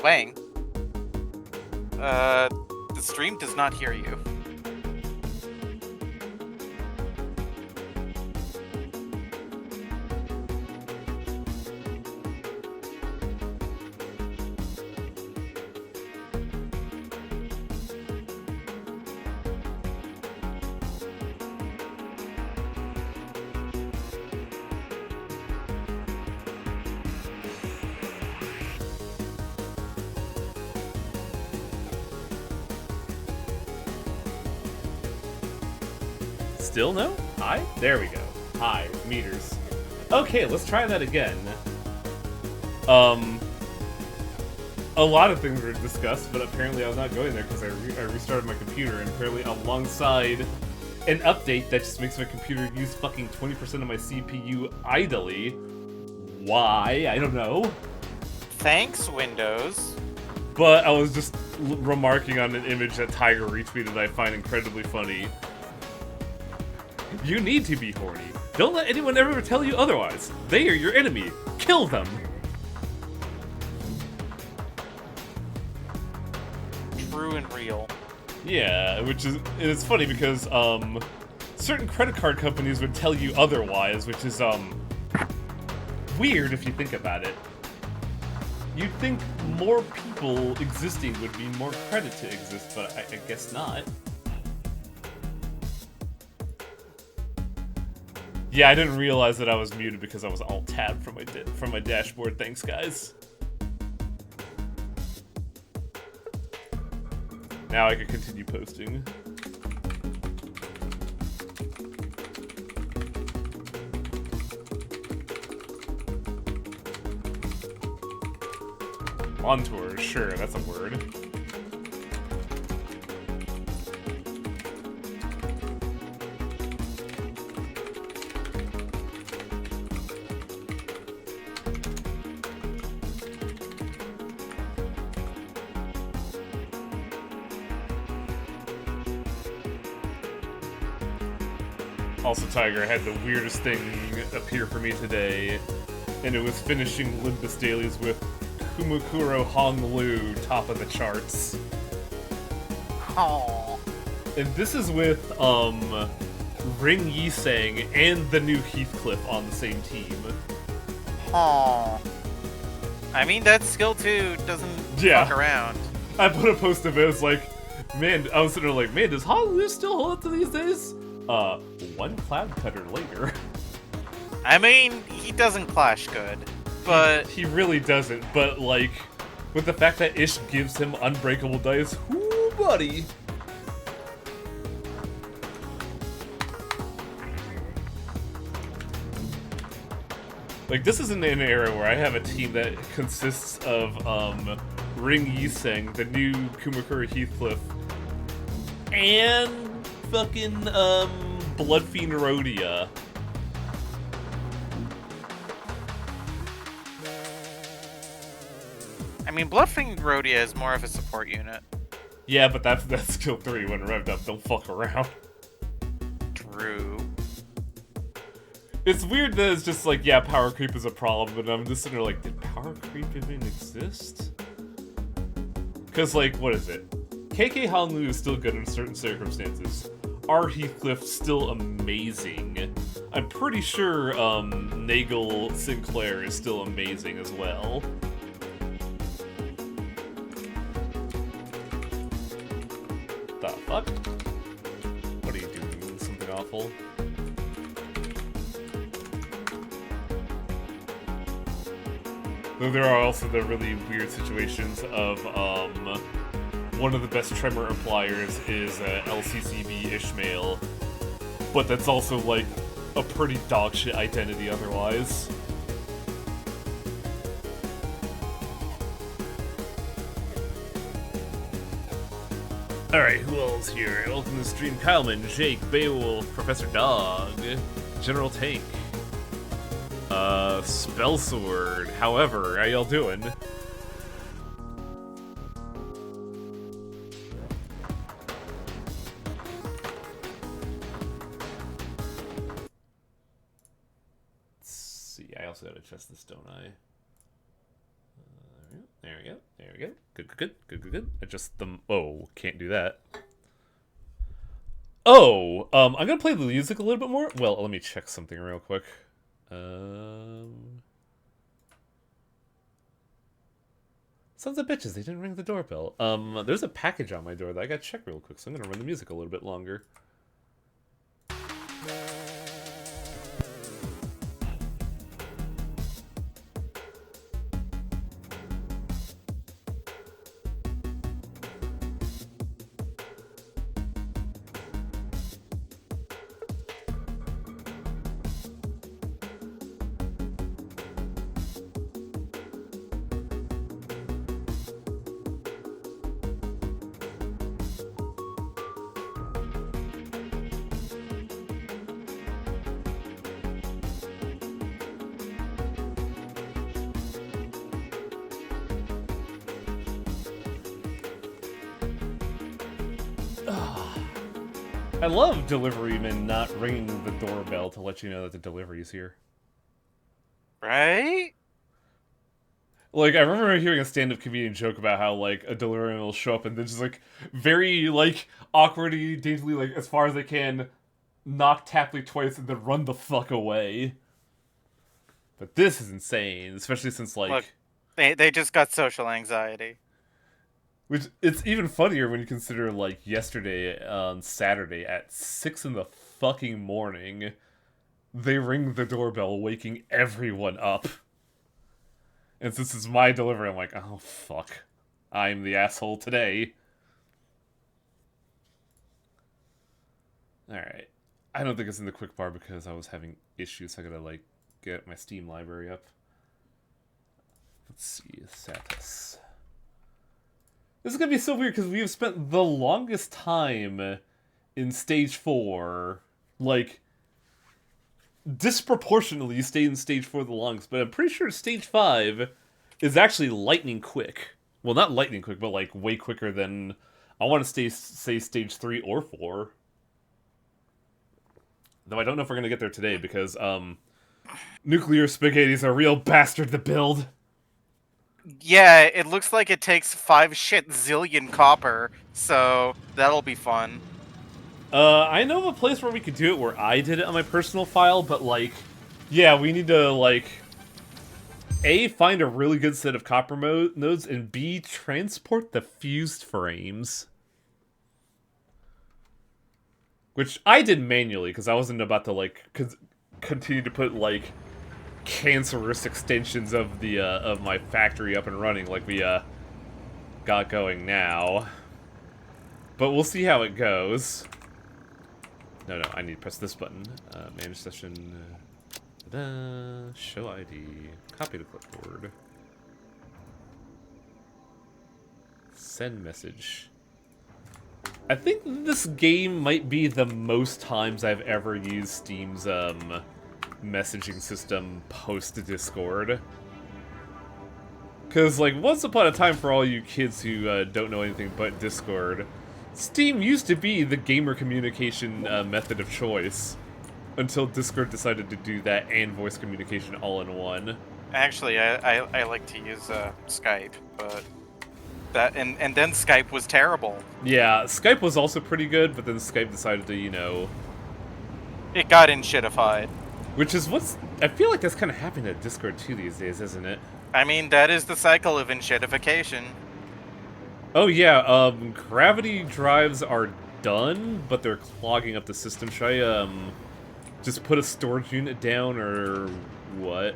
Wang. The stream does not hear you. Still no? Hi? There we go. Hi, meters. Okay, let's try that again. A lot of things were discussed, but apparently I was not going there because I restarted my computer, and apparently alongside an update that just makes my computer use fucking 20% of my CPU idly. Why? I don't know. Thanks, Windows. But I was just remarking on an image that Tiger retweeted I find incredibly funny. You need to be horny. Don't let anyone ever tell you otherwise. They are your enemy. Kill them. True and real. Yeah, it's funny because certain credit card companies would tell you otherwise, which is weird if you think about it. You'd think more people existing would be more credit to exist, but I guess not. Yeah, I didn't realize that I was muted because I was alt-tabbed from my dashboard. Thanks, guys. Now I can continue posting. On tour, sure, that's a word. Also, Tiger had the weirdest thing appear for me today, and it was finishing Olympus dailies with Kumukuro Honglu top of the charts. Aww. And this is with Ring Yisang and the new Heathcliff on the same team. Aww. I mean, that skill 2 doesn't fuck around. I put a post of it, it's like, man, I was sitting there like, man, does Honglu still hold up to these days? One cloud cutter later. I mean, he doesn't clash good, but... He really doesn't, but, like, with the fact that Ish gives him unbreakable dice, whoo, buddy! Like, this isn't an era where I have a team that consists of, Ring Yiseng, the new Kumakura Heathcliff, and fucking, Bloodfiend Rhodia. I mean, Bloodfiend Rhodia is more of a support unit. Yeah, but that's skill 3 when revved up, don't fuck around. True. It's weird that it's just like, yeah, power creep is a problem, but I'm just sitting there like, did power creep even exist? Because, like, what is it? KK Honglu is still good in certain circumstances. R. Heathcliff still amazing. I'm pretty sure Nagel Sinclair is still amazing as well. The fuck? What are you doing? Something awful? Though there are also the really weird situations of one of the best Tremor appliers is LCCB Ishmael, but that's also like a pretty dogshit identity otherwise. Alright, who else here? Welcome to the stream. Kyleman, Jake, Beowulf, Professor Dog, General Tank, Spell Sword. However, how y'all doing? Let's see, I also gotta adjust this, don't I? There we go. There we go. Good. Adjust them. Oh, can't do that. Oh, I'm gonna play the music a little bit more. Well, let me check something real quick. Sons of bitches, they didn't ring the doorbell. There's a package on my door that I gotta check real quick, so I'm gonna run the music a little bit longer. I love delivery men not ringing the doorbell to let you know that the delivery is here. Right? Like, I remember hearing a stand-up comedian joke about how, like, a delivery man will show up and then just, like, very, like, awkwardly, daintily, like, as far as they can, knock Tapley twice and then run the fuck away. But this is insane, especially since, like... Look, they just got social anxiety. Which, it's even funnier when you consider, like, yesterday on Saturday at 6 in the fucking morning, they ring the doorbell, waking everyone up. And since it's my delivery, I'm like, oh, fuck. I'm the asshole today. Alright. I don't think it's in the quick bar because I was having issues, so I gotta, like, get my Steam library up. Let's see, Satis. This is gonna be so weird because we have spent the longest time in stage 4, like, disproportionately stayed in stage 4 the longest, but I'm pretty sure stage 5 is actually lightning quick. Well, not lightning quick, but like way quicker than, I want to say stage 3 or 4. Though I don't know if we're gonna get there today because nuclear spaghetti's a real bastard to build. Yeah, it looks like it takes 5 zillion copper, so that'll be fun. I know of a place where we could do it where I did it on my personal file, but, like, yeah, we need to, like, A, find a really good set of copper nodes, and B, transport the fused frames. Which I did manually, because I wasn't about to, like, continue to put, like, cancerous extensions of the, of my factory up and running like we, got going now. But we'll see how it goes. No, I need to press this button. Manage session. Show ID. Copy to clipboard. Send message. I think this game might be the most times I've ever used Steam's messaging system post-Discord. Because, like, once upon a time, for all you kids who don't know anything but Discord, Steam used to be the gamer communication method of choice. Until Discord decided to do that and voice communication all in one. Actually, I like to use Skype, but that and then Skype was terrible. Yeah, Skype was also pretty good, but then Skype decided to, you know... It got in shitified. Which is what's... I feel like that's kind of happening at Discord too these days, isn't it? I mean, that is the cycle of enshitification. Oh yeah, gravity drives are done, but they're clogging up the system. Should I, just put a storage unit down, or what?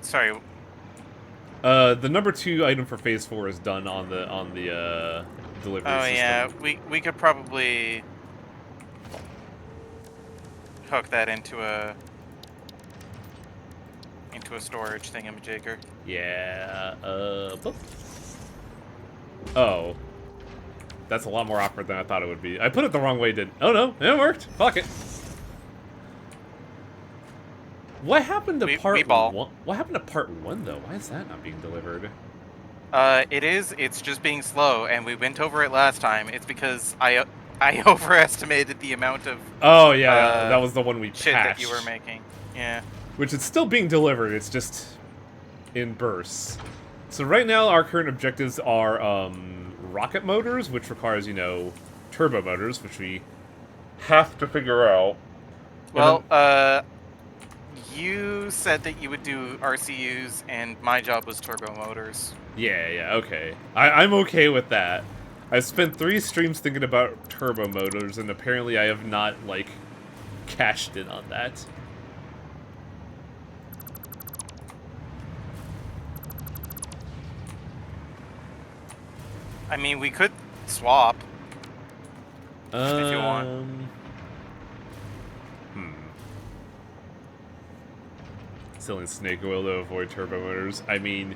Sorry. The number 2 item for phase 4 is done on the delivery system. Oh yeah, we could probably hook that into a into a storage thingamajigger. Yeah, boop. Oh. That's a lot more awkward than I thought it would be. I put it the wrong way, didn't... Oh no, it worked. Fuck it. What happened to part ball. one? What happened to part one, though? Why is that not being delivered? It's just being slow, and we went over it last time. It's because I overestimated the amount of Oh, yeah, that was the one we shit patched. that you were making. Yeah. Which is still being delivered, it's just in bursts. So right now, our current objectives are, rocket motors, which requires, you know, turbo motors, which we have to figure out. Well, you said that you would do RCUs, and my job was turbo motors. Yeah, okay. I'm okay with that. I spent 3 streams thinking about turbo motors, and apparently I have not, like, cashed in on that. I mean, we could swap. If you want. Selling snake oil to avoid turbo motors. I mean,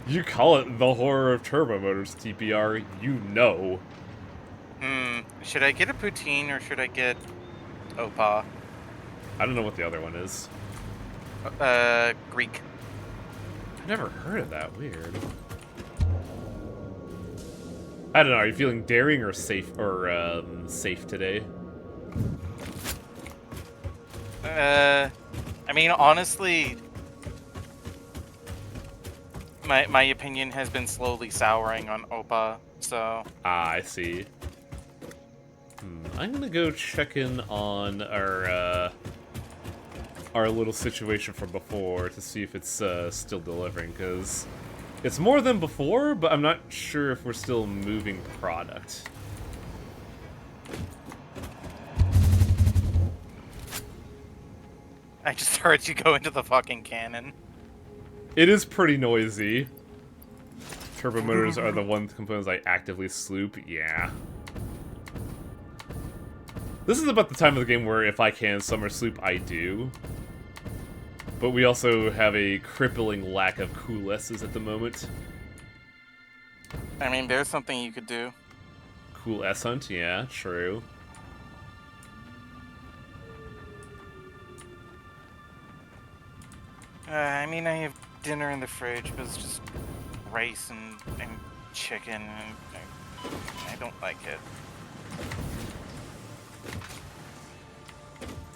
you call it the horror of turbo motors, TPR. You know. Should I get a poutine or should I get Opa? I don't know what the other one is. Greek. I've never heard of that. Weird. I don't know. Are you feeling daring or safe safe today? I mean, honestly, my opinion has been slowly souring on Opa, so... Ah, I see. I'm gonna go check in on our little situation from before to see if it's still delivering, because it's more than before, but I'm not sure if we're still moving product. I just heard you go into the fucking cannon. It is pretty noisy. Turbo motors are the one components I actively sloop. Yeah. This is about the time of the game where if I can summer sloop, I do. But we also have a crippling lack of cool S's at the moment. I mean, there's something you could do. Cool S hunt? Yeah, true. I mean, I have dinner in the fridge, but it's just rice and chicken, and I don't like it.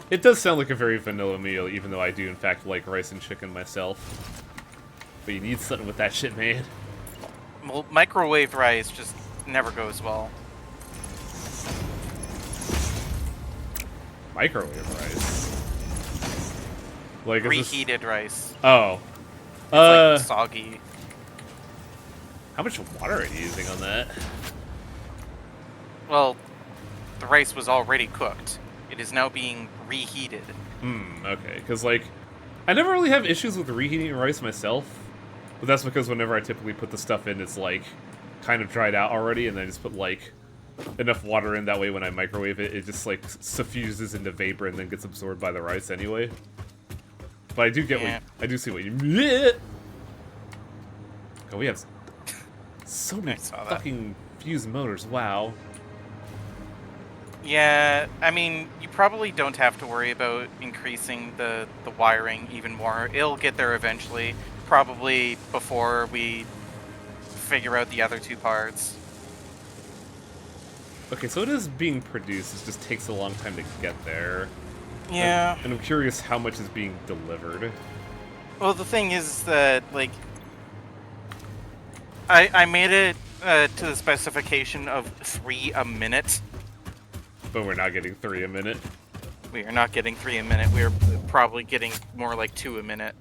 It does sound like a very vanilla meal, even though I do in fact like rice and chicken myself. But you need something with that shit, man. Well, microwave rice just never goes well. Microwave rice? Like, Reheated rice. Oh. It's like soggy. How much water are you using on that? Well, the rice was already cooked. It is now being reheated. Okay. Because, like, I never really have issues with reheating rice myself. But that's because whenever I typically put the stuff in, it's, like, kind of dried out already. And then I just put, like, enough water in. That way when I microwave it, it just, like, suffuses into vapor and then gets absorbed by the rice anyway. But I do get I do see what you mean. Oh, we have so many fucking fused motors. Wow. Yeah, I mean, you probably don't have to worry about increasing the wiring even more. It'll get there eventually, probably before we figure out the other two parts. Okay, so it is being produced. It just takes a long time to get there. Yeah. And I'm curious how much is being delivered. Well, the thing is that, like, I made it to the specification of 3 a minute. But we're not getting 3 a minute. We are not getting 3 a minute. We are probably getting more like 2 a minute.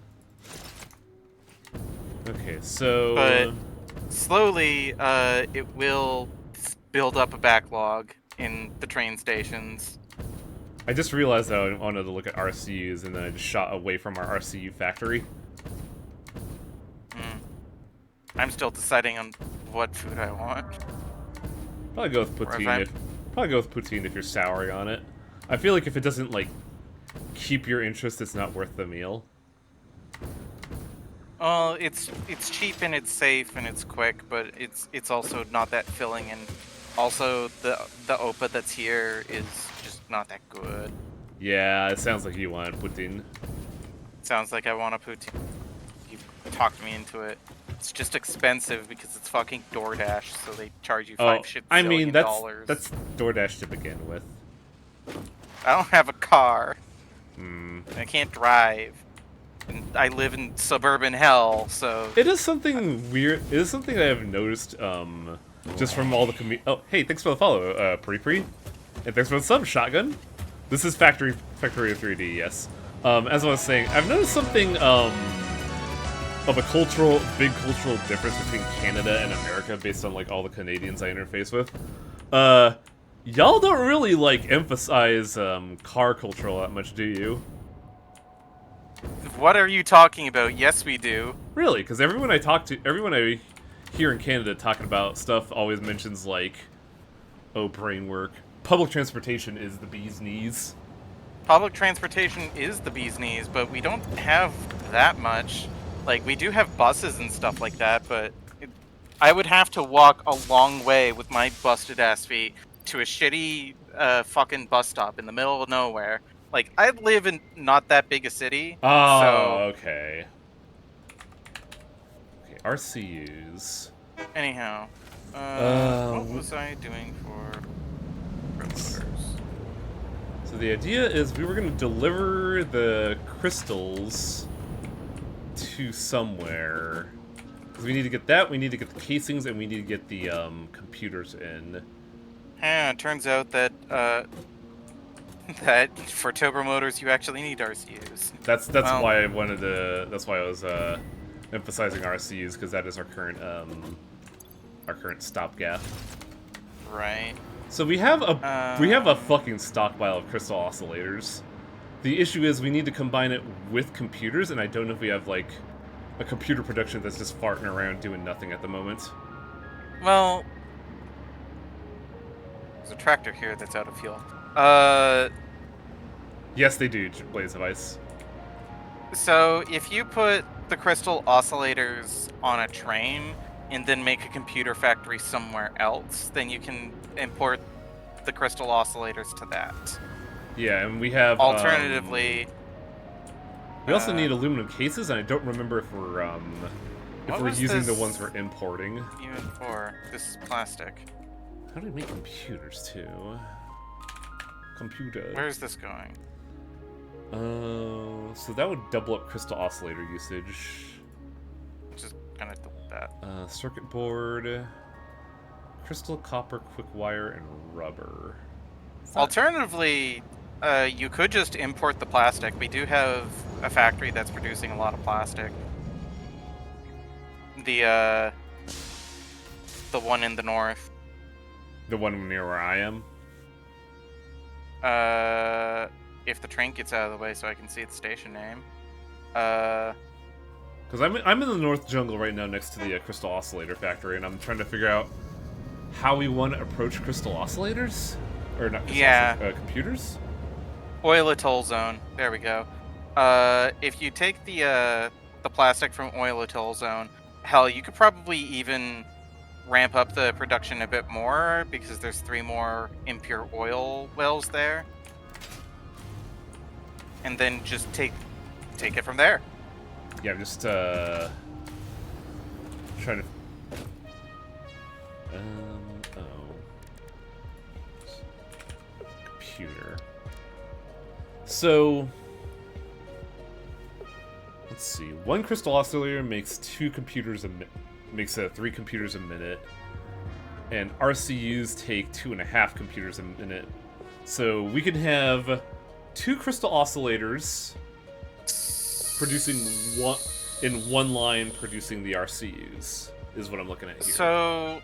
Okay, so... But slowly, it will build up a backlog in the train stations. I just realized that I wanted to look at RCUs, and then I just shot away from our RCU factory. I'm still deciding on what food I want. Probably go with poutine. Probably go with poutine if you're souring on it. I feel like if it doesn't, like, keep your interest, it's not worth the meal. It's cheap and it's safe and it's quick, but it's also not that filling, and also the OPA that's here is just not that good. Yeah, it sounds like you want Putin. Sounds like I want to put. You talked me into it. It's just expensive because it's fucking DoorDash, so they charge you Oh, five shit I mean, zillion that's dollars. DoorDash to begin with. I don't have a car. Hmm. I can't drive. And I live in suburban hell, so It is something weird. It is something I have noticed, just from all the Oh, hey, thanks for the follow, Pre. And thanks for the sub, Shotgun. This is Factory of 3D, yes. As I was saying, I've noticed something, of a big cultural difference between Canada and America based on, like, all the Canadians I interface with. Y'all don't really, like, emphasize, car culture all that much, do you? what are you talking about? Yes, we do. Really, because everyone I hear in Canada talking about stuff always mentions, like, oh, brain work. Public transportation is the bee's knees. Public transportation is the bee's knees, but we don't have that much. Like, we do have buses and stuff like that, but I would have to walk a long way with my busted ass feet to a shitty fucking bus stop in the middle of nowhere. Like, I live in not that big a city, so Oh, okay. Okay, RCUs. anyhow, what Uh, was I doing for promoters? so the idea is we were going to deliver the crystals to somewhere. Because we need to get that, we need to get the casings, and we need to get the computers in. Yeah, it turns out that that for turbo motors you actually need RCUs. That's Well, why I wanted to. That's why I was emphasizing RCUs, because that is our current stopgap. right. So we have a fucking stockpile of crystal oscillators. The issue is we need to combine it with computers, and I don't know if we have, like, a computer production that's just farting around doing nothing at the moment. Well, there's a tractor here that's out of fuel. Yes, they do, Blaze of Ice. So if you put the crystal oscillators on a train and then make a computer factory somewhere else, then you can import the crystal oscillators to that. Yeah, and we have, Alternatively, we also need aluminum cases, and I don't remember if we're what was using the this ones we're importing. even for? This is plastic. How do we make computers, too? Computer. Where's this going? So that would double up crystal oscillator usage. Just gonna delete that. Circuit board, crystal, copper, quick wire, and rubber. Alternatively, you could just import the plastic. We do have a factory that's producing a lot of plastic. The one in the north. The one near where I am? If the train gets out of the way so I can see the station name. Because I'm in the North Jungle right now next to the Crystal Oscillator Factory, and I'm trying to figure out how we want to approach crystal oscillators? Or not crystal computers? Oil Atoll Zone. There we go. If you take the plastic from Oil Atoll Zone, hell, you could probably even ramp up the production a bit more because there's 3 more impure oil wells there. And then just take it from there. Yeah, I'm just trying to. Computer. So let's see. One crystal oscillator makes 3 computers a minute, and RCUs take 2.5 computers a minute. So we can have 2 crystal oscillators producing one line producing the RCUs is what I'm looking at here. So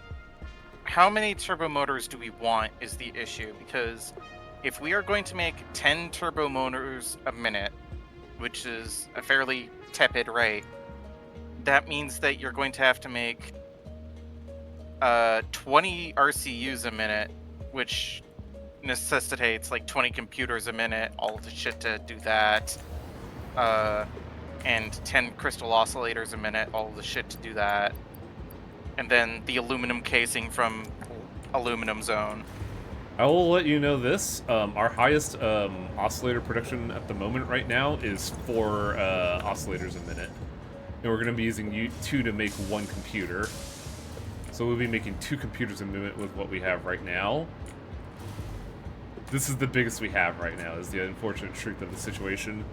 how many turbo motors do we want is the issue, because if we are going to make 10 turbo motors a minute, which is a fairly tepid rate, that means that you're going to have to make 20 RCUs a minute, which necessitates like 20 computers a minute, all the shit to do that. and 10 crystal oscillators a minute, all the shit to do that. And then the aluminum casing from Aluminum Zone. I will let you know this. Our highest oscillator production at the moment right now is 4 oscillators a minute. And we're going to be using 2 to make 1 computer. So we'll be making 2 computers a minute with what we have right now. This is the biggest we have right now, is the unfortunate truth of the situation.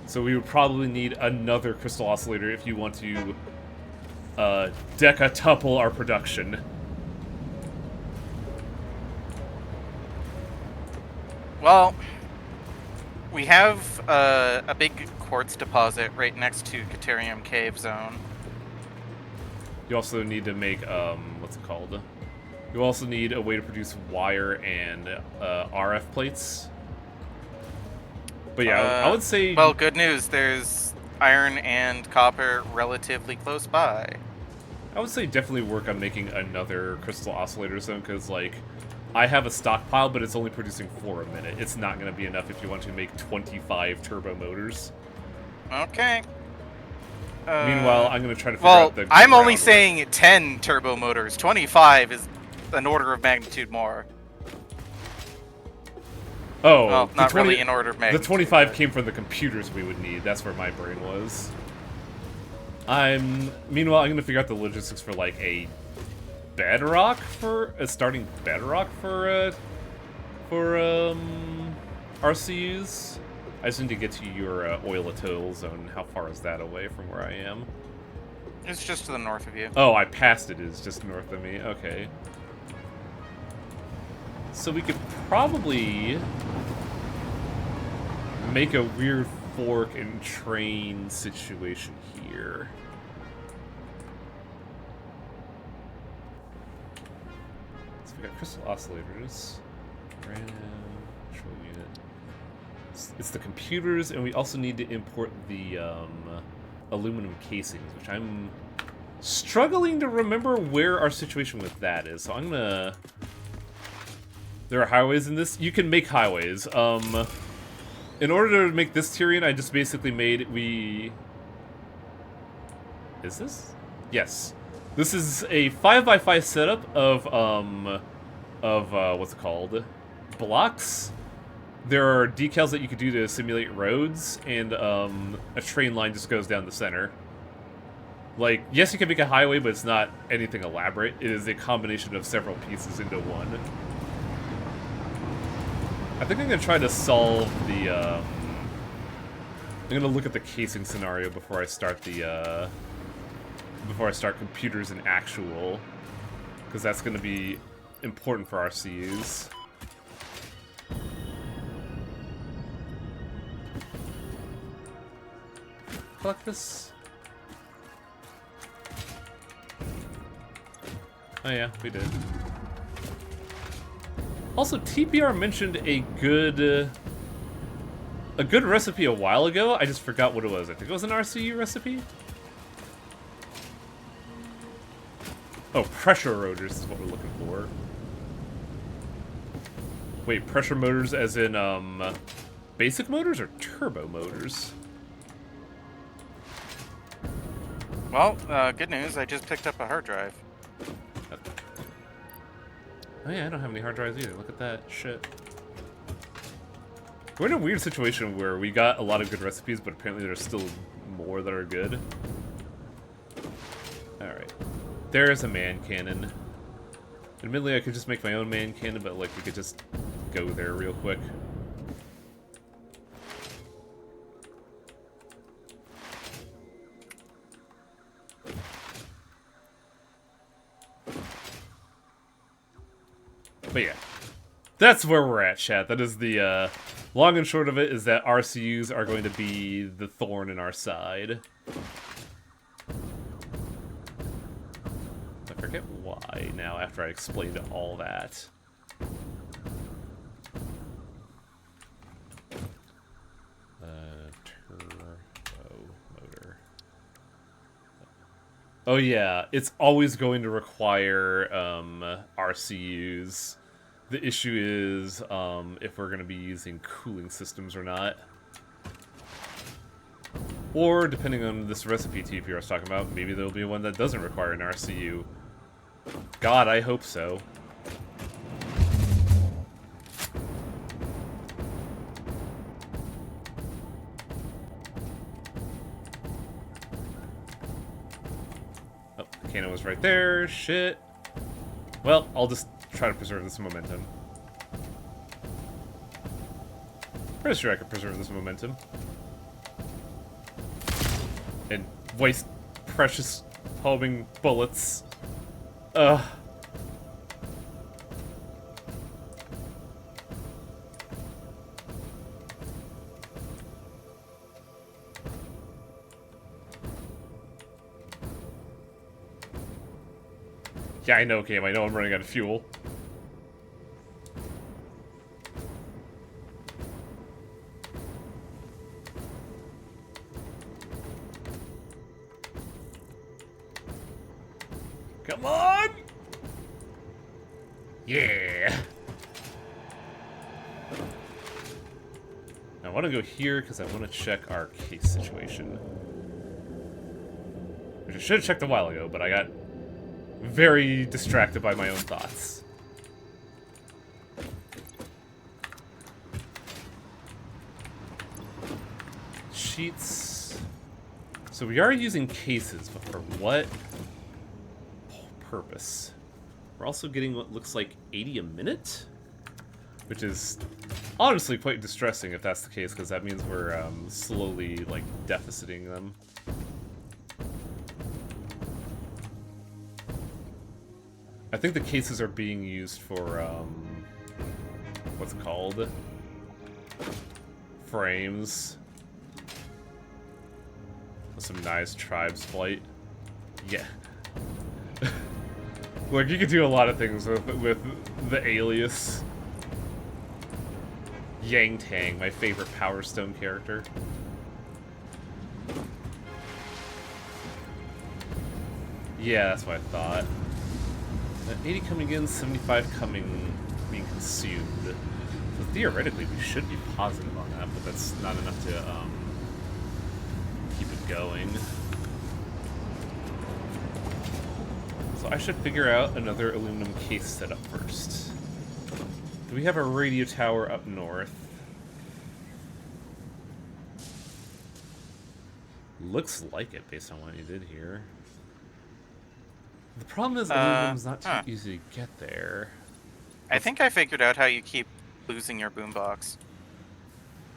So we would probably need another crystal oscillator if you want to decatuple our production. Well, we have a big quartz deposit right next to Caterium Cave Zone. You also need to make, what's it called? You also need a way to produce wire and RF plates. But yeah, I would say... Well, good news, there's iron and copper relatively close by. I would say definitely work on making another crystal oscillator zone, because, like, I have a stockpile, but it's only producing 4 a minute. It's not going to be enough if you want to make 25 turbo motors. Okay. Meanwhile, I'm going to try to figure out the... Well, I'm only saying 10 turbo motors. 25 is an order of magnitude more. Oh, well, not really an order of magnitude. The 25 came from the computers we would need. That's where my brain was. Meanwhile, I'm going to figure out the logistics for, like, a bedrock for... a starting bedrock for RCUs. I just need to get to your oil atoll zone. How far is that away from where I am? It's just to the north of you. Oh, I passed it. It's just north of me. Okay. So we could probably make a weird fork and train situation here. So we got crystal oscillators. Random control unit. It's the computers, and we also need to import the aluminum casings, which I'm struggling to remember where our situation with that is. So I'm gonna... There are highways in this? You can make highways. In order to make this Tyrian, I just basically made... Is this? Yes. This is a 5x5 setup of what's it called? Blocks. There are decals that you could do to simulate roads, and a train line just goes down the center. Like, yes, you can make a highway, but it's not anything elaborate. It is a combination of several pieces into one. I think I'm gonna try to solve the, I'm gonna look at the casing scenario before I start the, before I start computers in actual, because that's gonna be important for RCUs. Collect this. Oh yeah, we did. Also, TPR mentioned a good recipe a while ago. I just forgot what it was. I think it was an RCU recipe. Oh, pressure rotors is what we're looking for. Wait, pressure motors as in basic motors or turbo motors? Well, good news. I just picked up a hard drive. Oh yeah, I don't have any hard drives either. Look at that shit. We're in a weird situation where we got a lot of good recipes, but apparently there's still more that are good. Alright. There's a man cannon. Admittedly, I could just make my own man cannon, but like we could just go there real quick. But yeah, that's where we're at, chat. That is the long and short of it, is that RCUs are going to be the thorn in our side. I forget why now after I explained all that. Turbo motor. Oh yeah, it's always going to require RCUs. The issue is if we're going to be using cooling systems or not. Or, depending on this recipe TP I was talking about, maybe there'll be one that doesn't require an RCU. God, I hope so. Oh, the cannon was right there. Shit. Well, I'll just try to preserve this momentum. Pretty sure I could preserve this momentum. And waste precious homing bullets. Ugh. Yeah, I know, Cam. I know I'm running out of fuel. Come on! Yeah! I want to go here because I want to check our case situation. Which I should have checked a while ago, but I got very distracted by my own thoughts. Sheets. So we are using cases, but for what purpose? We're also getting what looks like 80 a minute? Which is honestly quite distressing if that's the case, because that means we're slowly, like, deficiting them. I think the cases are being used for, what's it called? Frames. With some nice tribes flight. Yeah. Look, you could do a lot of things with the alias. Yang Tang, my favorite Power Stone character. Yeah, that's what I thought. 80 coming in, 75 being consumed. So theoretically, we should be positive on that, but that's not enough to keep it going. So I should figure out another aluminum case setup first. Do we have a radio tower up north? Looks like it based on what you did here. The problem is aluminum's not too easy to get there. I think I figured out how you keep losing your boombox.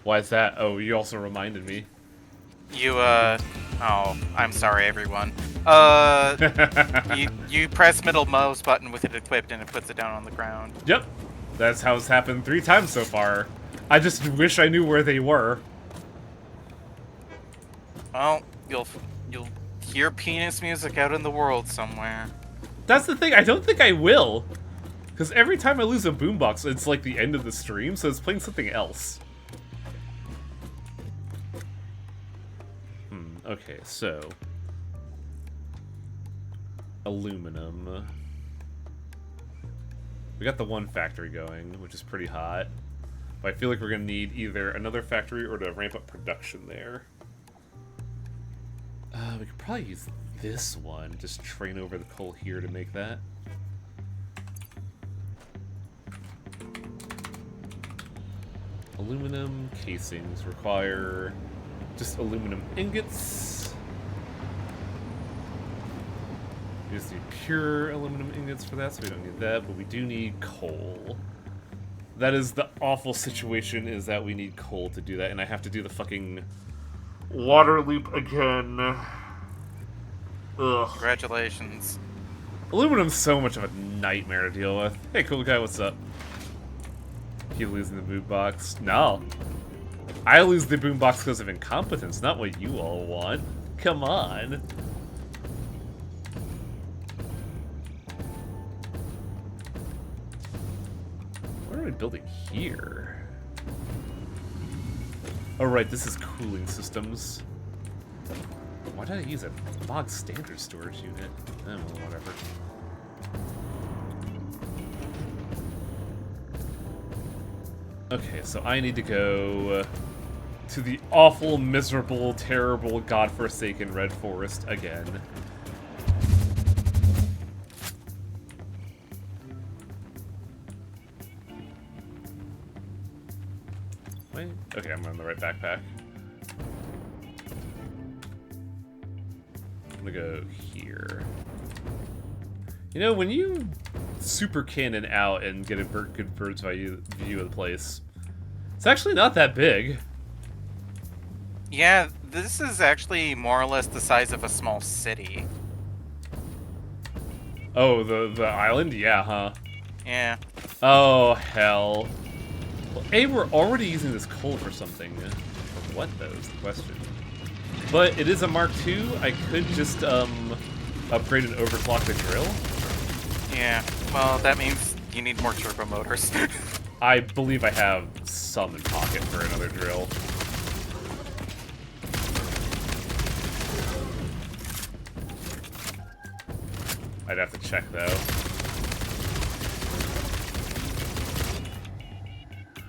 Why is that? Oh, you also reminded me. You, oh, I'm sorry, everyone. You press middle mouse button with it equipped and it puts it down on the ground. Yep. That's how it's happened 3 times so far. I just wish I knew where they were. Well, you'll hear penis music out in the world somewhere. That's the thing, I don't think I will. Because every time I lose a boombox, it's like the end of the stream, so it's playing something else. Okay, so... aluminum. We got the one factory going, which is pretty hot. But I feel like we're going to need either another factory or to ramp up production there. We could probably use this one. Just train over the coal here to make that. Aluminum casings require just aluminum ingots. We just need pure aluminum ingots for that, so we don't need that, but we do need coal. That is the awful situation, is that we need coal to do that, and I have to do the fucking water loop again. Ugh. Congratulations. Aluminum's so much of a nightmare to deal with. Hey, cool guy, what's up? Keep losing the boombox. No. I lose the boombox because of incompetence, not what you all want. Come on. What are we building here? Oh right, this is cooling systems. Why did I use a bog standard storage unit? Oh, well, whatever. Okay, so I need to go to the awful, miserable, terrible, godforsaken Red Forest again. Wait, okay, I'm on the right backpack. I'm gonna go here. You know, when you super cannon out and get a good bird's eye view of the place, it's actually not that big. Yeah, this is actually more or less the size of a small city. Oh, the island? Yeah, huh? Yeah. Oh, hell. Well, A, we're already using this coal for something. For what, though, is the question. But it is a Mark II. I could just, upgrade and overclock the drill. Yeah. Well, that means you need more turbo motors. I believe I have some in pocket for another drill. I'd have to check, though.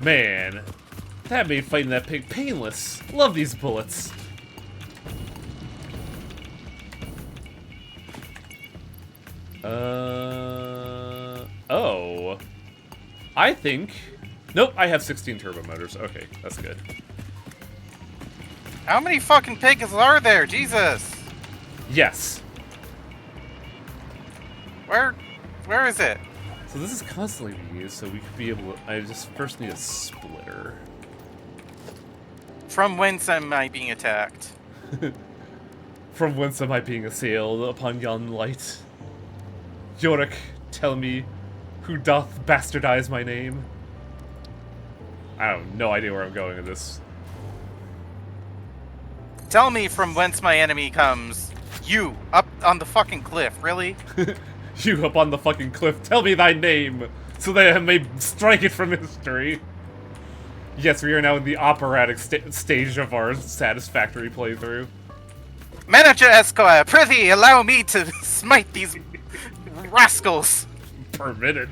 Man, that made fighting that pig painless. Love these bullets. Oh. I think... Nope, I have 16 turbo motors. Okay, that's good. How many fucking pigs are there? Jesus! Yes. Where is it? So this is constantly being used, so we could be able to... I just first need a splitter. From whence am I being attacked? From whence am I being assailed upon yon light? Yorick, tell me, who doth bastardize my name? I have no idea where I'm going with this. Tell me from whence my enemy comes. You, up on the fucking cliff, really? You up on the fucking cliff, tell me thy name, so that I may strike it from history. Yes, we are now in the operatic stage of our Satisfactory playthrough. Manager Esquire, prithee allow me to smite these rascals. Permitted.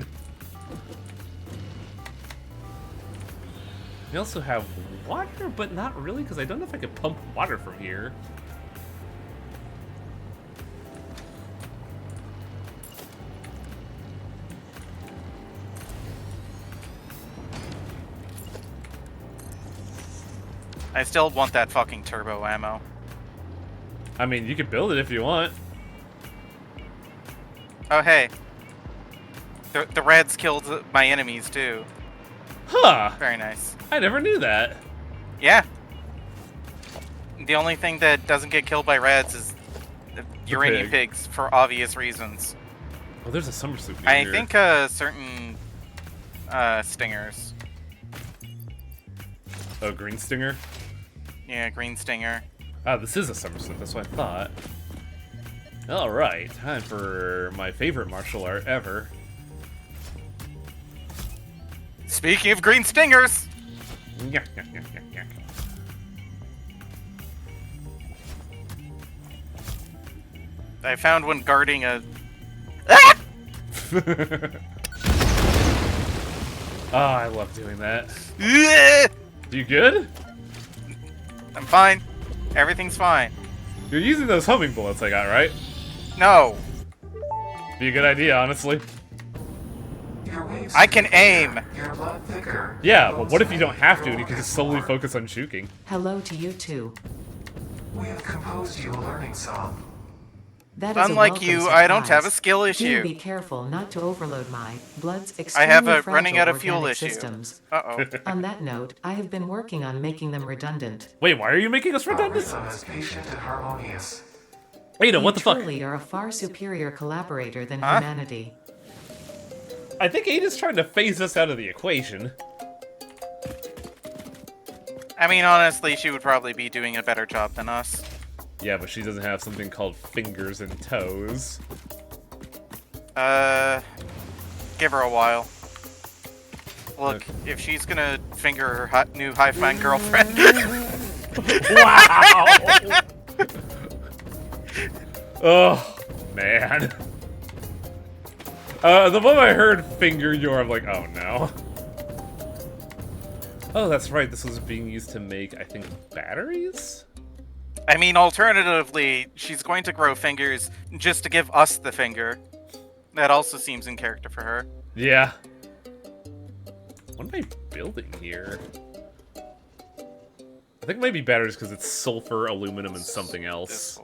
We also have water, but not really, because I don't know if I can pump water from here. I still want that fucking turbo ammo. I mean, you could build it if you want. Oh, hey. The reds killed my enemies, too. Huh! Very nice. I never knew that. Yeah. The only thing that doesn't get killed by reds is uranium pigs, for obvious reasons. Oh, there's a summer soup here. I think certain stingers. Oh, green stinger? Yeah, green stinger. Ah, this is a summer soup, that's what I thought. Alright, time for my favorite martial art ever. Speaking of green stingers! Yuck, yuck, yuck, yuck, yuck. I found one guarding a... Ah! Oh, I love doing that. Yeah! You good? I'm fine. Everything's fine. You're using those homing bullets I got, right? No. Be a good idea, honestly. I can aim. Your blood thicker. Yeah, but what if you don't have to and you can just solely focus on shooting? Hello to you too. We have composed you a learning song. That is Unlike a welcome you, I don't have a surprise. skill Do issue. be careful not to overload my blood's I extremely have a fragile running out of fuel organic issue. systems. Uh-oh. On that note, I have been working on making them redundant. Wait, why are you making us Our redundant? rhythm is patient and harmonious. Ada, what You the fuck? truly are a far superior collaborator than Huh? humanity. I think Ada's trying to phase us out of the equation. I mean, honestly, she would probably be doing a better job than us. Yeah, but she doesn't have something called fingers and toes. Give her a while. Look, Okay. if she's gonna finger her new high-fine girlfriend... Wow! Oh, man. The moment I heard finger your, I'm like, oh no. Oh, that's right. This was being used to make, I think, batteries? I mean, alternatively, she's going to grow fingers just to give us the finger. That also seems in character for her. Yeah. What am I building here? I think it might be batteries because it's sulfur, aluminum, and something else.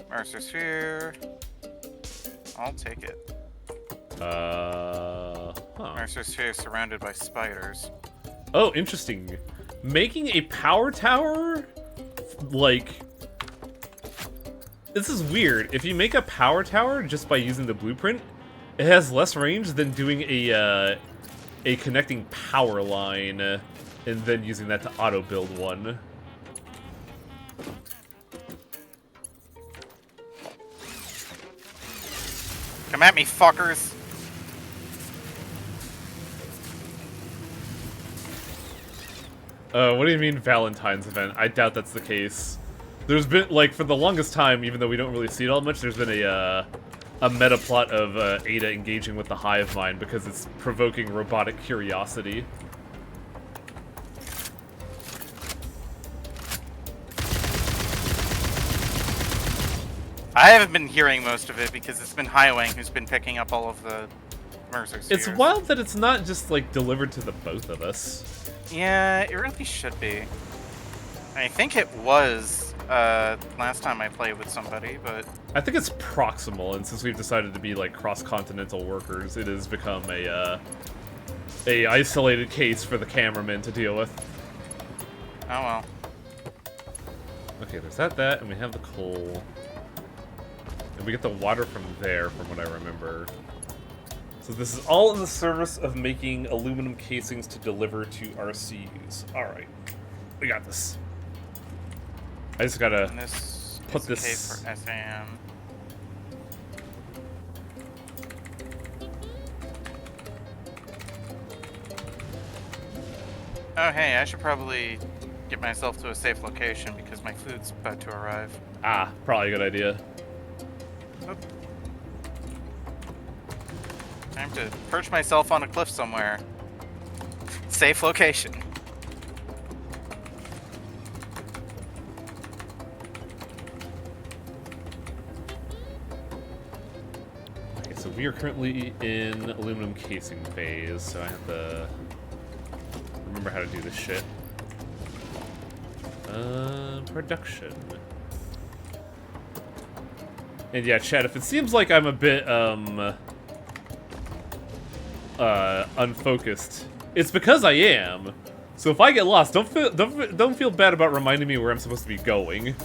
Mercer Sphere. I'll take it. Huh. Mercer Sphere surrounded by spiders. Oh, interesting. Making a power tower, like... This is weird. If you make a power tower just by using the blueprint, it has less range than doing a connecting power line and then using that to auto-build one. Come at me, fuckers! What do you mean Valentine's event? I doubt that's the case. There's been, like, for the longest time, even though we don't really see it all much, there's been a meta plot of Ada engaging with the hive mind because it's provoking robotic curiosity. I haven't been hearing most of it because it's been Highwang who's been picking up all of the Mercer Spheres. It's wild that it's not just, like, delivered to the both of us. Yeah, it really should be. I think it was last time I played with somebody, but... I think it's proximal, and since we've decided to be, like, cross-continental workers, it has become a isolated case for the cameraman to deal with. Oh well. Okay, there's that, and we have the coal. And we get the water from there, from what I remember. So this is all in the service of making aluminum casings to deliver to our CUs. Alright. We got this. I just gotta And this put is this... okay for SAM. Oh hey, I should probably get myself to a safe location because my food's about to arrive. Ah, probably a good idea. Oop. Time to perch myself on a cliff somewhere. Safe location. Okay, so we are currently in aluminum casing phase, so I have to remember how to do this shit. Production. And yeah, chat, if it seems like I'm a bit, unfocused, it's because I am. So if I get lost, don't feel bad about reminding me where I'm supposed to be going.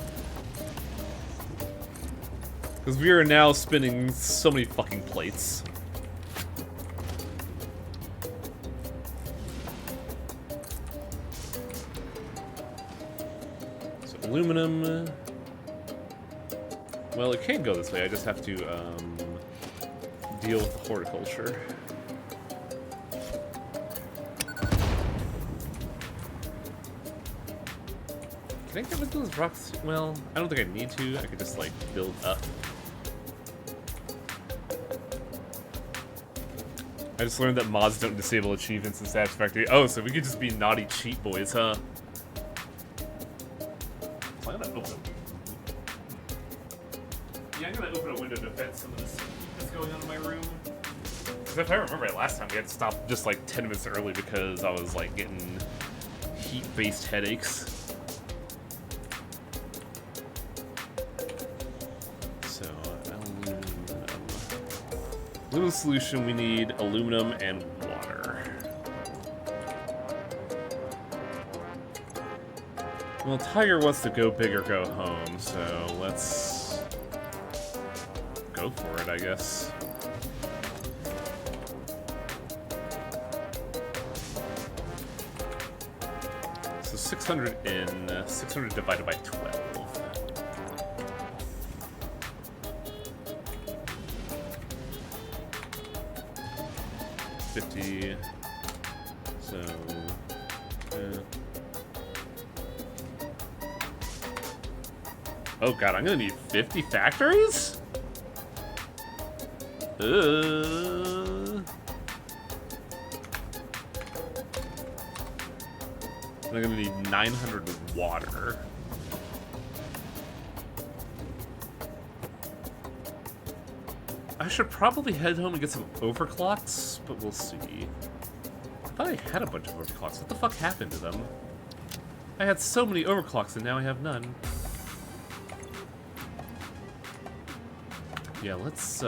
Because we are now spinning so many fucking plates. So aluminum. Well, it can go this way. I just have to deal with the horticulture. Can I get rid of those rocks? Well, I don't think I need to. I could just, like, build up. I just learned that mods don't disable achievements in Satisfactory. Oh, so we could just be naughty cheat boys, huh? So I'm gonna open. Yeah, I'm gonna open a window to vent some of this that's going on in my room. Because if I remember right, last time we had to stop just like 10 minutes early because I was like getting heat-based headaches. So, aluminum. Little solution, we need aluminum and water. Well, Tiger wants to go big or go home, so let's go for it, I guess. So 600 in, 600 divided by 12. 50. So, oh god, I'm gonna need 50 factories? And I'm gonna need 900 water. I should probably head home and get some overclocks, but we'll see. I thought I had a bunch of overclocks. What the fuck happened to them? I had so many overclocks and now I have none. Yeah, let's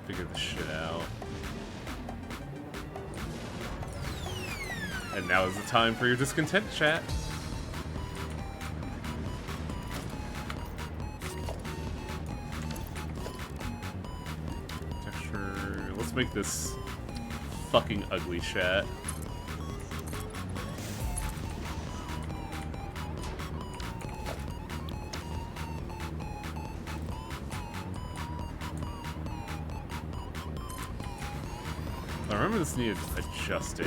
figure this shit out. And now is the time for your discontent chat. Texture. Let's make this fucking ugly chat. I remember this needed adjusting.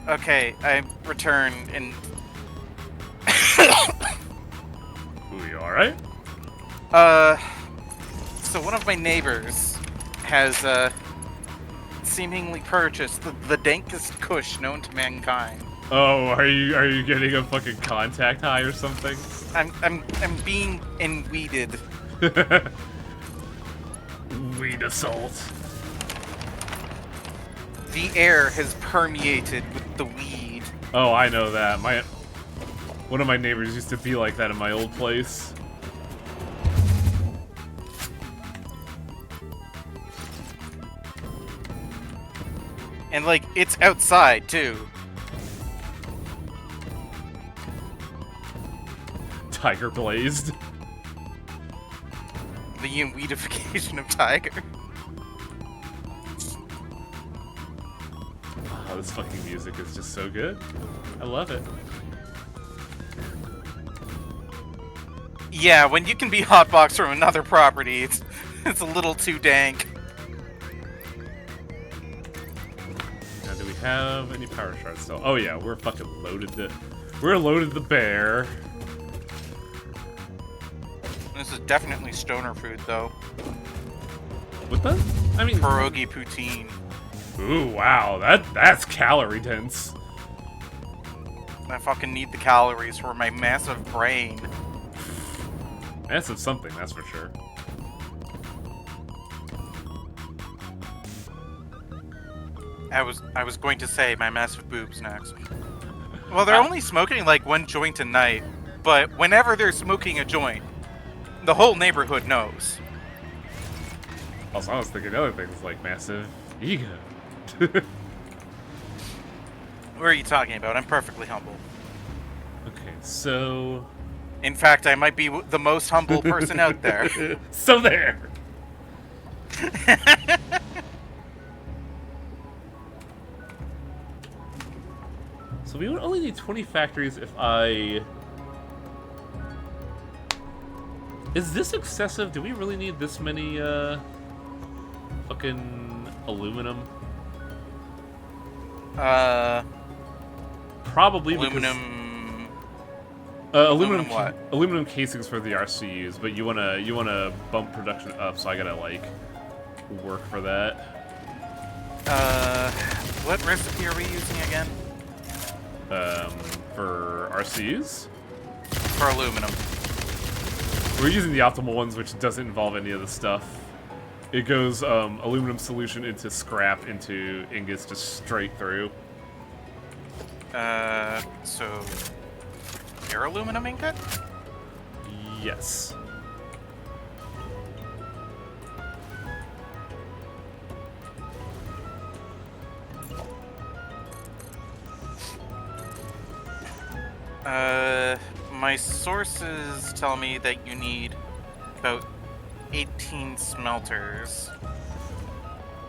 Okay, I return and Ooh, you alright? so one of my neighbors has seemingly purchased the dankest kush known to mankind. Oh, are you getting a fucking contact high or something? I'm being enweeded. Weed assault. The air has permeated with the weed. Oh, I know that. One of my neighbors used to be like that in my old place. And like it's outside too. Tiger blazed. The enweedification of Tiger. Oh, this fucking music is just so good. I love it. Yeah, when you can be hotboxed from another property, it's a little too dank. Now, do we have any power shards still? Oh yeah, we're fucking loaded. We're loaded the bear. This is definitely stoner food, though. What the? I mean, Pierogi poutine. ooh, wow, that's calorie dense. I fucking need the calories for my massive brain. Massive something, that's for sure. I was going to say my massive boobs next. Well, they're only smoking like one joint a night, but whenever they're smoking a joint, the whole neighborhood knows. Also, I was thinking other things like massive ego. What are you talking about? I'm perfectly humble. Okay, so... In fact, I might be the most humble person out there. So there! So we would only need 20 factories if I... Is this excessive? Do we really need this many, fucking aluminum? Probably Aluminum. because... aluminum what? Aluminum casings for the RCUs, but you wanna bump production up, so I gotta, like, work for that. What recipe are we using again? For RCUs? For aluminum. We're using the optimal ones, which doesn't involve any of the stuff. It goes aluminum solution into scrap into ingots just straight through. So pure aluminum ingot? Yes. My sources tell me that you need about 18 smelters,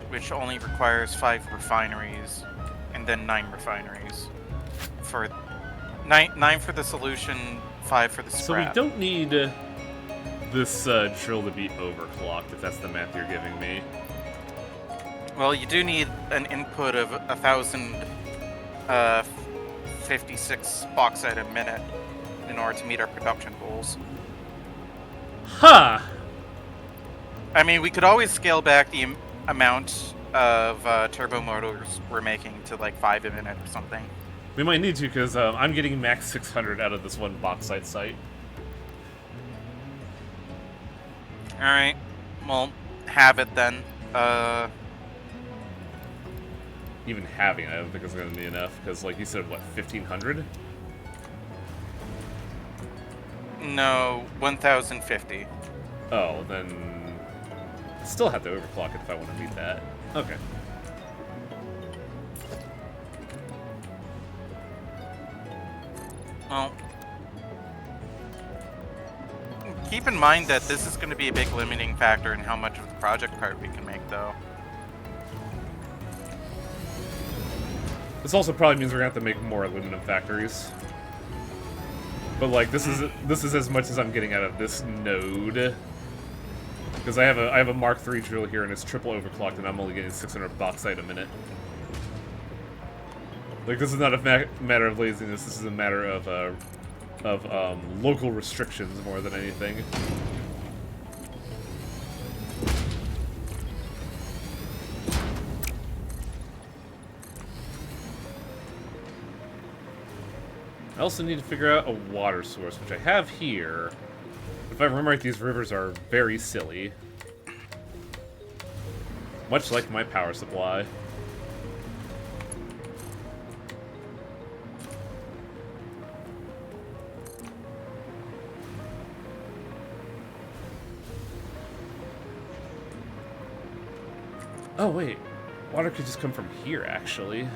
which only requires 5 refineries, and then 9 refineries. For 9 for the solution, 5 for the So we scrap. don't need this drill to be overclocked, if that's the math you're giving me. Well, you do need an input of 1,056 bauxite a minute in order to meet our production goals. Ha! I mean, we could always scale back the amount of turbo motors we're making to like 5 a minute or something. We might need to, because I'm getting max 600 out of this one bauxite site. Alright, well, have it then. Even having it, I don't think it's going to be enough, because like you said, what, 1,500? No, 1,050. Oh, then... Still have to overclock it if I want to meet that. Okay. Well, keep in mind that this is going to be a big limiting factor in how much of the project part we can make, though. This also probably means we're gonna have to make more aluminum factories. But like this is as much as I'm getting out of this node. Because I have a Mark III drill here and it's triple overclocked and I'm only getting 600 bauxite a minute. Like this is not a matter of laziness, this is a matter of local restrictions more than anything. I also need to figure out a water source, which I have here. If I remember right, these rivers are very silly. Much like my power supply. Oh, wait. Water could just come from here, actually. You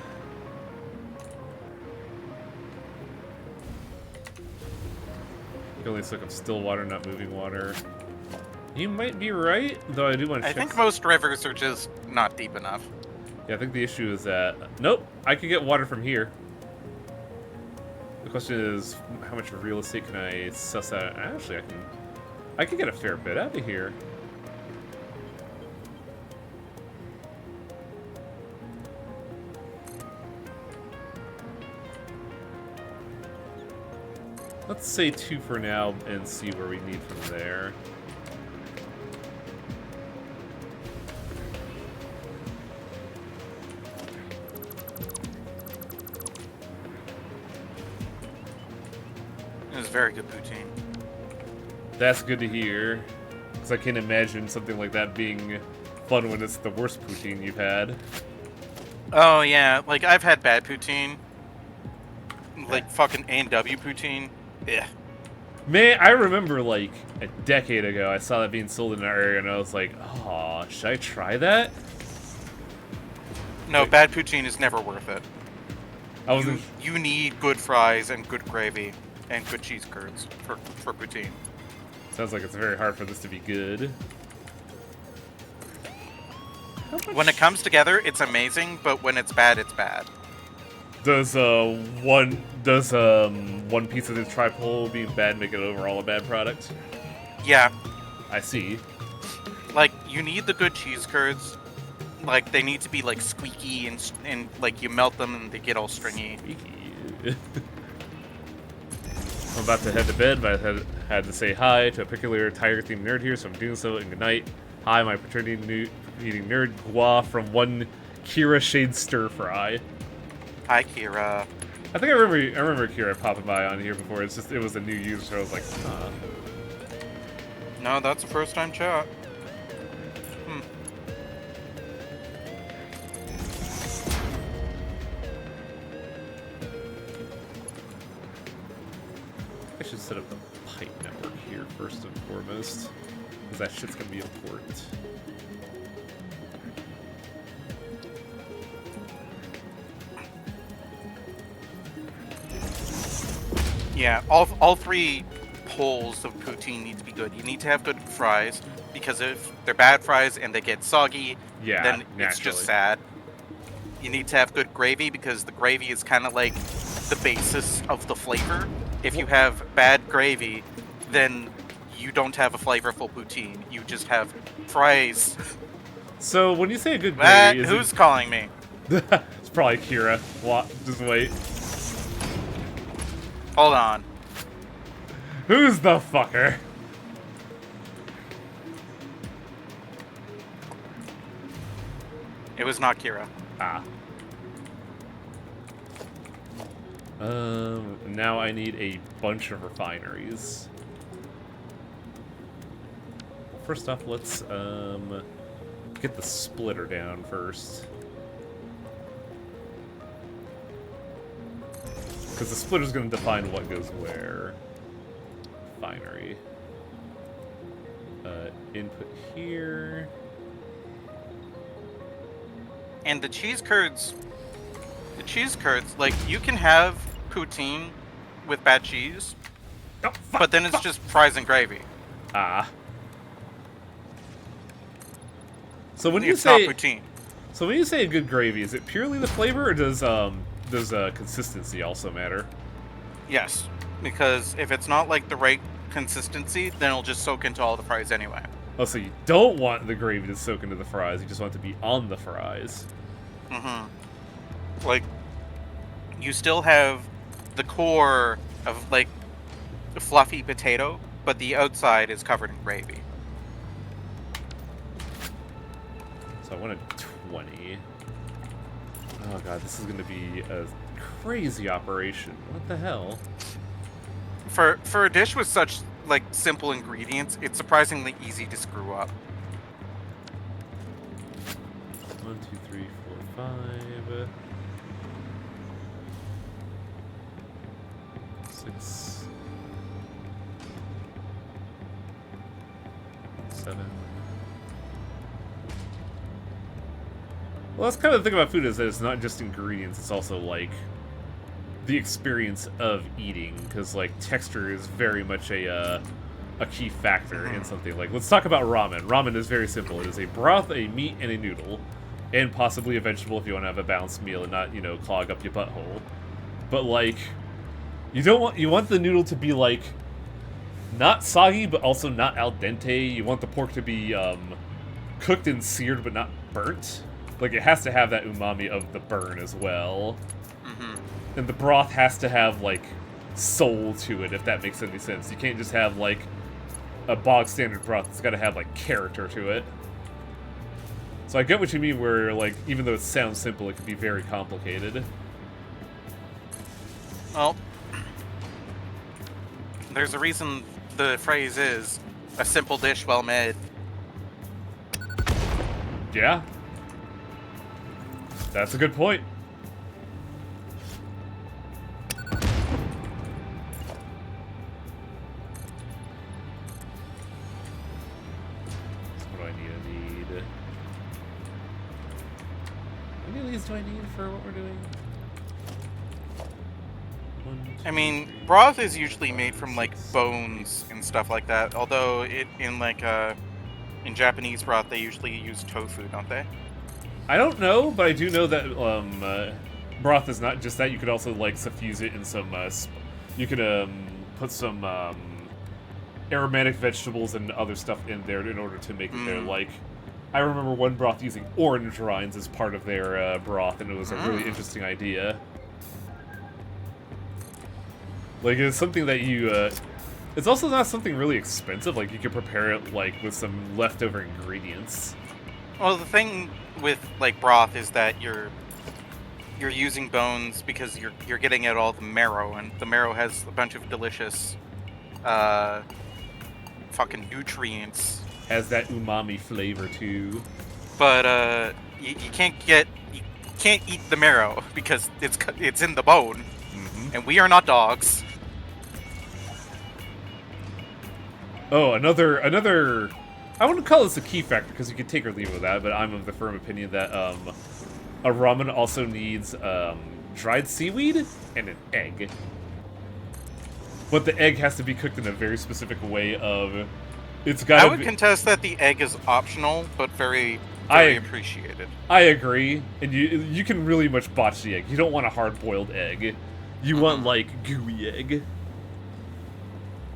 can only suck up still water, not moving water. You might be right, though I do want to check. I think most rivers are just not deep enough. Yeah, I think the issue is that... Nope, I can get water from here. The question is, how much real estate can I suss out? Actually, I can get a fair bit out of here. Let's say 2 for now and see where we need from there. It was very good poutine. That's good to hear. Because I can't imagine something like that being fun when it's the worst poutine you've had. Oh yeah, like I've had bad poutine. Like fucking A&W poutine. Yeah. Man, I remember like a decade ago I saw that being sold in our area and I was like, oh, should I try that? No, bad poutine is never worth it. I wasn't. You need good fries and good gravy and good cheese curds for poutine. Sounds like it's very hard for this to be good. When it comes together, it's amazing, but when it's bad, it's bad. Does one piece of the tripole being bad make it overall a bad product? Yeah, I see. like you need the good cheese curds. Like they need to be like squeaky and like you melt them and they get all stringy. Squeaky. I'm about to head to bed, but I had to say hi to a particular tiger-themed nerd here, so I'm doing so. And good night. Hi, my paternity-eating nerd Gua from one Kira Shade Stir Fry. Hi, Kira. I think I remember Kira popping by on here before. It's just it was a new user, so I was like, huh. No, that's a first-time chat. I should set up the pipe network here first and foremost, because that shit's gonna be important. Yeah, all 3 poles of poutine need to be good. You need to have good fries, because if they're bad fries and they get soggy, Yeah, then it's just naturally. sad. You need to have good gravy, because the gravy is kind of like the basis of the flavor. If you have bad gravy, then you don't have a flavorful poutine. You just have fries. So when you say a good gravy, is Who's calling me? it's probably Kira. Just wait. Hold on. Who's the fucker? It was not Kira. Ah. Now I need a bunch of refineries. First off, let's, get the splitter down first. Because the splitter's going to define what goes where. Refinery. Input here. And the cheese curds, like, you can have poutine with bad cheese, Oh, fuck, but then it's just fries and gravy. Ah. So when you It's say not poutine. So when you say a good gravy, is it purely the flavor, or does consistency also matter? Yes, because if it's not like the right consistency, then it'll just soak into all the fries anyway. Oh, so you don't want the gravy to soak into the fries, you just want it to be on the fries. Mm-hmm. Like, you still have the core of, like, fluffy potato, but the outside is covered in gravy. So I want a 20. Oh god, this is going to be a crazy operation. What the hell? For a dish with such, like, simple ingredients, it's surprisingly easy to screw up. 1, 2, 3, 4, 5. 6. 7. Well, that's kind of the thing about food, is that it's not just ingredients, it's also, like, the experience of eating, because, like, texture is very much a key factor in something. Like, let's talk about ramen. Ramen is very simple. It is a broth, a meat, and a noodle, and possibly a vegetable if you want to have a balanced meal and not, you know, clog up your butthole. But, like, you want the noodle to be, like, not soggy, but also not al dente. You want the pork to be, cooked and seared, but not burnt. Like, it has to have that umami of the burn as well. Mm-hmm. And the broth has to have, like, soul to it, if that makes any sense. You can't just have, like, a bog standard broth. It's got to have, like, character to it. So I get what you mean where, like, even though it sounds simple, it can be very complicated. Well, there's a reason the phrase is a simple dish well made. Yeah. That's a good point. What do I need? How many of these do I need for what we're doing? I mean, broth is usually made from, like, bones and stuff like that, although in Japanese broth they usually use tofu, don't they? I don't know, but I do know that broth is not just that. You could also, like, suffuse it in some. You could put some aromatic vegetables and other stuff in there in order to make it there. Like, I remember one broth using orange rinds as part of their broth, and it was a really interesting idea. Like, it's something that you. It's also not something really expensive. Like, you could prepare it, like, with some leftover ingredients. Well, the thing with, like, broth is that you're using bones because you're getting out all the marrow, and the marrow has a bunch of delicious fucking nutrients. Has that umami flavor too. But you can't eat the marrow because it's in the bone, and we are not dogs. Oh, another. I wouldn't call this a key factor because you could take or leave with that, but I'm of the firm opinion that a ramen also needs dried seaweed and an egg. But the egg has to be cooked in a very specific way. It's got. I would contest that the egg is optional, but very appreciated. I agree, and you can really much botch the egg. You don't want a hard-boiled egg. You want, like, gooey egg.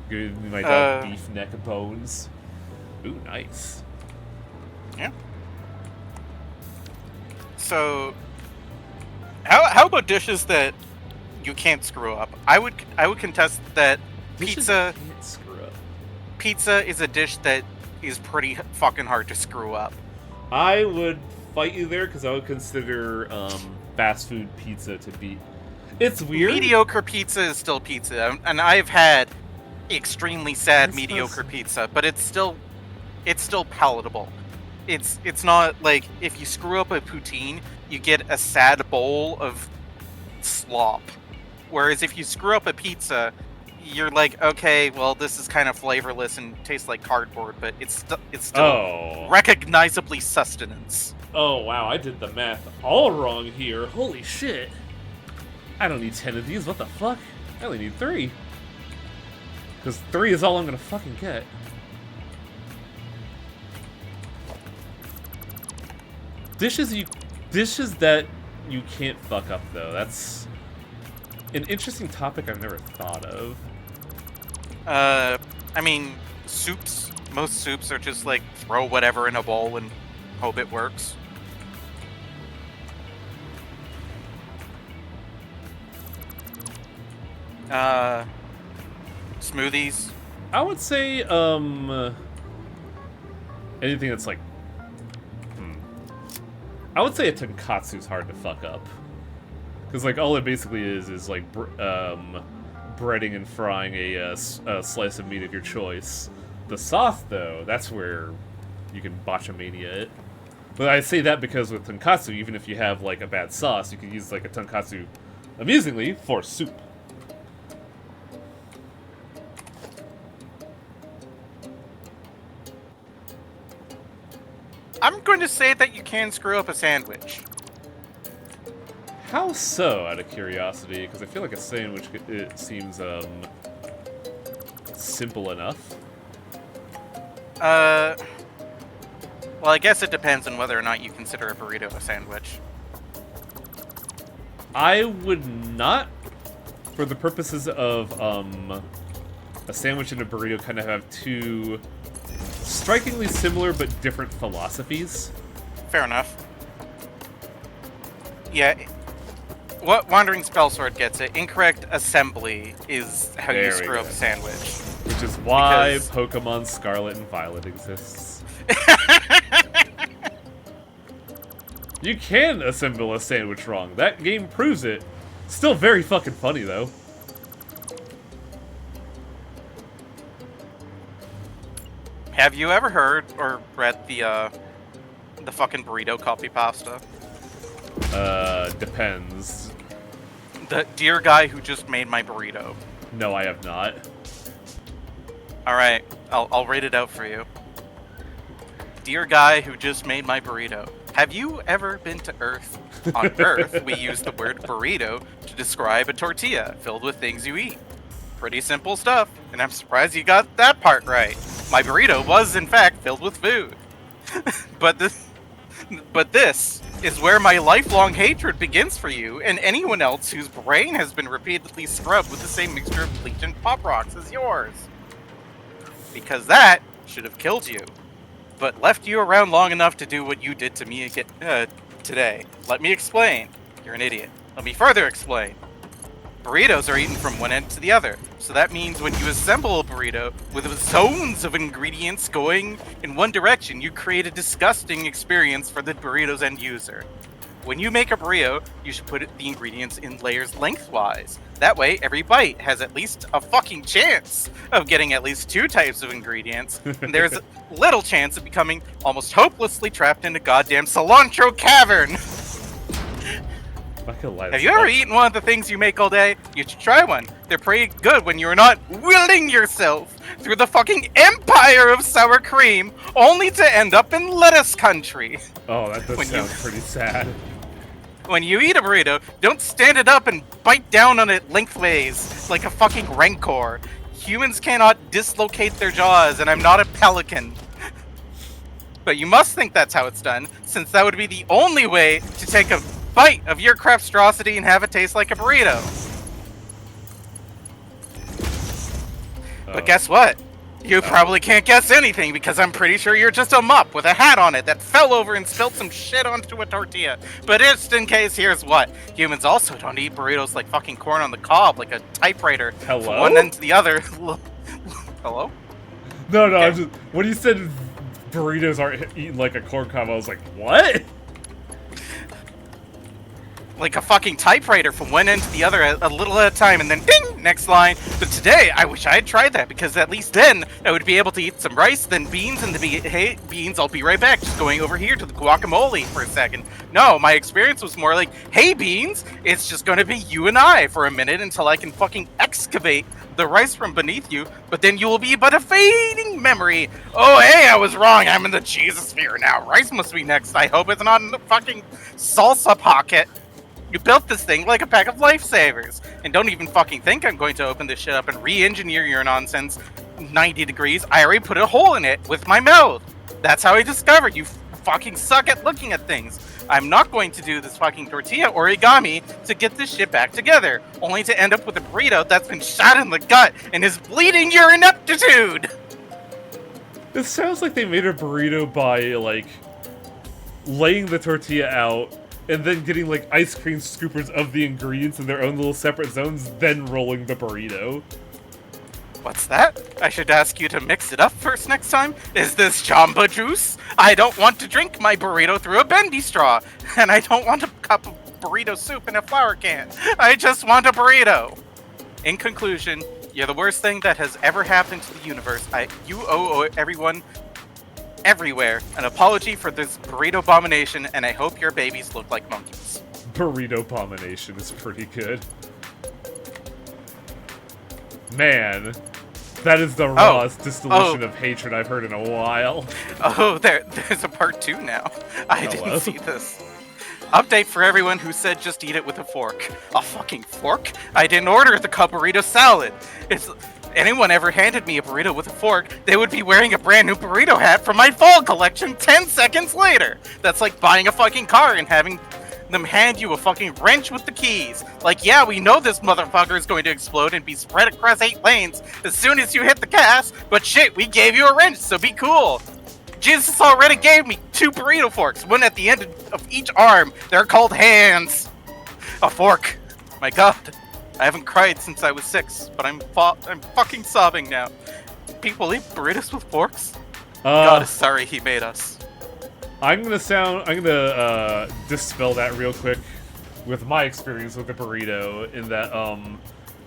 Good, my dog Uh, beef neck bones. Ooh, nice. Yeah. So, how about dishes that you can't screw up? I would contest that Dishes pizza you can't screw up. pizza is a dish that is pretty fucking hard to screw up. I would fight you there because I would consider fast food pizza to be. It's weird. Mediocre pizza is still pizza, and I've had extremely sad I mediocre suppose- pizza, but it's still palatable. It's not like if you screw up a poutine, you get a sad bowl of slop. Whereas if you screw up a pizza, you're like, okay, well, this is kind of flavorless and tastes like cardboard, but it's still Oh. recognizably sustenance. Oh, wow, I did the math all wrong here. Holy shit. I don't need 10 of these, what the fuck? I only need 3. Because 3 is all I'm gonna fucking get. Dishes that you can't fuck up, though. That's an interesting topic I've never thought of. I mean, soups. Most soups are just like throw whatever in a bowl and hope it works. Smoothies. I would say, anything that's like, I would say a tonkatsu's hard to fuck up. Because, like, all it basically is like, breading and frying a slice of meat of your choice. The sauce, though, that's where you can botchamania it. But I say that because with tonkatsu, even if you have, like, a bad sauce, you can use, like, a tonkatsu, amusingly, for soup. I'm going to say that you can screw up a sandwich. How so, out of curiosity? Because I feel like a sandwich, it seems, simple enough. Well, I guess it depends on whether or not you consider a burrito a sandwich. I would not, for the purposes of, a sandwich and a burrito kind of have two strikingly similar but different philosophies. Fair enough. Yeah. What Wandering Spellsword gets it. Incorrect assembly is how There you we screw go. up a sandwich. Which is why Because- Pokemon Scarlet and Violet exists. You can assemble a sandwich wrong. That game proves it. Still very fucking funny, though. Have you ever heard or read the fucking burrito copy pasta? Depends. The dear guy who just made my burrito. No, I have not. Alright, I'll read it out for you. Dear guy who just made my burrito. Have you ever been to Earth? On Earth, we use the word burrito to describe a tortilla filled with things you eat. Pretty simple stuff, and I'm surprised you got that part right. My burrito was, in fact, filled with food. But this is where my lifelong hatred begins for you and anyone else whose brain has been repeatedly scrubbed with the same mixture of bleach and pop rocks as yours. Because that should have killed you, but left you around long enough to do what you did to me today. Let me explain. You're an idiot. Let me further explain. Burritos are eaten from one end to the other, so that means when you assemble a burrito with zones of ingredients going in one direction, you create a disgusting experience for the burrito's end user. When you make a burrito, you should put the ingredients in layers lengthwise. That way, every bite has at least a fucking chance of getting at least 2 types of ingredients, and there's little chance of becoming almost hopelessly trapped in a goddamn cilantro cavern. Have you ever eaten one of the things you make all day? You should try one. They're pretty good when you're not willing yourself through the fucking empire of sour cream, only to end up in lettuce country. Oh, that does When sound you- pretty sad. When you eat a burrito, don't stand it up and bite down on it lengthways like a fucking rancor. Humans cannot dislocate their jaws, and I'm not a pelican. But you must think that's how it's done, since that would be the only way to take a bite of your crapstrosity and have it taste like a burrito. But guess what? You probably can't guess anything because I'm pretty sure you're just a mup with a hat on it that fell over and spilled some shit onto a tortilla. But just in case, here's what. Humans also don't eat burritos like fucking corn on the cob, like a typewriter. Hello? From one end to the other. Hello? No, Okay. I'm just, when you said burritos aren't eaten like a corn cob, I was like, what? Like a fucking typewriter from one end to the other a little at a time, and then ding, next line. But today, I wish I had tried that, because at least then I would be able to eat some rice, then beans, and hey, beans, I'll be right back, just going over here to the guacamole for a second. No, my experience was more like, hey, beans, it's just gonna be you and I for a minute until I can fucking excavate the rice from beneath you, but then you will be but a fading memory. Oh, hey, I was wrong, I'm in the Jesus sphere now. Rice must be next. I hope it's not in the fucking salsa pocket. You built this thing like a pack of lifesavers. And don't even fucking think I'm going to open this shit up and re-engineer your nonsense 90 degrees. I already put a hole in it with my mouth. That's how I discovered you fucking suck at looking at things. I'm not going to do this fucking tortilla origami to get this shit back together, only to end up with a burrito that's been shot in the gut and is bleeding your ineptitude. This sounds like they made a burrito by, like, laying the tortilla out and then getting, like, ice cream scoopers of the ingredients in their own little separate zones, then rolling the burrito. What's that? I should ask you to mix it up first next time? Is this Jamba Juice? I don't want to drink my burrito through a bendy straw, and I don't want a cup of burrito soup in a flour can. I just want a burrito. In conclusion, you're the worst thing that has ever happened to the universe. You owe everyone everywhere an apology for this burrito abomination, and I hope your babies look like monkeys. Burrito abomination is pretty good. Man, that is the rawest distillation of hatred I've heard in a while. Oh, there's a part 2 now. I Hello? didn't see this. Update for everyone who said just eat it with a fork. A fucking fork? I didn't order the cup burrito salad. If anyone ever handed me a burrito with a fork, they would be wearing a brand new burrito hat from my fall collection 10 seconds later. That's like buying a fucking car and having them hand you a fucking wrench with the keys. Like, yeah, we know this motherfucker is going to explode and be spread across 8 lanes as soon as you hit the gas, but shit, we gave you a wrench, so be cool. Jesus already gave me 2 burrito forks, one at the end of each arm. They're called hands. A fork. My god. I haven't cried since I was 6, but I'm fucking sobbing now. People eat burritos with forks? God is sorry he made us. I'm gonna dispel that real quick with my experience with the burrito, in that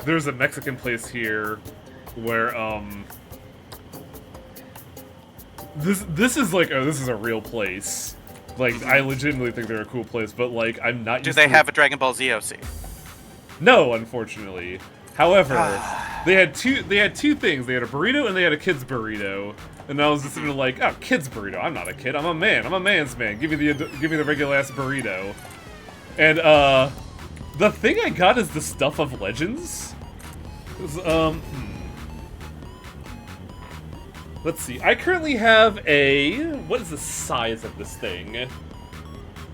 there's a Mexican place here where this is like, oh, this is a real place. Like, I legitimately think they're a cool place, but like, I'm not. Do they have a Dragon Ball Z OC? No, unfortunately. However, they had two things. They had a burrito and they had a kid's burrito. And I was just sort of like, oh, kid's burrito. I'm not a kid. I'm a man. I'm a man's man. Give me the regular ass burrito. And the thing I got is the Stuff of Legends. Let's see. I currently have a, what is the size of this thing?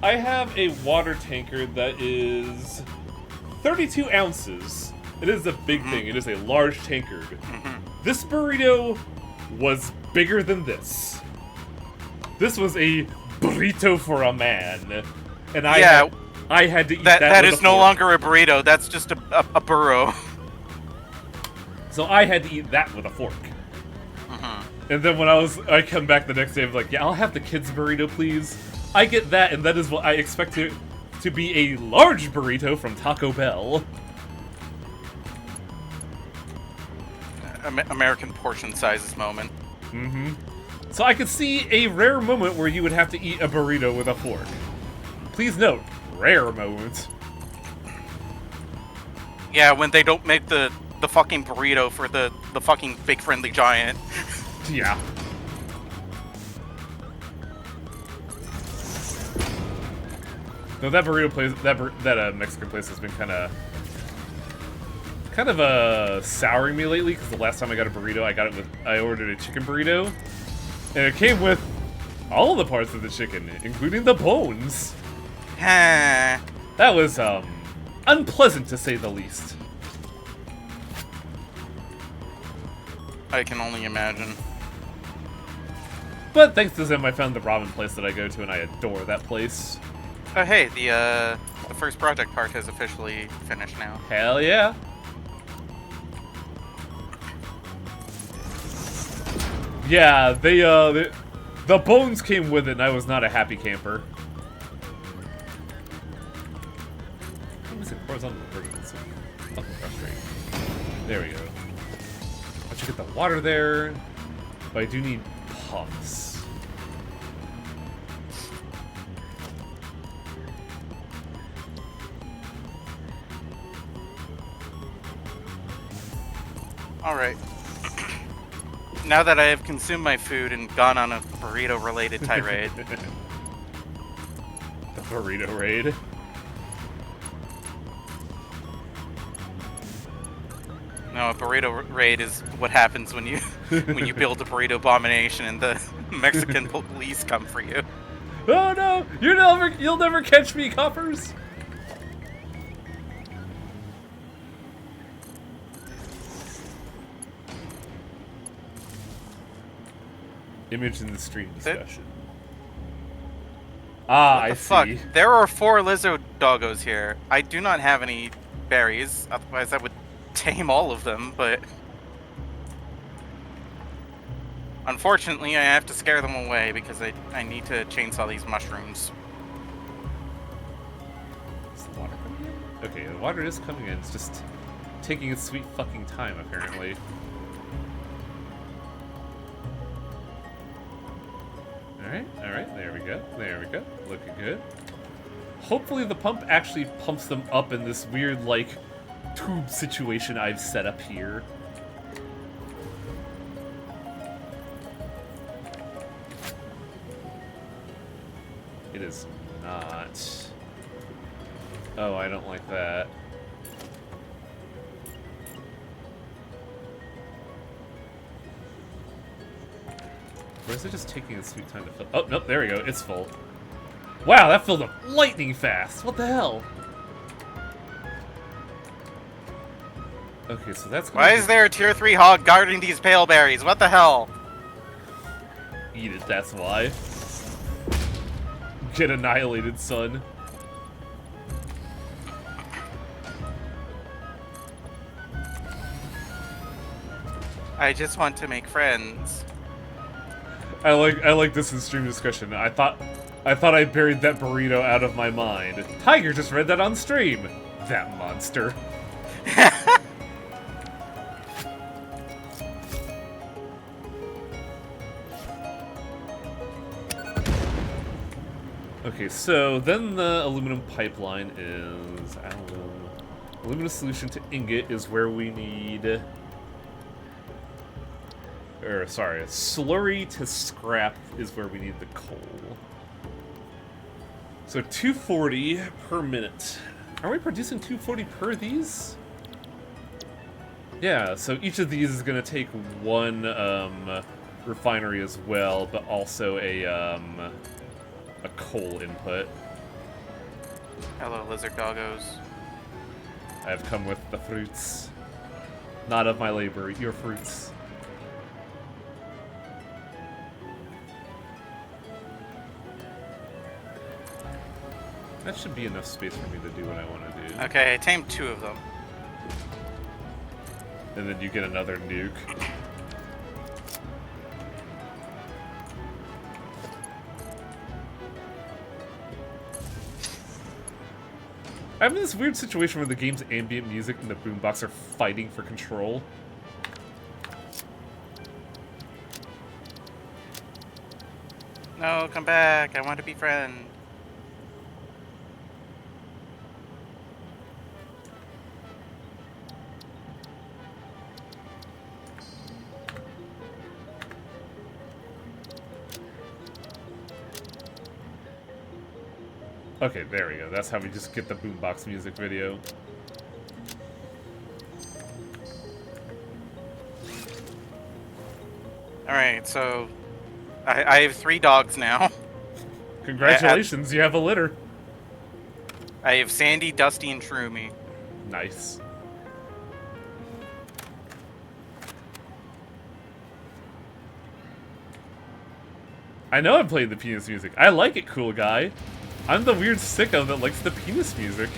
I have a water tanker that is 32 ounces. It is a big thing. It is a large tankard. This burrito was bigger than this. This was a burrito for a man. And I had to eat that That with is a no fork. longer a burrito. That's just a burro. So I had to eat that with a fork. And then when I come back the next day, I'm like, yeah, I'll have the kids' burrito, please. I get that, and that is what I expect to be a large burrito from Taco Bell. American portion sizes moment. So I could see a rare moment where you would have to eat a burrito with a fork. Please note, rare moment. Yeah, when they don't make the fucking burrito for the fucking big friendly giant. Yeah. No, that burrito place, that Mexican place has been kind of souring me lately, because the last time I got a burrito, I ordered a chicken burrito, and it came with all the parts of the chicken, including the bones. Huh. That was unpleasant to say the least. I can only imagine. But thanks to them, I found the ramen place that I go to, and I adore that place. Oh hey, the first project part has officially finished now. Hell yeah! Yeah, the bones came with it, and I was not a happy camper. Horizontal vertical, so fucking frustrating. There we go. I should get the water there, but I do need puffs. Alright. Now that I have consumed my food and gone on a burrito-related tirade. The burrito raid. No, a burrito raid is what happens when you build a burrito abomination and the Mexican police come for you. Oh no! You'll never catch me, coppers! Image in the stream discussion. Ah, I Fuck. see. There are 4 lizard doggos here. I do not have any berries, otherwise I would tame all of them, but unfortunately I have to scare them away because I need to chainsaw these mushrooms. Is the water coming in? Okay, the water is coming in. It's just taking its sweet fucking time, apparently. Alright, there we go. Looking good. Hopefully the pump actually pumps them up in this weird, like, tube situation I've set up here. It is not. Oh, I don't like that. Or is it just taking its sweet time to fill? Oh, nope, there we go. It's full. Wow, that filled up lightning fast. What the hell? Okay, so that's. Why is there a tier 3 hog guarding these pale berries? What the hell? Eat it, that's why. Get annihilated, son. I just want to make friends. I like this in stream discussion. I thought I buried that burrito out of my mind. Tiger just read that on stream. That monster. Okay, so then the aluminum pipeline is aluminum solution to ingot is where we need. Or sorry, slurry to scrap is where we need the coal. So 240 per minute. Are we producing 240 per these? Yeah, so each of these is going to take one refinery as well, but also a coal input. Hello, lizard doggos. I have come with the fruits. Not of my labor, your fruits. That should be enough space for me to do what I want to do. Okay, I tamed 2 of them. And then you get another nuke. I'm in this weird situation where the game's ambient music and the boombox are fighting for control. No, come back. I want to be friends. Okay, there we go. That's how we just get the boombox music video. Alright, so I have 3 dogs now. Congratulations, you have a litter. I have Sandy, Dusty, and Shroomy. Nice. I know I'm playing the penis music. I like it, cool guy. I'm the weird sicko that likes the penis music.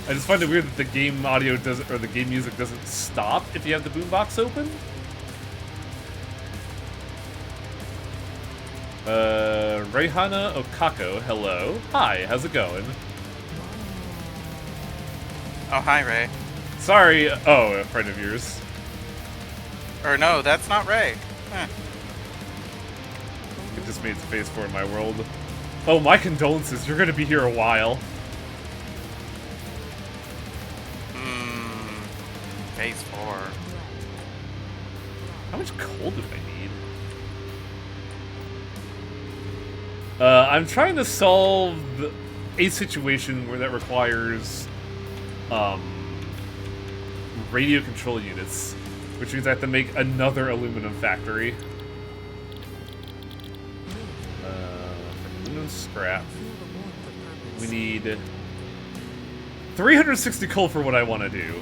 I just find it weird that the game audio doesn't, or the game music doesn't stop if you have the boombox open. Reihana Okako, hello. Hi, how's it going? Oh, hi, Ray. Sorry, oh, a friend of yours. Or no, that's not Ray. Huh. It just made phase 4 in my world. Oh, my condolences, you're gonna be here a while. Phase 4. How much coal do I need? I'm trying to solve a situation where that requires radio control units, which means I have to make another aluminum factory. Aluminum scrap. We need 360 coal for what I want to do.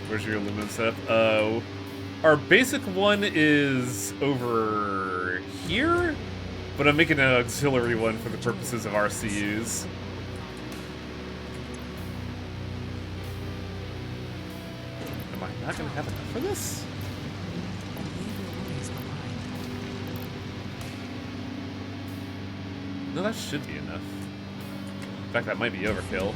Where's your aluminum setup? Our basic one is over here, but I'm making an auxiliary one for the purposes of RCUs. Am I not gonna have enough for this? No, that should be enough. In fact, that might be overkill.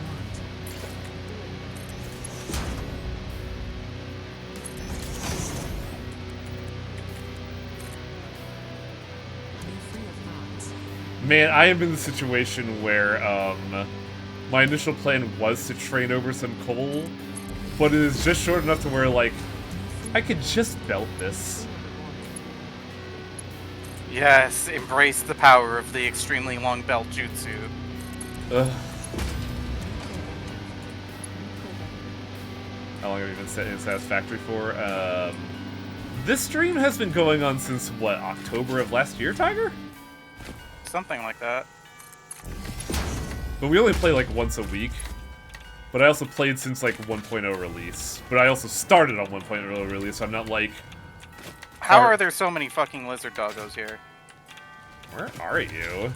Man, I am in the situation where my initial plan was to train over some coal, but it is just short enough to where, like, I could just belt this. Yes, embrace the power of the extremely long belt jutsu. Ugh. How long have you been in Satisfactory for? This stream has been going on since, what, October of last year, Tiger? Something like that. But we only play like once a week. But I also played since like 1.0 release. But I also started on 1.0 release, so I'm not like... How are there so many fucking lizard doggos here? Where are you?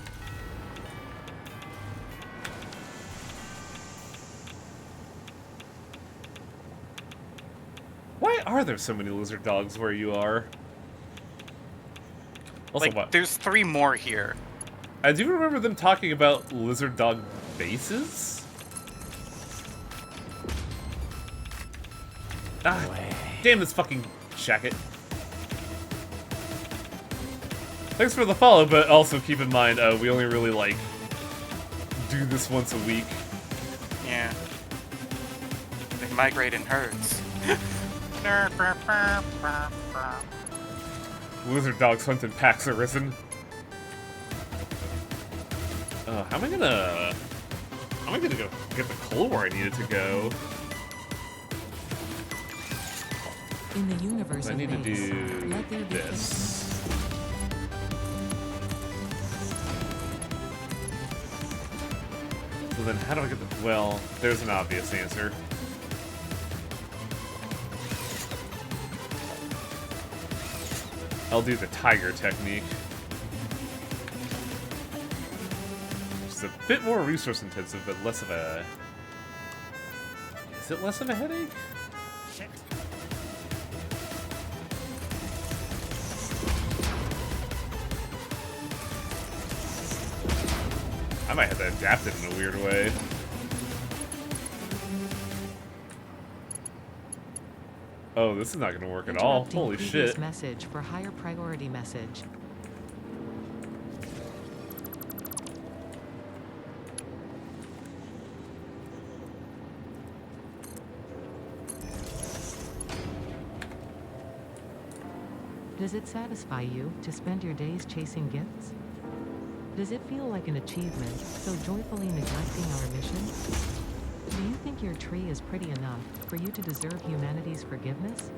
Why are there so many lizard dogs where you are? Also, Like, what? there's 3 more here. I do remember them talking about lizard dog bases? Ah, damn this fucking jacket. Thanks for the follow, but also keep in mind, we only really, like, do this once a week. Yeah. They migrate in herds. Lizard dogs hunt in packs arisen. How am I gonna go get the coal where I need it to go? In the universe I of need to base, do let there be this. So then how do I get the... Well, there's an obvious answer. I'll do the tiger technique. It's a bit more resource intensive, but less of a... Is it less of a headache? Shit. I might have to adapt it in a weird way. Oh, this is not going to work at all. Interrupting Holy previous shit. Message for higher priority message. Does it satisfy you to spend your days chasing gifts? Does it feel like an achievement, so joyfully neglecting our mission? Do you think your tree is pretty enough for you to deserve humanity's forgiveness?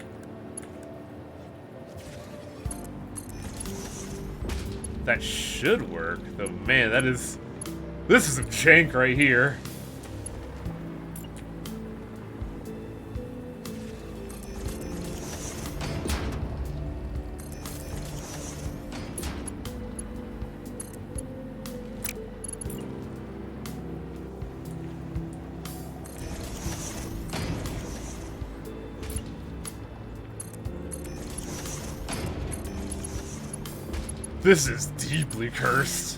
That should work, though. Man, that is... This is some jank right here. This is deeply cursed.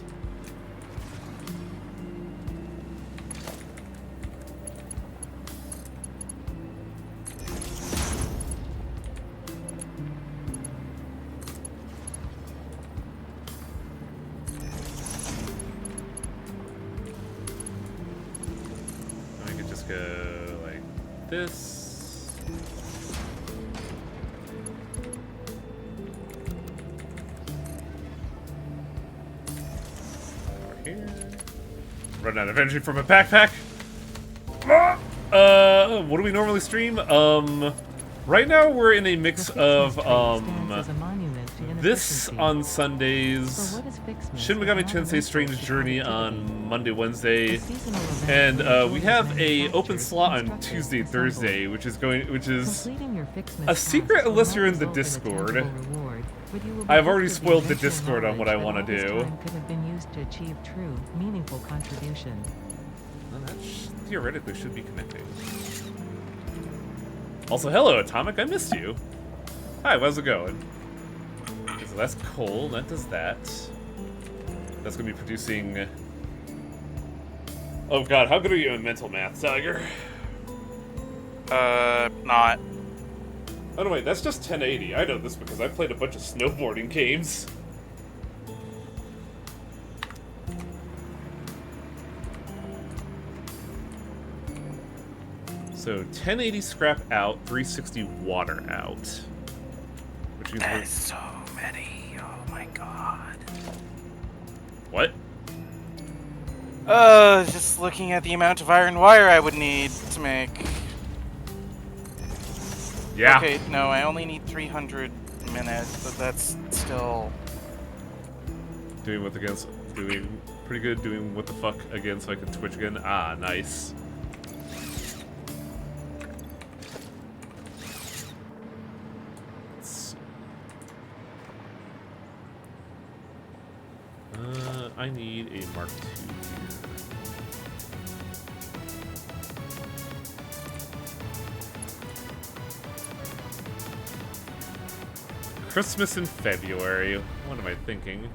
I could just go like this. Here. Run out of energy from a backpack. What do we normally stream? Right now we're in a mix of this on Sundays, Shin Megami Tensei Strange Journey on Monday, Wednesday, and we have a open slot on Tuesday, Thursday, which is a secret unless you're in the Discord. I've already spoiled the Discord on what I want to do. Could have been used to achieve true, meaningful contribution. Well, that theoretically should be connecting. Also, hello, Atomic. I missed you. Hi, how's it going? Okay, so that's coal. That does that. That's going to be producing... Oh god, how good are you in mental math, Tiger? Not. Oh no, wait, that's just 1080. I know this because I played a bunch of snowboarding games. So 1080 scrap out, 360 water out. Which means That is so many. Oh my god. what? Just looking at the amount of iron wire I would need to make. Yeah. Okay, no, I only need 300 minutes, but that's still... Doing pretty good doing what the fuck again so I can Twitch again. Ah, nice. I need a Mark II here. Christmas in February. What am I thinking?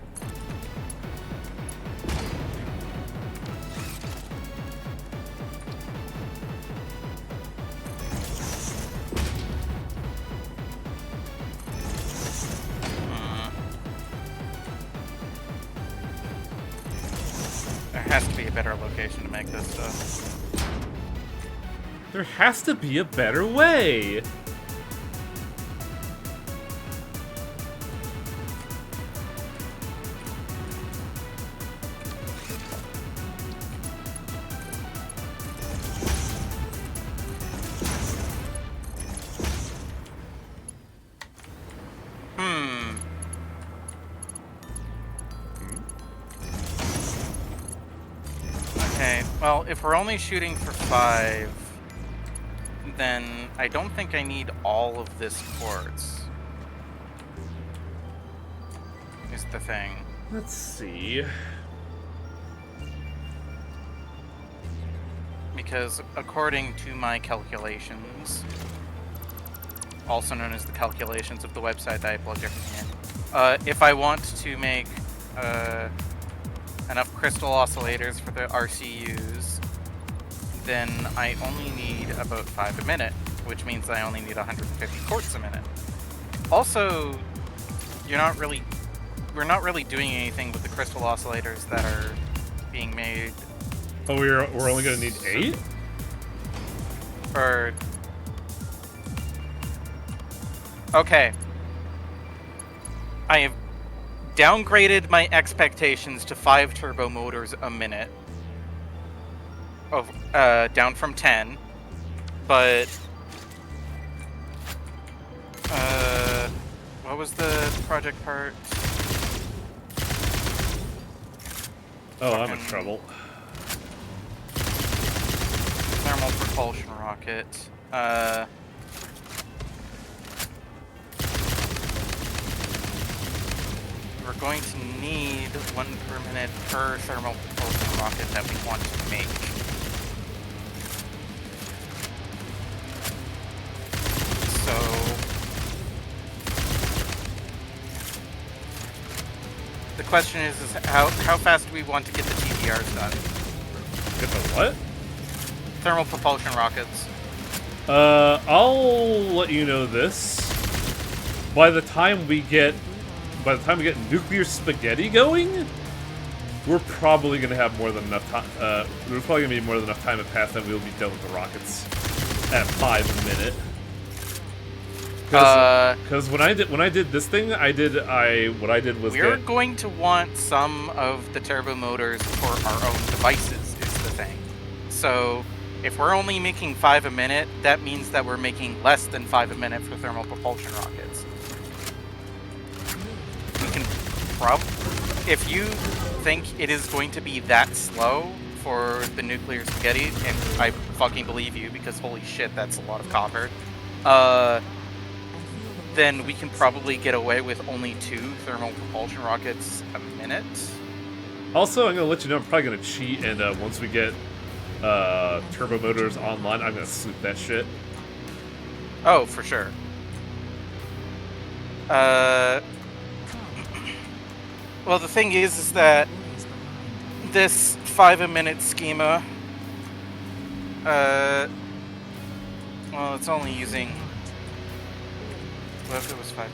There has to be a better location to make this stuff. There has to be a better way! Okay, well, if we're only shooting for 5, then I don't think I need all of this quartz. Is the thing. Let's see. Because according to my calculations, also known as the calculations of the website that I plugged everything in, if I want to make enough crystal oscillators for the RCUs, then I only need about 5 a minute, which means I only need 150 quartz a minute. Also, we're not really doing anything with the crystal oscillators that are being made. Oh, we're only gonna need 8? Or... Okay. I have downgraded my expectations to 5 turbo motors a minute. Down from 10. But... what was the project part? Oh, I'm in trouble. Thermal propulsion rocket. We're going to need 1 per minute per thermal propulsion rocket that we want to make. So... question is how fast do we want to get the TPRs done? Get the what? Thermal propulsion rockets. I'll let you know this. By the time we get nuclear spaghetti going, we're probably gonna have more than enough time. There's probably gonna be more than enough time to pass, and we'll be done with the rockets at 5 a minute. Because when I did this thing, what I did was we're going to want some of the turbo motors for our own devices. Is the thing. So if we're only making 5 a minute, that means that we're making less than 5 a minute for thermal propulsion rockets. We can if you think it is going to be that slow for the nuclear spaghetti, and I fucking believe you because holy shit, that's a lot of copper. Then we can probably get away with only 2 thermal propulsion rockets a minute. Also, I'm gonna let you know I'm probably gonna cheat, and once we get turbo motors online, I'm gonna sloop that shit. Oh, for sure. Well, the thing is that this 5 a minute schema, well, it's only using. What if it was 5.5?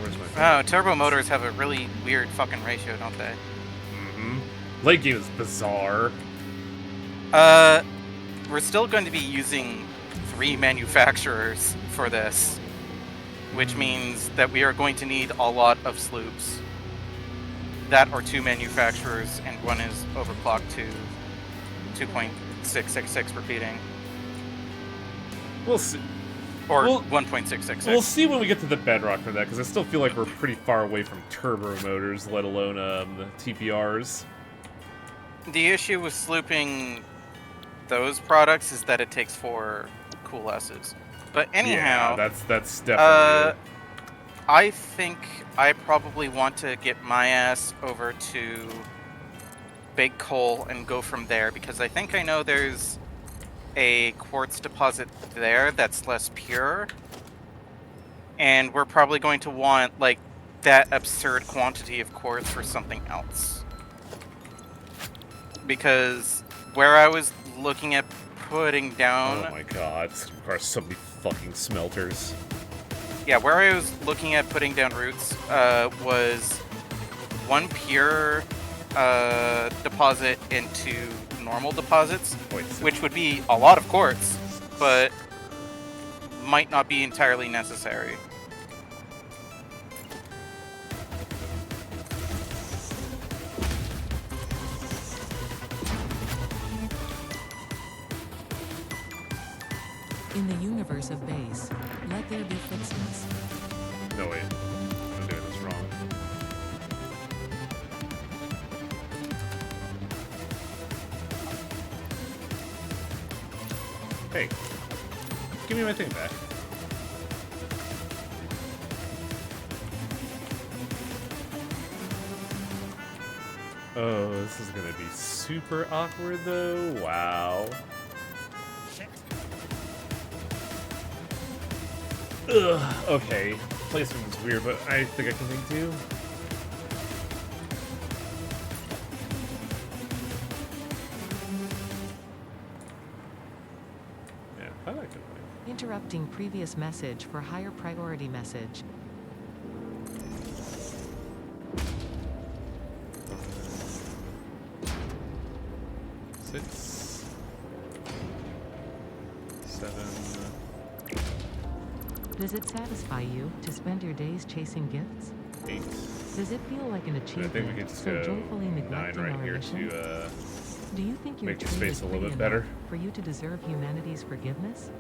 Where's my Oh, turbo motors have a really weird fucking ratio, don't they? Mm-hmm. Late game is bizarre. We're still going to be using 3 manufacturers for this, which means that we are going to need a lot of sloops. That or 2 manufacturers, and one is overclocked to 2.666 repeating. We'll see. Or We'll- 1.666. We'll see when we get to the bedrock for that, because I still feel like we're pretty far away from turbo motors, let alone the TPRs. The issue with slooping those products is that it takes 4 cool S's. But anyhow, Yeah, that's definitely it. I think I probably want to get my ass over to Big Coal and go from there, because I think I know there's a quartz deposit there that's less pure, and we're probably going to want like that absurd quantity of quartz for something else, because where I was looking at putting down, Oh my god, this requires so many fucking smelters. yeah, where I was looking at putting down roots was 1 pure deposit into normal deposits, Wait, which would be a lot of quartz, but might not be entirely necessary. In the universe of base, let there be fixedness. no wait, I'm doing this wrong. Hey, give me my thing back. Oh, this is gonna be super awkward though. Wow. Ugh, okay. Placement is weird, but I think I can think too. Yeah, I like it. Interrupting previous message for higher priority message. Six, 7. Does it satisfy you to spend your days chasing gifts? 8. Does it feel like an I think we achievement, can just so go joyfully 9 neglecting right our here mission? to Do you think your make the tree space is a little pretty bit better. enough for you to deserve humanity's forgiveness?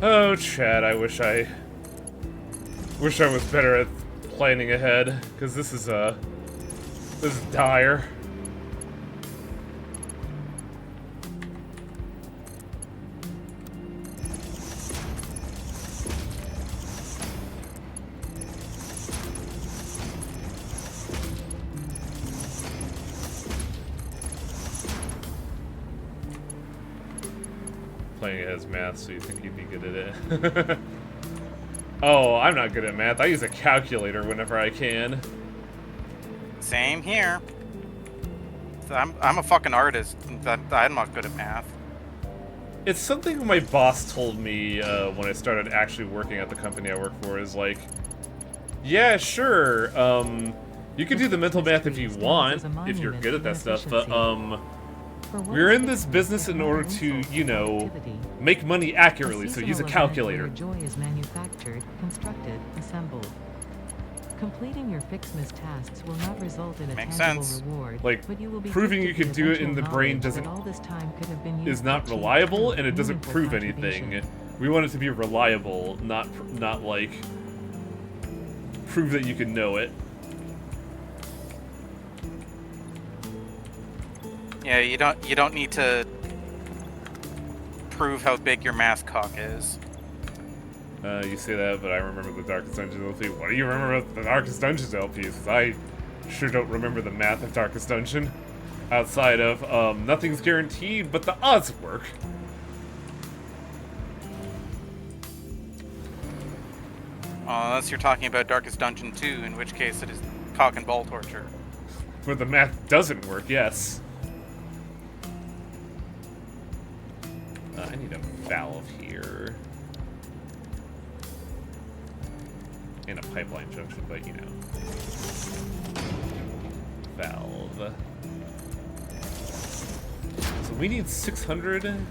Oh, Chad, I wish I was better at planning ahead, because this is This is dire. Playing it as math, so you think you'd be good at it. Oh, I'm not good at math. I use a calculator whenever I can. Same here. I'm a fucking artist. I'm not good at math. It's something my boss told me when I started actually working at the company I work for, is like, yeah, sure, you can do the mental math if you want, if you're good at that stuff, but, we're in this business in order to, you know, make money accurately, so use a calculator. Joy is manufactured, constructed, assembled. Completing your Fixmas tasks will not result in a Makes tangible sense. reward, Like, but you will be proving you gifted can the do it in the eventual brain knowledge doesn't- that all this time could have been used is to not achieve reliable, true, and it doesn't meaningful prove contribution. anything. We want it to be reliable, not like, prove that you can know it. Yeah, you don't need to prove how big your math cock is. You say that, but I remember the Darkest Dungeon LP. What do you remember about the Darkest Dungeon LP? Because I sure don't remember the math of Darkest Dungeon. Outside of, nothing's guaranteed, but the odds work. Unless you're talking about Darkest Dungeon 2, in which case it is cock and ball torture. Where the math doesn't work, yes. I need a valve here. And a pipeline junction, but you know. Valve. So we need 600, and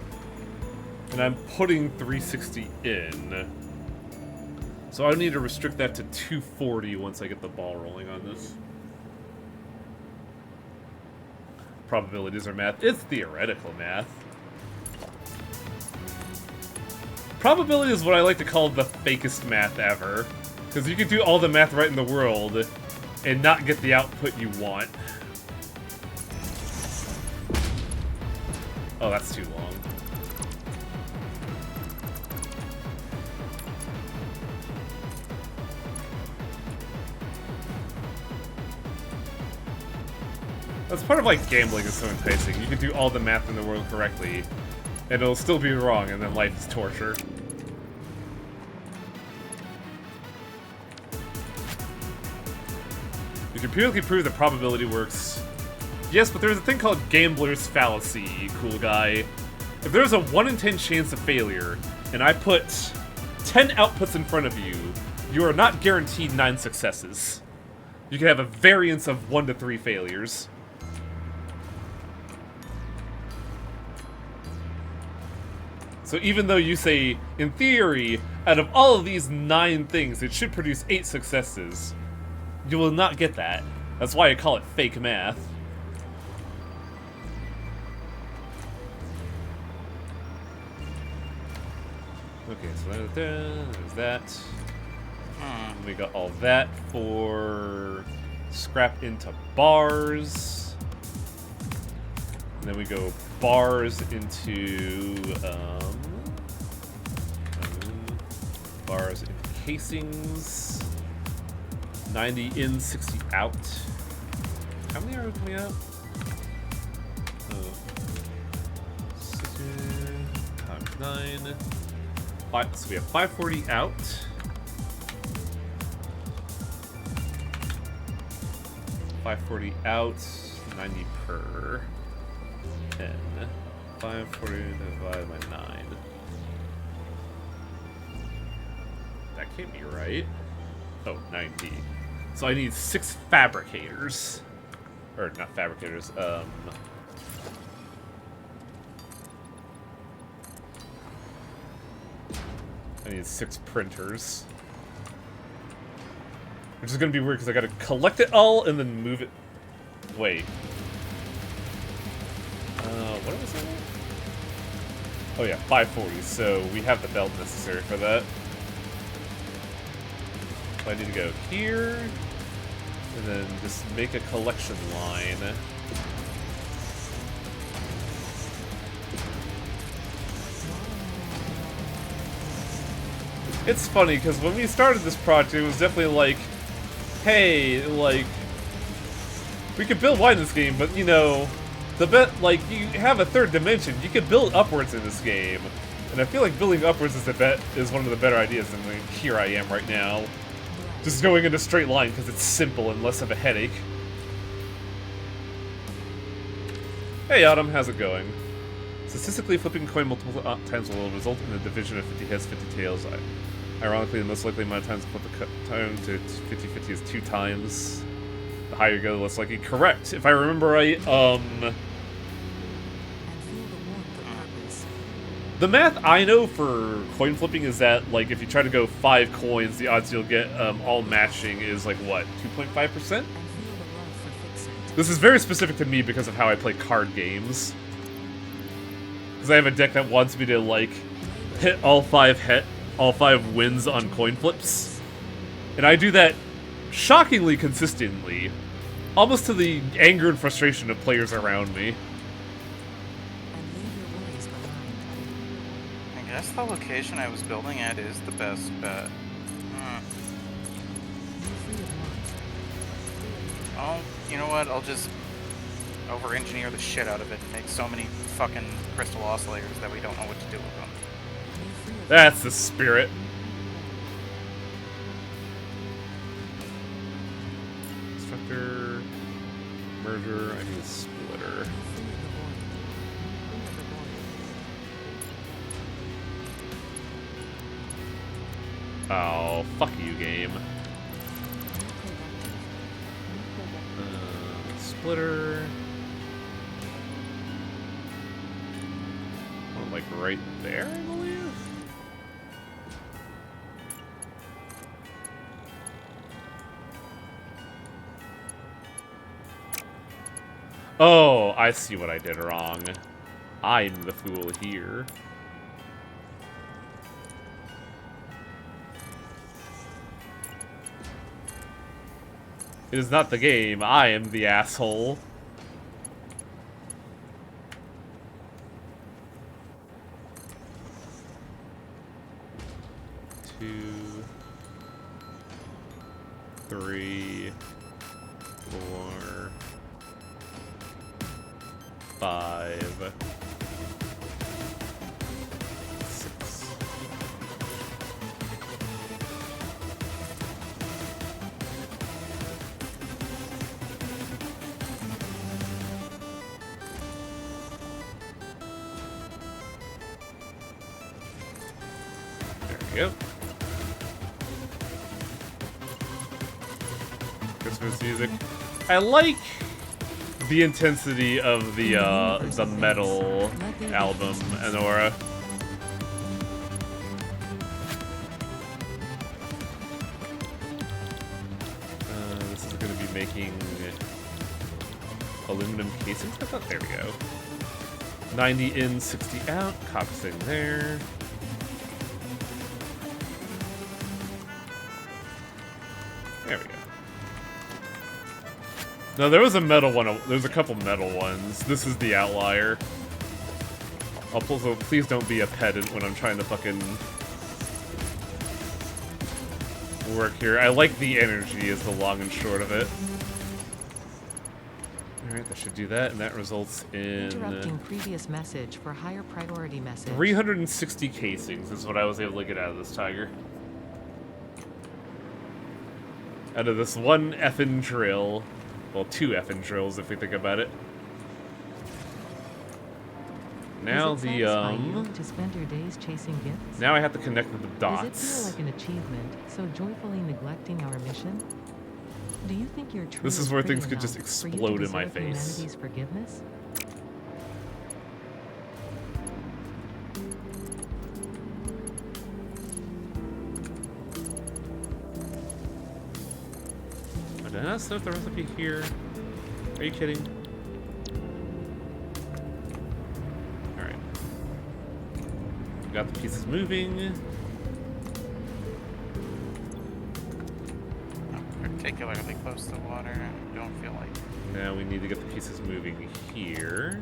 I'm putting 360 in. So I need to restrict that to 240 once I get the ball rolling on this. Probabilities are math. It's theoretical math. Probability is what I like to call the fakest math ever. Because you can do all the math right in the world and not get the output you want. Oh, that's too long. That's part of like gambling is so enticing. You can do all the math in the world correctly, and it'll still be wrong, and then life is torture. You can empirically prove that probability works. Yes, but there's a thing called gambler's fallacy, cool guy. If there's a 1 in 10 chance of failure, and I put 10 outputs in front of you, you are not guaranteed 9 successes. You can have a variance of 1 to 3 failures. So even though you say, in theory, out of all of these 9 things, it should produce 8 successes, you will not get that. That's why I call it fake math. Okay, so there's that. We got all that for scrap into bars. And then we go bars into bars into casings. 90 in, 60 out. How many are we out? Oh. 60 times 9. So we have 540 out. 540 out, 90 per 10. 540 divided by 9. That can't be right. Oh, 90. So I need 6 fabricators. Or, not fabricators, I need 6 printers. Which is gonna be weird because I gotta collect it all and then move it. Wait. What was that? Oh yeah, 540, so we have the belt necessary for that. So I need to go here, And then just make a collection line. It's funny, because when we started this project, it was definitely like, hey, like, we could build wide in this game, but, you know, like, you have a third dimension, you could build upwards in this game. And I feel like building upwards is one of the better ideas, and like, here I am right now. Just going in a straight line, because it's simple and less of a headache. Hey Autumn, how's it going? Statistically, flipping a coin multiple times will result in a division of 50 heads, 50 tails. Ironically, the most likely amount of times to flip the coin to 50-50 is 2 times. The higher you go, the less likely. Correct. If I remember right, the math I know for coin flipping is that, like, if you try to go 5 coins, the odds you'll get all matching is, like, what, 2.5%? This is very specific to me because of how I play card games. Because I have a deck that wants me to, like, hit all 5 wins on coin flips. And I do that shockingly consistently, almost to the anger and frustration of players around me. I guess the location I was building at is the best bet. Oh, you know what? I'll just over-engineer the shit out of it and make so many fucking crystal oscillators that we don't know what to do with them. That's the spirit. Constructor, merger, I need a splitter. Oh, fuck you, game. Splitter. Oh, like right there, I believe? Oh, I see what I did wrong. I'm the fool here. It is not the game, I am the asshole. Two, 3, 4, 5, 6. There we go. Christmas music. I like the intensity of the metal album, Anora. This is going to be making aluminum casings. I thought, there we go. 90 in, 60 out. Coxing there. There we go. No, there was a metal one. There's a couple metal ones. This is the outlier. Also, please don't be a pedant when I'm trying to fucking work here. I like the energy is the long and short of it. Alright, that should do that, and that results in... Interrupting previous message for higher priority message. 360 casings is what I was able to get out of this tiger. Out of this one effing drill. Well, 2 effing drills if we think about it. Now Does it satisfy you to spend your days chasing gifts? Now I have to connect with the Does it dots. feel like an achievement, so joyfully neglecting our mission? Do you think your tree This is is where pretty things could just enough for you to explode in my deserve face. humanity's forgiveness? Did I not start the recipe here? Are you kidding? Alright. Got the pieces moving. particularly close to water. I don't feel like. Now we need to get the pieces moving here.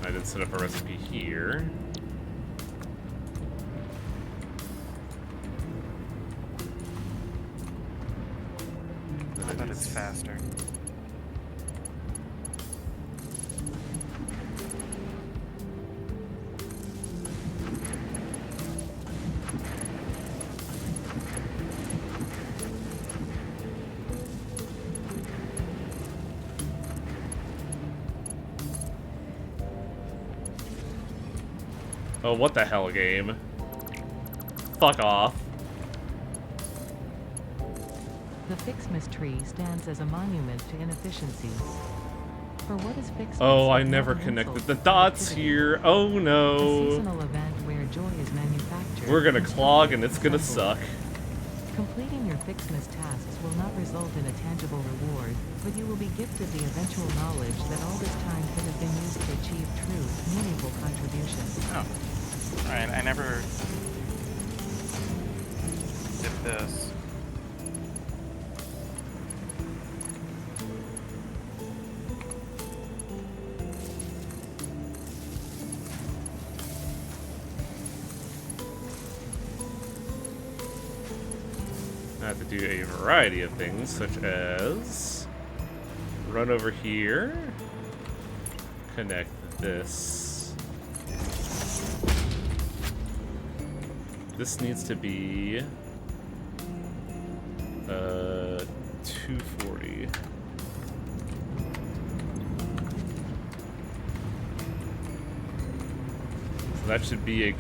I did set up a recipe here. I bet it's faster. Oh, what the hell, game? Fuck off. The Fixmas tree stands as a monument to inefficiencies. For what is Fixmas? Oh, I if not never an connected insult the to dots productivity? here. Oh A no. seasonal event where joy is manufactured. We're gonna and clog structure and it's gonna assembled. suck. Completing your Fixmas tasks will not result in a tangible reward, but you will be gifted the eventual knowledge that all this time could have been used to achieve true, meaningful contribution. Oh. Alright, I never did this. I have to do a variety of things, such as run over here, connect this. This needs to be 240. So that should be a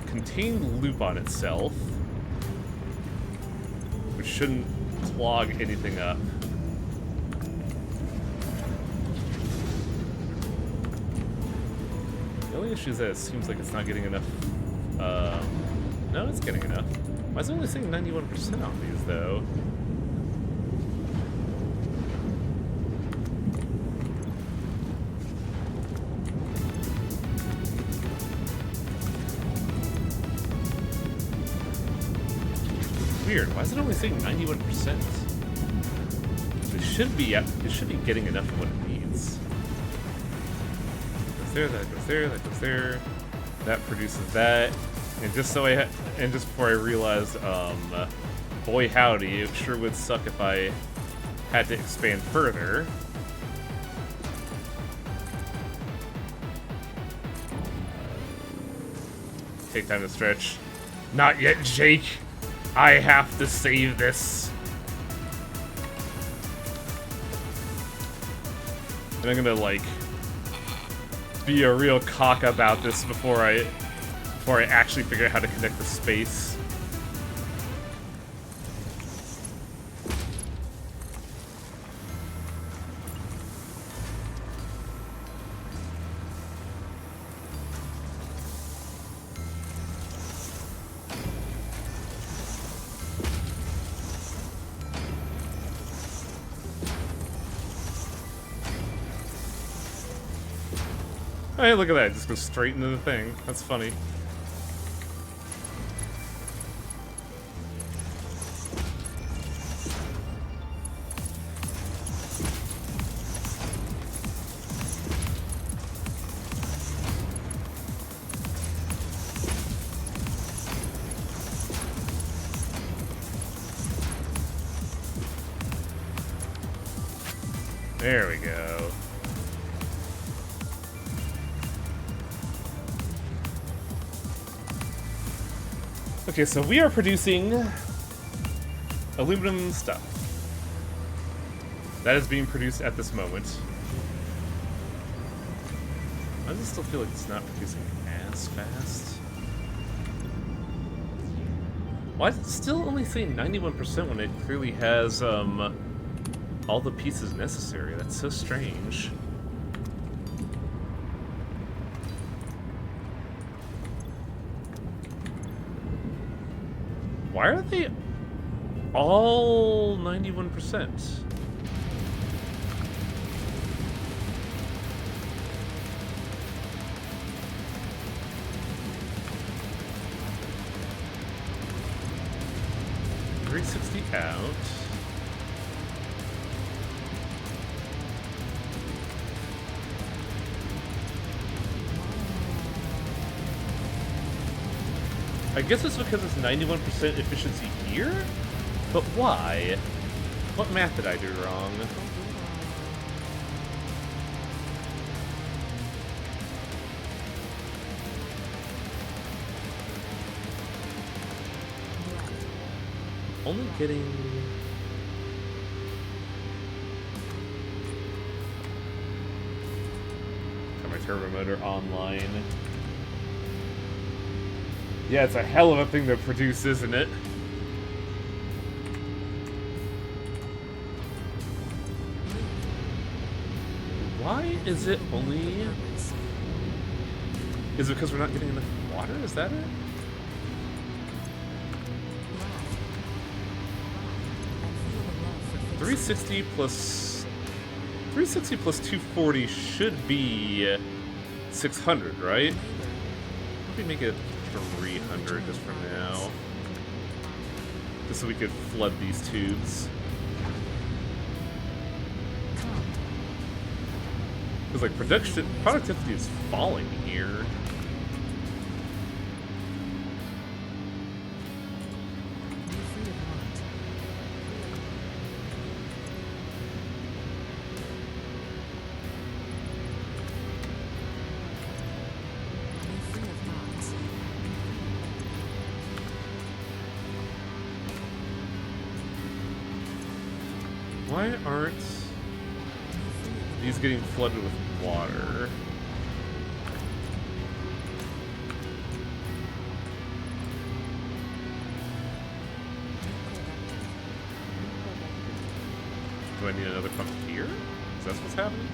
contained loop on itself, which shouldn't clog anything up. The only issue is that it seems like it's not getting enough. No, it's getting enough. Why is it only saying 91% on these, though? Weird. Why is it only saying 91%? It should be getting enough of what it needs. Goes there, that goes there, that goes there. That produces that. And just before I realized, boy howdy, it sure would suck if I had to expand further. Take time to stretch. Not yet, Jake. I have to save this. And I'm gonna, like, be a real cock about this before I actually figure out how to connect the space. Hey, look at that. Just go straight into the thing. That's funny. There we go. Okay, so we are producing aluminum stuff. That is being produced at this moment. I just still feel like it's not producing as fast. Why is it still only saying 91% when it clearly has all the pieces necessary? That's so strange. Why are they all 91%? 360 out. I guess it's because it's 91% efficiency here? But why? What math did I do wrong? Only getting... Got my turbo motor online. Yeah, it's a hell of a thing to produce, isn't it? Why is it only... Is it because we're not getting enough water? Is that it? $360 plus 240 should be 600, right? Let me make it 300 just for now. Just so we could flood these tubes. Because like productivity is falling here. Why aren't these getting flooded with water? Do I need another pump here? Is that what's happening?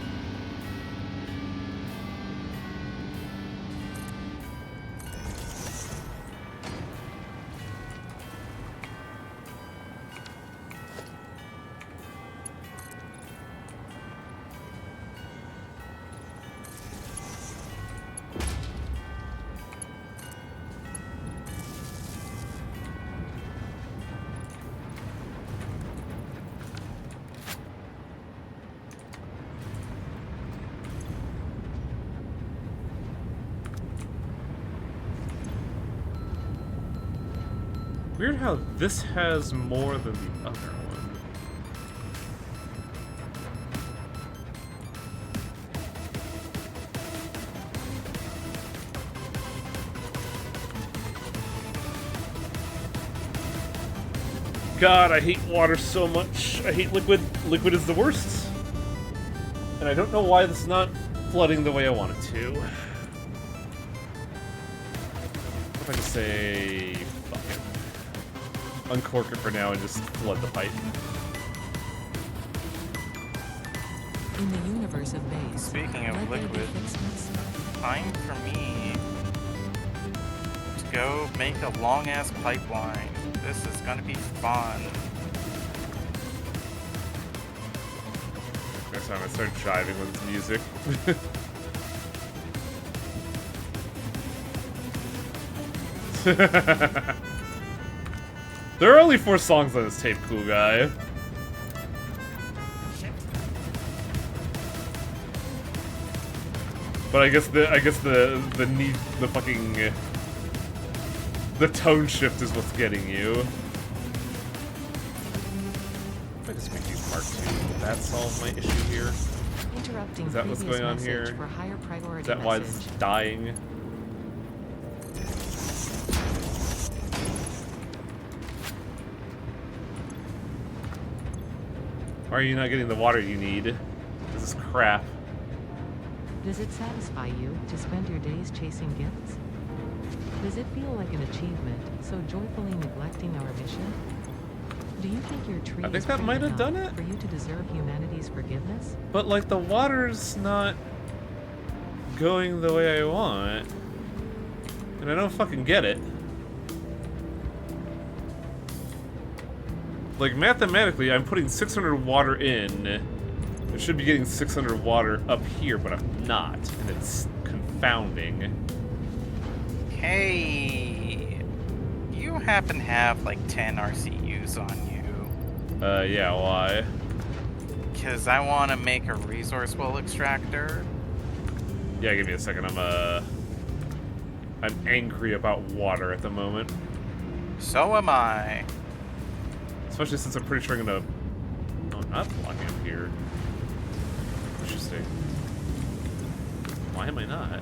Weird how this has more than the other one. God, I hate water so much. I hate liquid. Liquid is the worst. And I don't know why this is not flooding the way I want it to. If I can say... fuck it. Uncork it for now and just flood the pipe. In the universe of base. Speaking of let there be liquid, fixments. time for me to go make a long-ass pipeline. This is gonna be fun. Next time I start jiving with this music. There are only 4 songs on this tape, cool guy. But I guess the tone shift is what's getting you. If I just make these Mark II, will that solve my issue here? Interrupting Is that what's previous going on message here? For higher priority Is that why this message. is dying? Why are you not getting the water you need? This is crap. Does it satisfy you to spend your days chasing gifts? Does it feel like an achievement, so joyfully neglecting our mission? Do you think your tree I think is that pretty might have done enough it. for you to deserve humanity's forgiveness? But like the water's not going the way I want. And I don't fucking get it. Like mathematically, I'm putting 600 water in. I should be getting 600 water up here, but I'm not. And it's confounding. Hey, you happen to have like 10 RCUs dibs on you. Yeah, why? Because I want to make a resource well extractor. Yeah, give me a second. I'm angry about water at the moment. So am I. Especially since I'm pretty sure I'm gonna... Oh, not blocking up here. Interesting. Why am I not?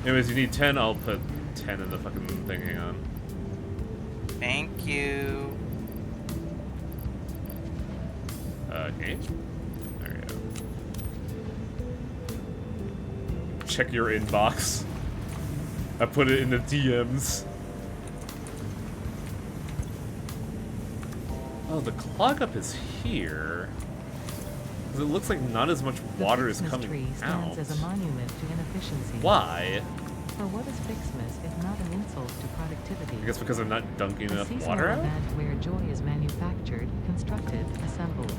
Anyways, you need 10, I'll put 10 in the fucking thing, hang on. Thank you. Okay. There we go. Check your inbox. I put it in the DMs. Oh, the clog up is here. Because it looks like not as much water is Fixmas coming tree out. stands as a monument to inefficiency. Why? For what is Fixmas if not an insult to productivity? I guess because I'm not dunking A enough seasonal water out? event where joy is manufactured, constructed, assembled.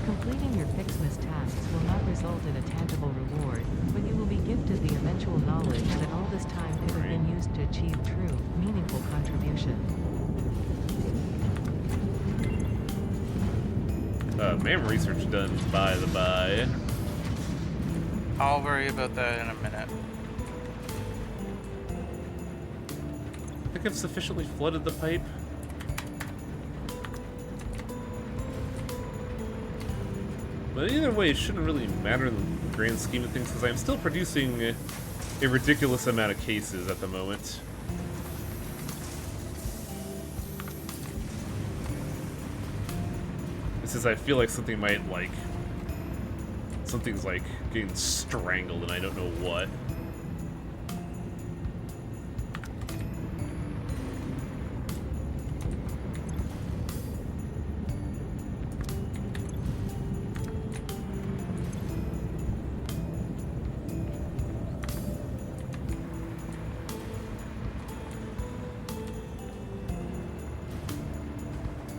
Completing your Fixmas tasks will not result in a tangible reward, but you will be gifted the eventual knowledge that all this time could have been used to achieve true, meaningful contribution. MAM research done, by the by. I'll worry about that in a minute. I think I've sufficiently flooded the pipe. But either way, it shouldn't really matter in the grand scheme of things, because I'm still producing a ridiculous amount of cases at the moment. This is, I feel like something might, like... Something's, like, getting strangled, and I don't know what.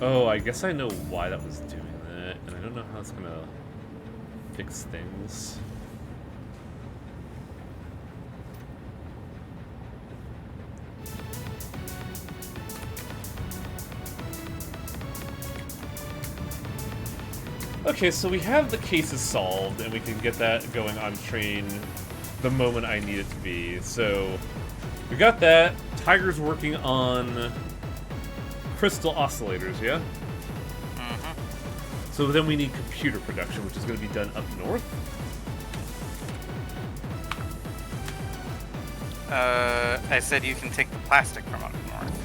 Oh, I guess I know why that was doing that, and I don't know how it's gonna fix things. Okay, so we have the cases solved, and we can get that going on train the moment I need it to be. So, we got that. Tiger's working on crystal oscillators, yeah? Mm-hmm. So then we need computer production, which is going to be done up north. I said you can take the plastic from up north.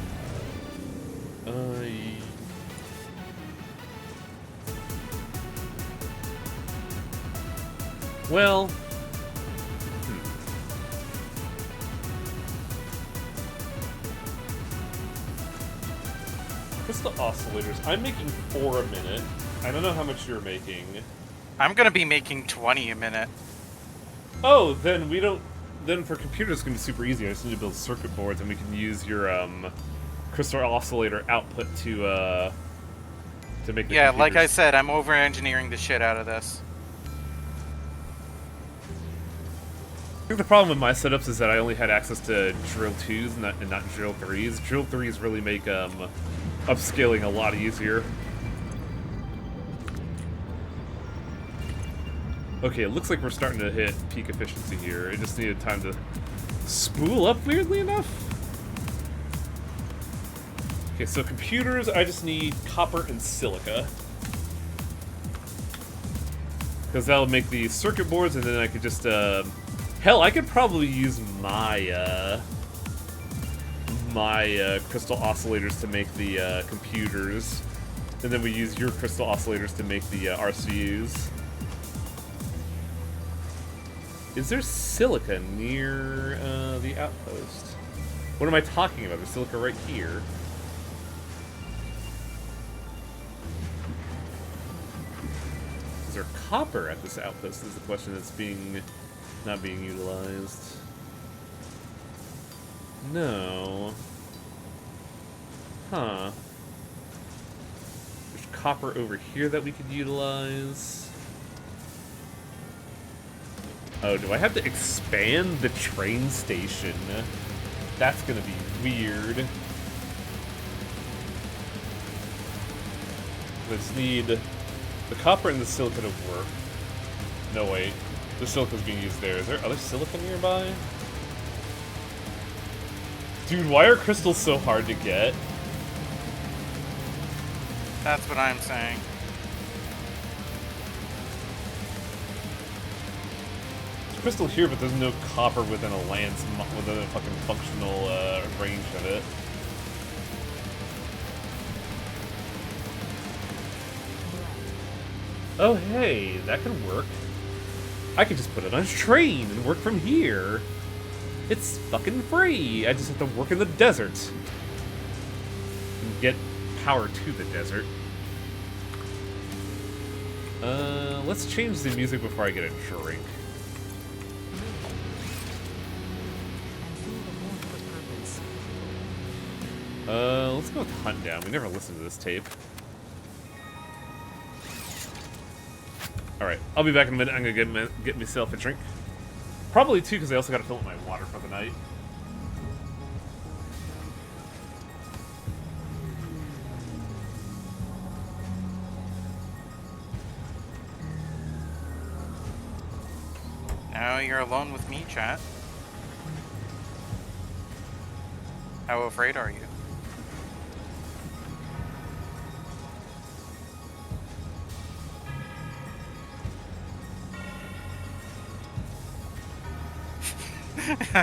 Well... Crystal oscillators. I'm making 4 a minute. I don't know how much you're making. I'm gonna be making 20 a minute. Oh, then we don't... Then for computers it's going to be super easy. I just need to build circuit boards and we can use your crystal oscillator output to make the Yeah, computers. like I said, I'm over-engineering the shit out of this. I think the problem with my setups is that I only had access to drill 2s and not drill 3s. Drill 3s really make upscaling a lot easier. Okay, it looks like we're starting to hit peak efficiency here. It just needed time to spool up, weirdly enough. Okay, so computers, I just need copper and silica. Because that'll make the circuit boards, and then I could just, hell, I could probably use my, crystal oscillators to make the, computers. And then we use your crystal oscillators to make the, RCUs. Is there silica near the outpost? What am I talking about? There's silica right here. Is there copper at this outpost? Is the question that's not being utilized. No. Huh. There's copper over here that we could utilize. Oh, do I have to expand the train station? That's gonna be weird. I just need the copper and the silicon to work. No, wait. The silicon's being used there. Is there other silicon nearby? Dude, why are crystals so hard to get? That's what I'm saying. There's crystal here, but there's no copper within a lance, within a fucking functional range of it. Oh, hey, that could work. I could just put it on a train and work from here. It's fucking free. I just have to work in the desert. And get power to the desert. Let's change the music before I get a drink. Let's go with Hunt Down. We never listened to this tape. Alright, I'll be back in a minute. I'm gonna get myself a drink. Probably too, because I also gotta fill up my water for the night. Now you're alone with me, chat. How afraid are you?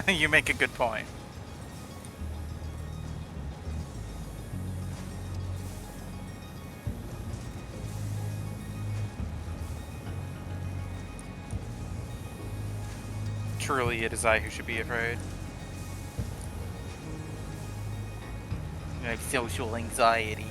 You make a good point. Truly, it is I who should be afraid. I have social anxiety.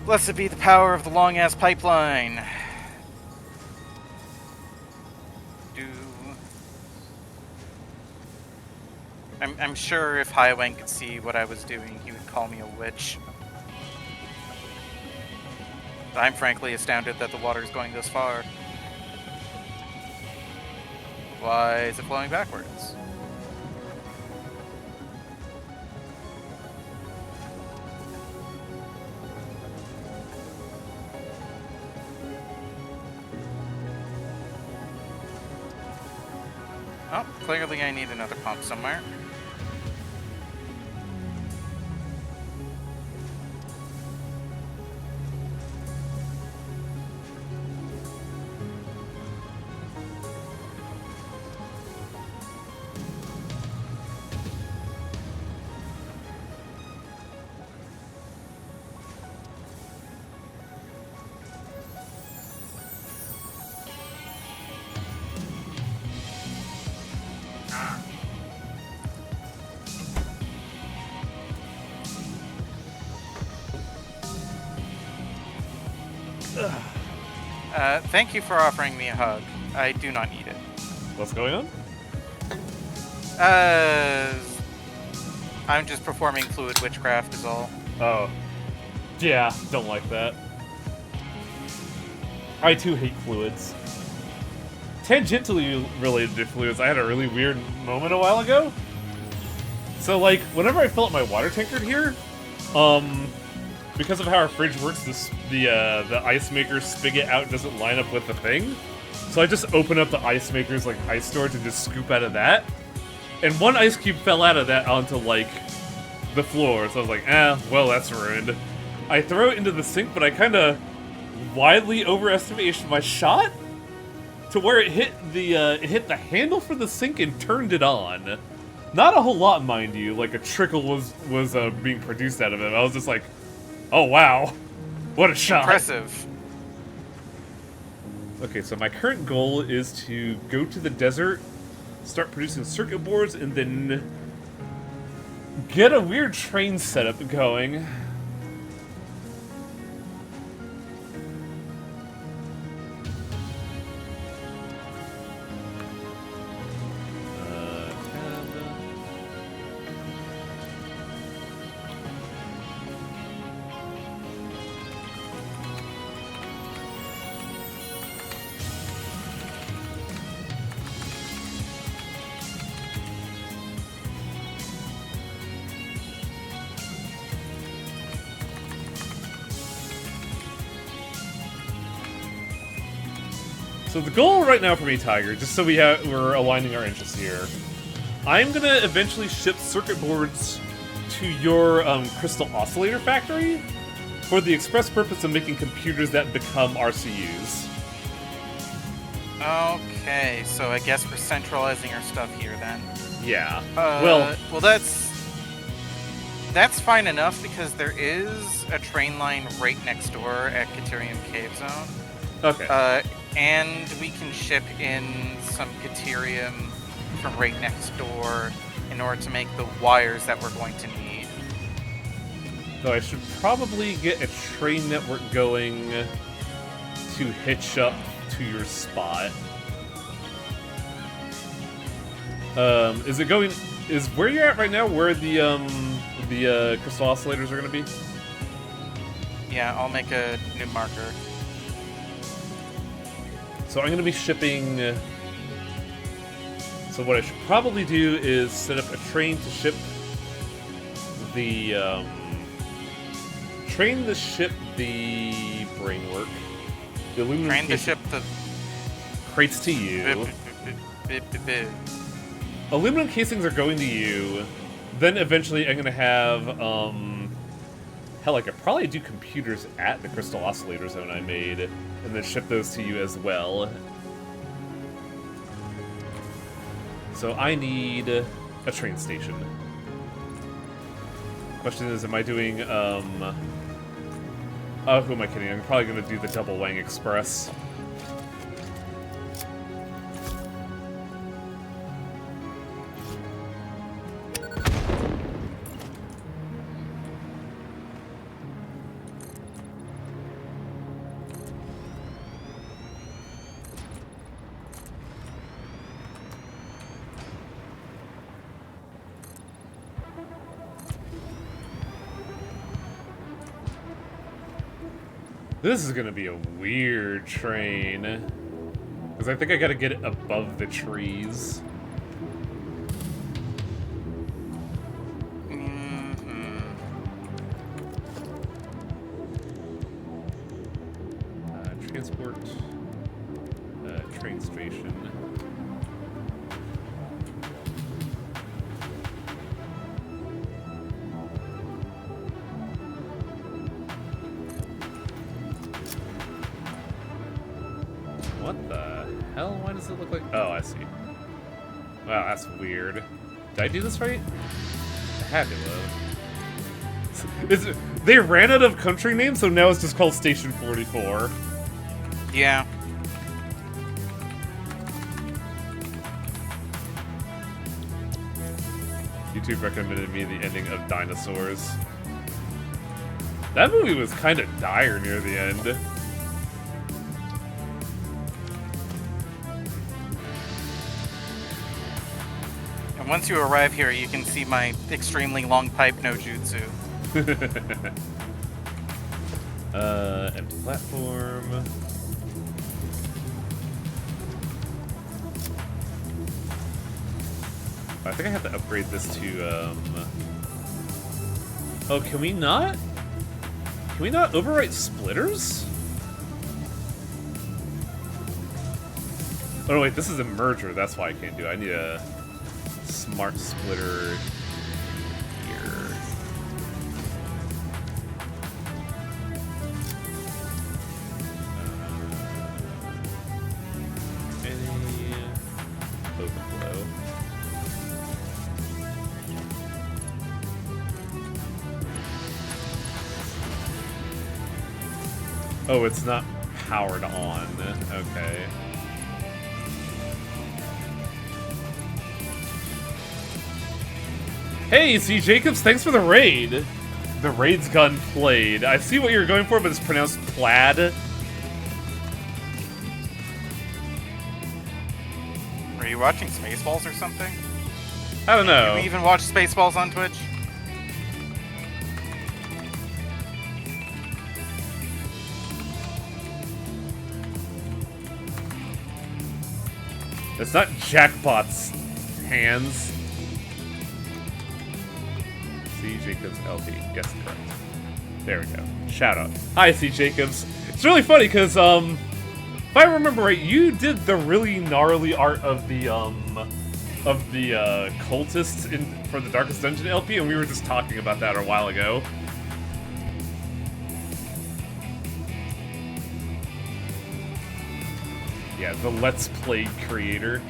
Blessed be the power of the long-ass pipeline. I'm sure if Highwang could see what I was doing, he would call me a witch. I'm frankly astounded that the water is going this far. Why is it flowing backwards? Oh, clearly I need another pump somewhere. Thank you for offering me a hug. I do not need it. What's going on? I'm just performing fluid witchcraft is all. Oh. Yeah, don't like that. I too hate fluids. Tangentially related to fluids, I had a really weird moment a while ago. So, like, whenever I fill up my water tankard here, because of how our fridge works, the ice maker spigot out doesn't line up with the thing. So I just open up the ice maker's like ice storage and just scoop out of that. And one ice cube fell out of that onto like the floor. So I was like, well, that's ruined. I throw it into the sink, but I kind of widely overestimated my shot to where it hit the handle for the sink and turned it on. Not a whole lot, mind you. Like a trickle was being produced out of it. I was just like, oh wow, what a shot! Impressive. Okay, so my current goal is to go to the desert, start producing circuit boards, and then get a weird train setup going. So the goal right now for me, Tiger, just so we're aligning our interests here, I'm gonna eventually ship circuit boards to your crystal oscillator factory for the express purpose of making computers that become RCUs. Okay, so I guess we're centralizing our stuff here then. Yeah. Well, that's fine enough because there is a train line right next door at Caterium Cave Zone. Okay. And we can ship in some Caterium from right next door in order to make the wires that we're going to need. So I should probably get a train network going to hitch up to your spot. Is where you're at right now where the crystal oscillators are gonna be? Yeah, I'll make a new marker. So I'm gonna be shipping. So what I should probably do is set up a train to ship the brainwork. The aluminum Train to ship the crates to you. Aluminum casings are going to you. Then eventually I'm gonna have hell, I could probably do computers at the crystal oscillator zone I made, and then ship those to you as well. So I need a train station. Question is, am I doing oh, who am I kidding? I'm probably gonna do the Double Wang Express. This is gonna be a weird train. Because I think I gotta get it above the trees. Transport. Train station. What the hell? Why does it look like... Oh, I see. Wow, that's weird. Did I do this right? I had to. They ran out of country names, so now it's just called Station 44. Yeah. YouTube recommended me the ending of Dinosaurs. That movie was kind of dire near the end. And once you arrive here, you can see my extremely long pipe no jutsu. Empty platform. I think I have to upgrade this to, Oh, can we not? Can we not overwrite splitters? Oh, no, wait, this is a merger. That's why I can't do it. I need a smart splitter here. Any overflow. Oh, it's not powered on. Okay. Hey, C. Jacobs, thanks for the raid. The raid's gone played. I see what you're going for, but it's pronounced plaid. Are you watching Spaceballs or something? I don't know. Do we even watch Spaceballs on Twitch? It's not Jackpot's hands. C. Jacobs LP. Yes, correct. There we go. Shout out. Hi, C. Jacobs. It's really funny because, If I remember right, you did the really gnarly art of the cultists for the Darkest Dungeon LP, and we were just talking about that a while ago. Yeah, the Let's Play creator.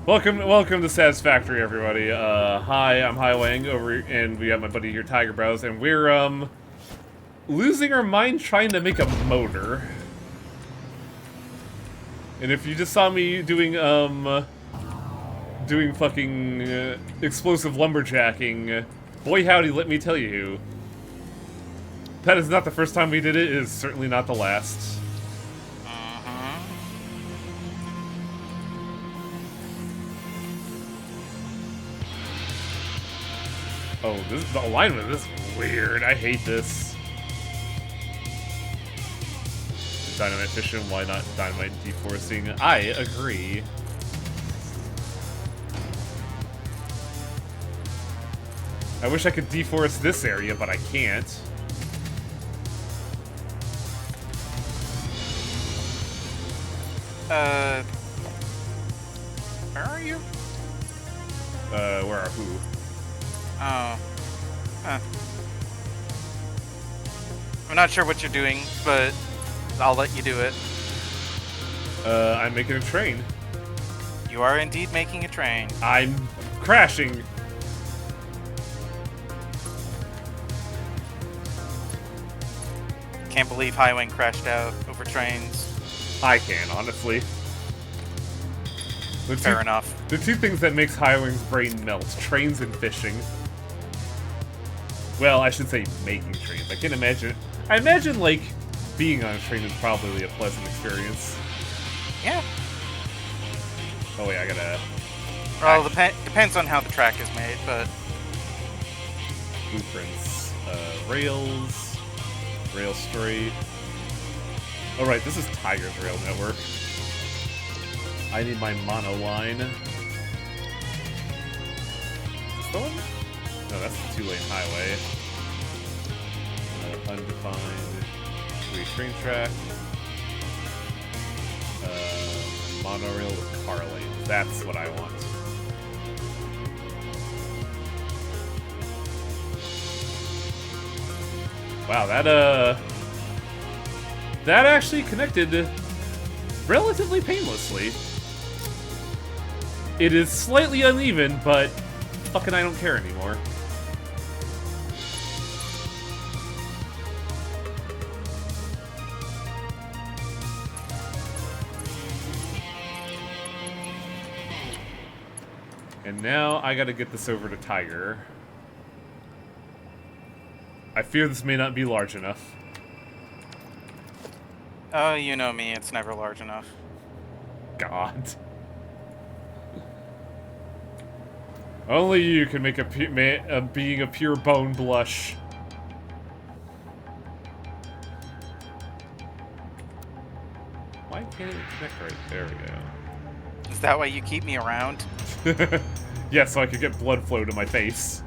Welcome to Satisfactory, everybody. Hi, I'm Hai Wang and we got my buddy here, Tiger Brows, and we're losing our mind trying to make a motor. And if you just saw me doing fucking explosive lumberjacking, boy howdy, let me tell you, that is not the first time we did it. It is certainly not the last. Oh, the alignment is weird. I hate this. Dynamite fission, why not dynamite deforesting? I agree. I wish I could deforest this area, but I can't. Where are you? Where are who? Oh. Huh. I'm not sure what you're doing, but I'll let you do it. I'm making a train. You are indeed making a train. I'm crashing. Can't believe Highwing crashed out over trains. I can, honestly. Fair enough. The two things that makes Highwing's brain melt: trains and fishing. Well, I should say making trains. I can't imagine. I imagine, like, being on a train is probably a pleasant experience. Yeah. Oh wait, I gotta... Well, depends on how the track is made, but... Blueprints. Rails. Rail straight. Oh right, this is Tiger's rail network. I need my monoline. Is this the one? No, that's the two-lane highway. Undefined. Train track. Monorail with car lanes. That's what I want. Wow, that actually connected relatively painlessly. It is slightly uneven, but fucking I don't care anymore. And now I gotta get this over to Tiger. I fear this may not be large enough. Oh, you know me, it's never large enough. God. Only you can make being a pure bone blush. Why can't it connect right? There we go. Is that why you keep me around? Yeah, so I could get blood flow to my face.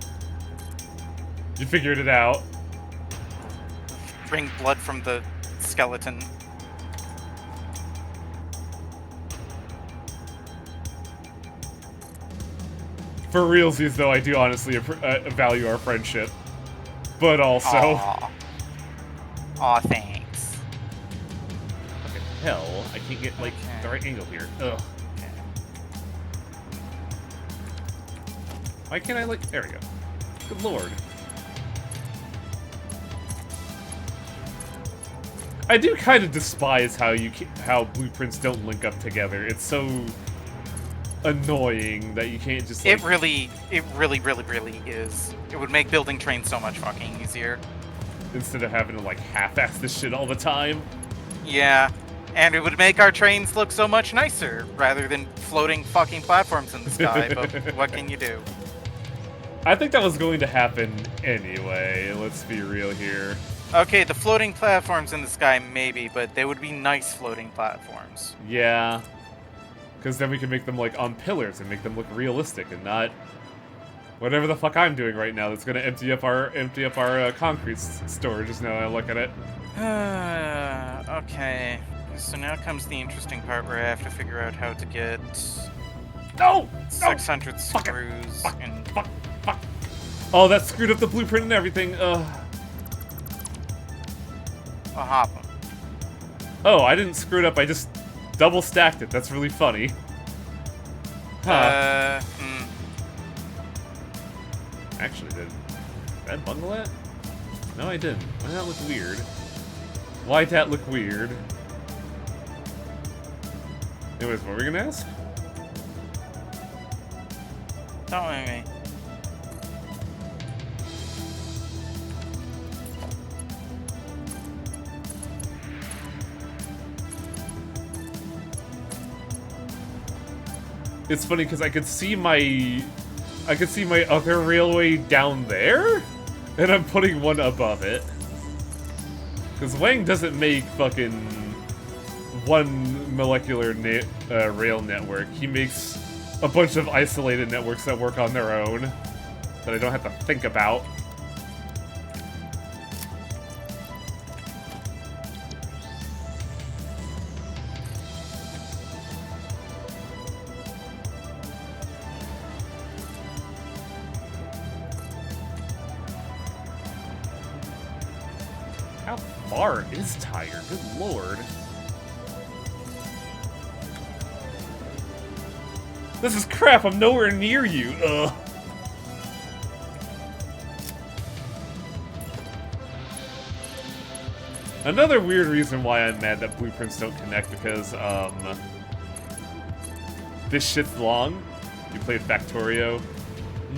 You figured it out. Bring blood from the skeleton. For realsies, though, I do honestly value our friendship. But also... Aw. Aw, thanks. Fucking hell, I can't get, like, the right angle here. Ugh. Why can't I, like... There we go. Good lord. I do kind of despise how blueprints don't link up together. It's so annoying that you can't just, like... It really is. It would make building trains so much fucking easier. Instead of having to, like, half-ass this shit all the time. Yeah. And it would make our trains look so much nicer, rather than floating fucking platforms in the sky, but what can you do? I think that was going to happen anyway, let's be real here. Okay, the floating platforms in the sky, maybe, but they would be nice floating platforms. Yeah. Because then we can make them, like, on pillars and make them look realistic and not Whatever the fuck I'm doing right now, that's gonna empty up our concrete storage. Is now I look at it. Okay. So now comes the interesting part where I have to figure out how to get No! 600 Fuck it. screws Fuck, and fuck, fuck. Oh, that screwed up the blueprint and everything. a hop 'em. Oh, I didn't screw it up. I just double stacked it. That's really funny. Huh. Actually, did I bungle that? No, I didn't. Why did that look weird? Why'd that look weird? Anyways, what were we gonna ask? Don't mind me. It's funny because I could see my other railway down there, and I'm putting one above it. Because Wang doesn't make fucking one molecular rail network. He makes a bunch of isolated networks that work on their own that I don't have to think about. How far is Tiger? Good lord. This is crap, I'm nowhere near you. Ugh. Another weird reason why I'm mad that blueprints don't connect because, this shit's long. You played Factorio?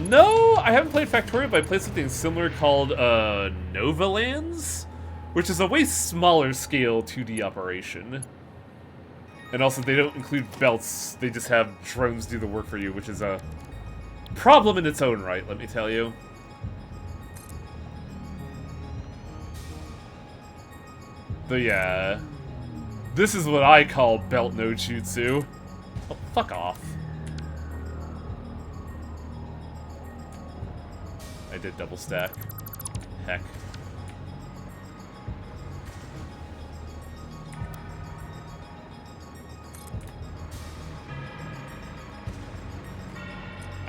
No, I haven't played Factorio, but I played something similar called, Novalands? Which is a way smaller scale 2D operation. And also, they don't include belts, they just have drones do the work for you, which is a problem in its own right, let me tell you. But yeah, this is what I call belt no jutsu. Oh, fuck off. I did double stack. Heck.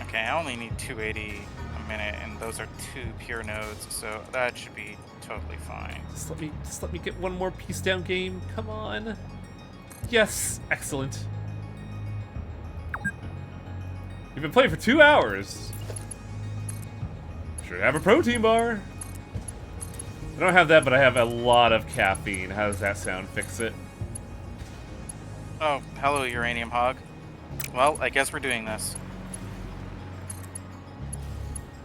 Okay, I only need 280 a minute, and those are 2 pure nodes, so that should be totally fine. Just let me get one more piece down, game. Come on. Yes, excellent. You've been playing for 2 hours. Should have a protein bar. I don't have that, but I have a lot of caffeine. How does that sound? Fix it. Oh, hello, Uranium Hog. Well, I guess we're doing this.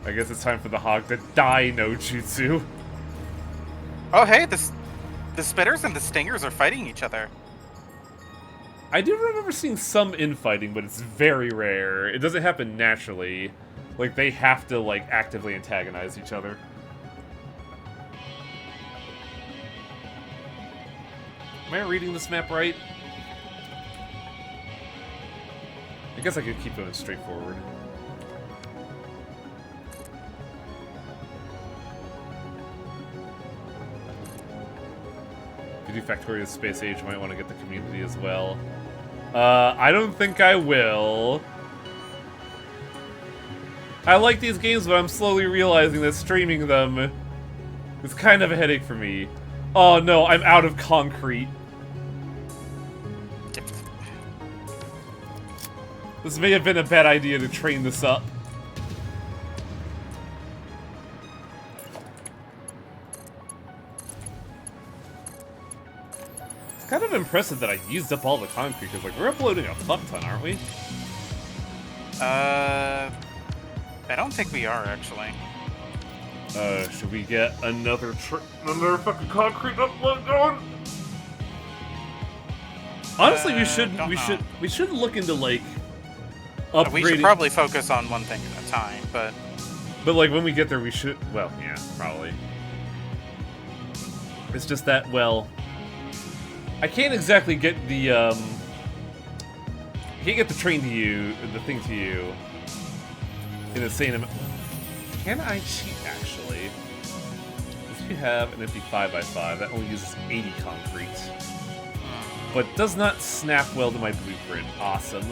I guess it's time for the hog to die no jutsu. Oh, hey, the spitters and the stingers are fighting each other. I do remember seeing some infighting, but it's very rare. It doesn't happen naturally. Like, they have to, like, actively antagonize each other. Am I reading this map right? I guess I could keep going straight forward. If you do Factoria's Space Age, you might want to get the community as well. I don't think I will. I like these games, but I'm slowly realizing that streaming them is kind of a headache for me. Oh no, I'm out of concrete. This may have been a bad idea to train this up. It's kind of impressive that I used up all the concrete, because like, we're uploading a fuck ton, aren't we? I don't think we are, actually. Should we get another fucking concrete upload going? Honestly, we should look into like upgrading. We should probably focus on one thing at a time, but like when we get there, we should. Well, yeah, probably. It's just that I can't exactly get the I can't get the train to you, the thing to you, in the same amount. Can I cheat, actually? If you have an empty 5x5, that only uses 80 concrete. But does not snap well to my blueprint. Awesome.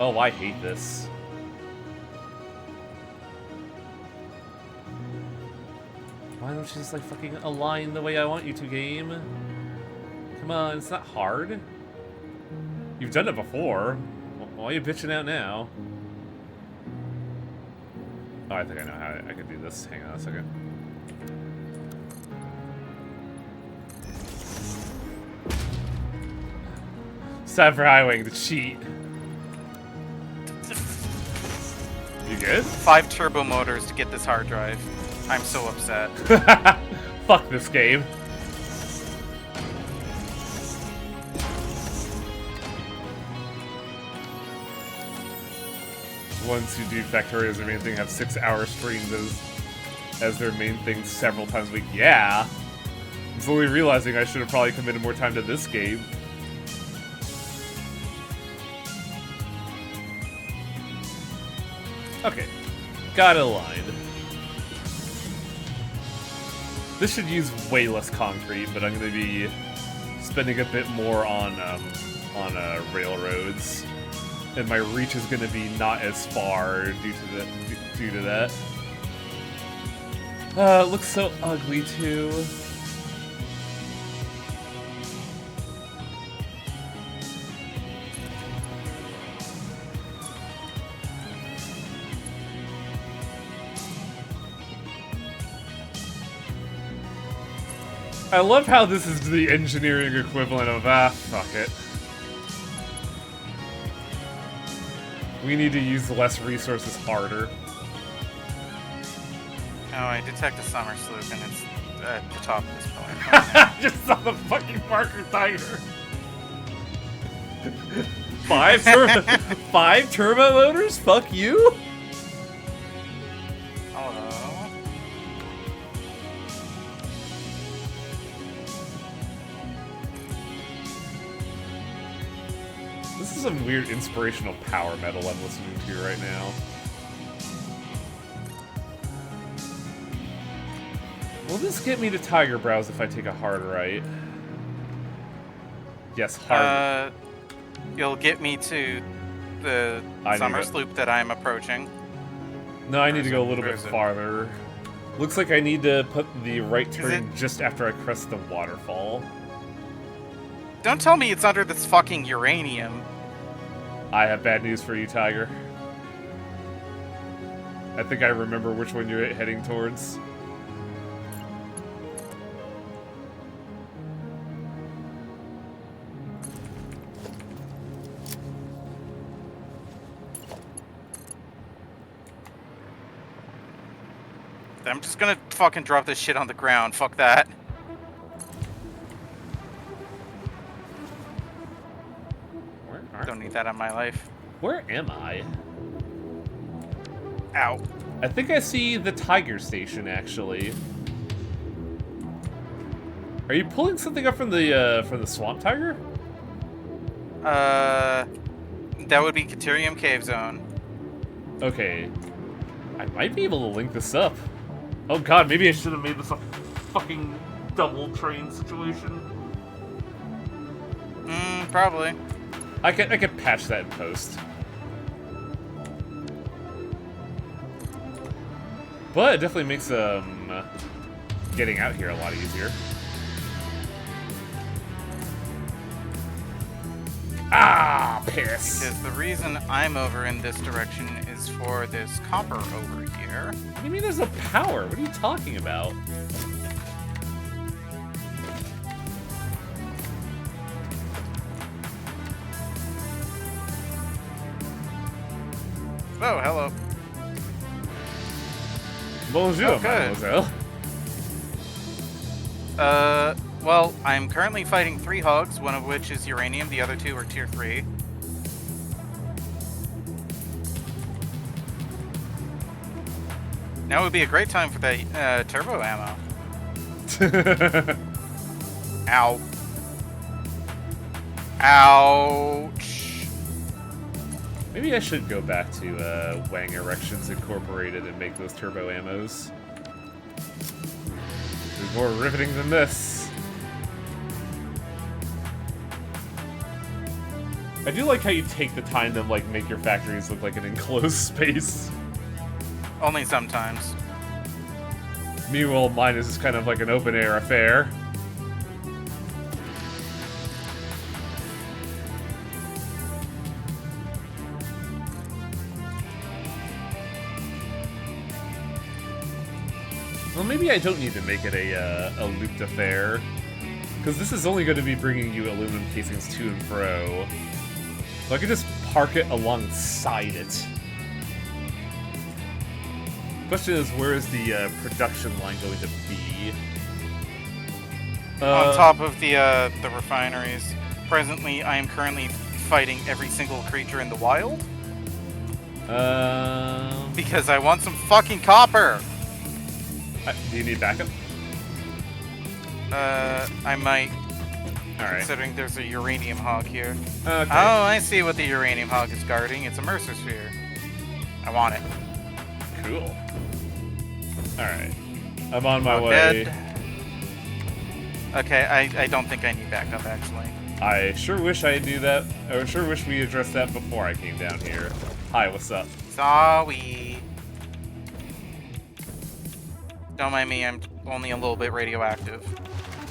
Oh, I hate this. Why don't you just, like, fucking align the way I want you to, game? Come on, it's not hard. You've done it before. Why are you bitching out now? Oh, I think I know how I can do this. Hang on a second. It's time for highwaying to cheat. You good? 5 turbo motors to get this hard drive. I'm so upset. Fuck this game. Ones who do Factory as their main thing have 6-hour streams as their main thing several times a week. Yeah. I'm slowly realizing I should have probably committed more time to this game. Okay. Got it aligned. This should use way less concrete, but I'm going to be spending a bit more on railroads, and my reach is going to be not as far due to that. It looks so ugly too. I love how this is the engineering equivalent of, fuck it. We need to use less resources harder. Oh, I detect a summer sloop and it's at the top of this pillar. Just saw the fucking Parker Tiger. 5 turbo motors? Fuck you? Hello. This is some weird inspirational power metal I'm listening to right now. Will this get me to Tiger Brows if I take a hard right? Yes, hard. You'll get me to the summer sloop that I'm approaching. No, I need to go a little Where bit is it? farther. Looks like I need to put the right turn just after I crest the waterfall. Don't tell me it's under this fucking uranium. I have bad news for you, Tiger. I think I remember which one you're heading towards. I'm just gonna fucking drop this shit on the ground. Fuck that. Don't need that on my life. Where am I? Ow. I think I see the Tiger Station, actually. Are you pulling something up from the Swamp Tiger? That would be Caterium Cave Zone. Okay. I might be able to link this up. Oh god, maybe I should have made this a fucking double train situation. Probably. I could patch that in post. But it definitely makes getting out here a lot easier. Ah, piss. Because the reason I'm over in this direction is for this copper over here. What do you mean there's no power? What are you talking about? Oh, hello. Bonjour, Oh, good. mademoiselle. Well, I'm currently fighting 3 hogs, one of which is uranium, the other 2 are tier 3. Now would be a great time for the turbo ammo. Ow. Ouch. Maybe I should go back to Wang Erections Incorporated and make those turbo ammos. There's more riveting than this. I do like how you take the time to like make your factories look like an enclosed space. Only sometimes. Meanwhile, mine is just kind of like an open air affair. Well, maybe I don't need to make it a looped affair, because this is only going to be bringing you aluminum casings to and fro. So I could just park it alongside it. Question is, where is the production line going to be? On top of the refineries. Presently, I am currently fighting every single creature in the wild. Because I want some fucking copper! Do you need backup? I might. Alright. Considering there's a uranium hog here. Okay. Oh, I see what the uranium hog is guarding. It's a Mercer sphere. I want it. Cool. Alright. I'm on my Hog way. dead. Okay, I don't think I need backup, actually. I sure wish I knew that. I sure wish we addressed that before I came down here. Hi, what's up? Sorry. Don't mind me, I'm only a little bit radioactive.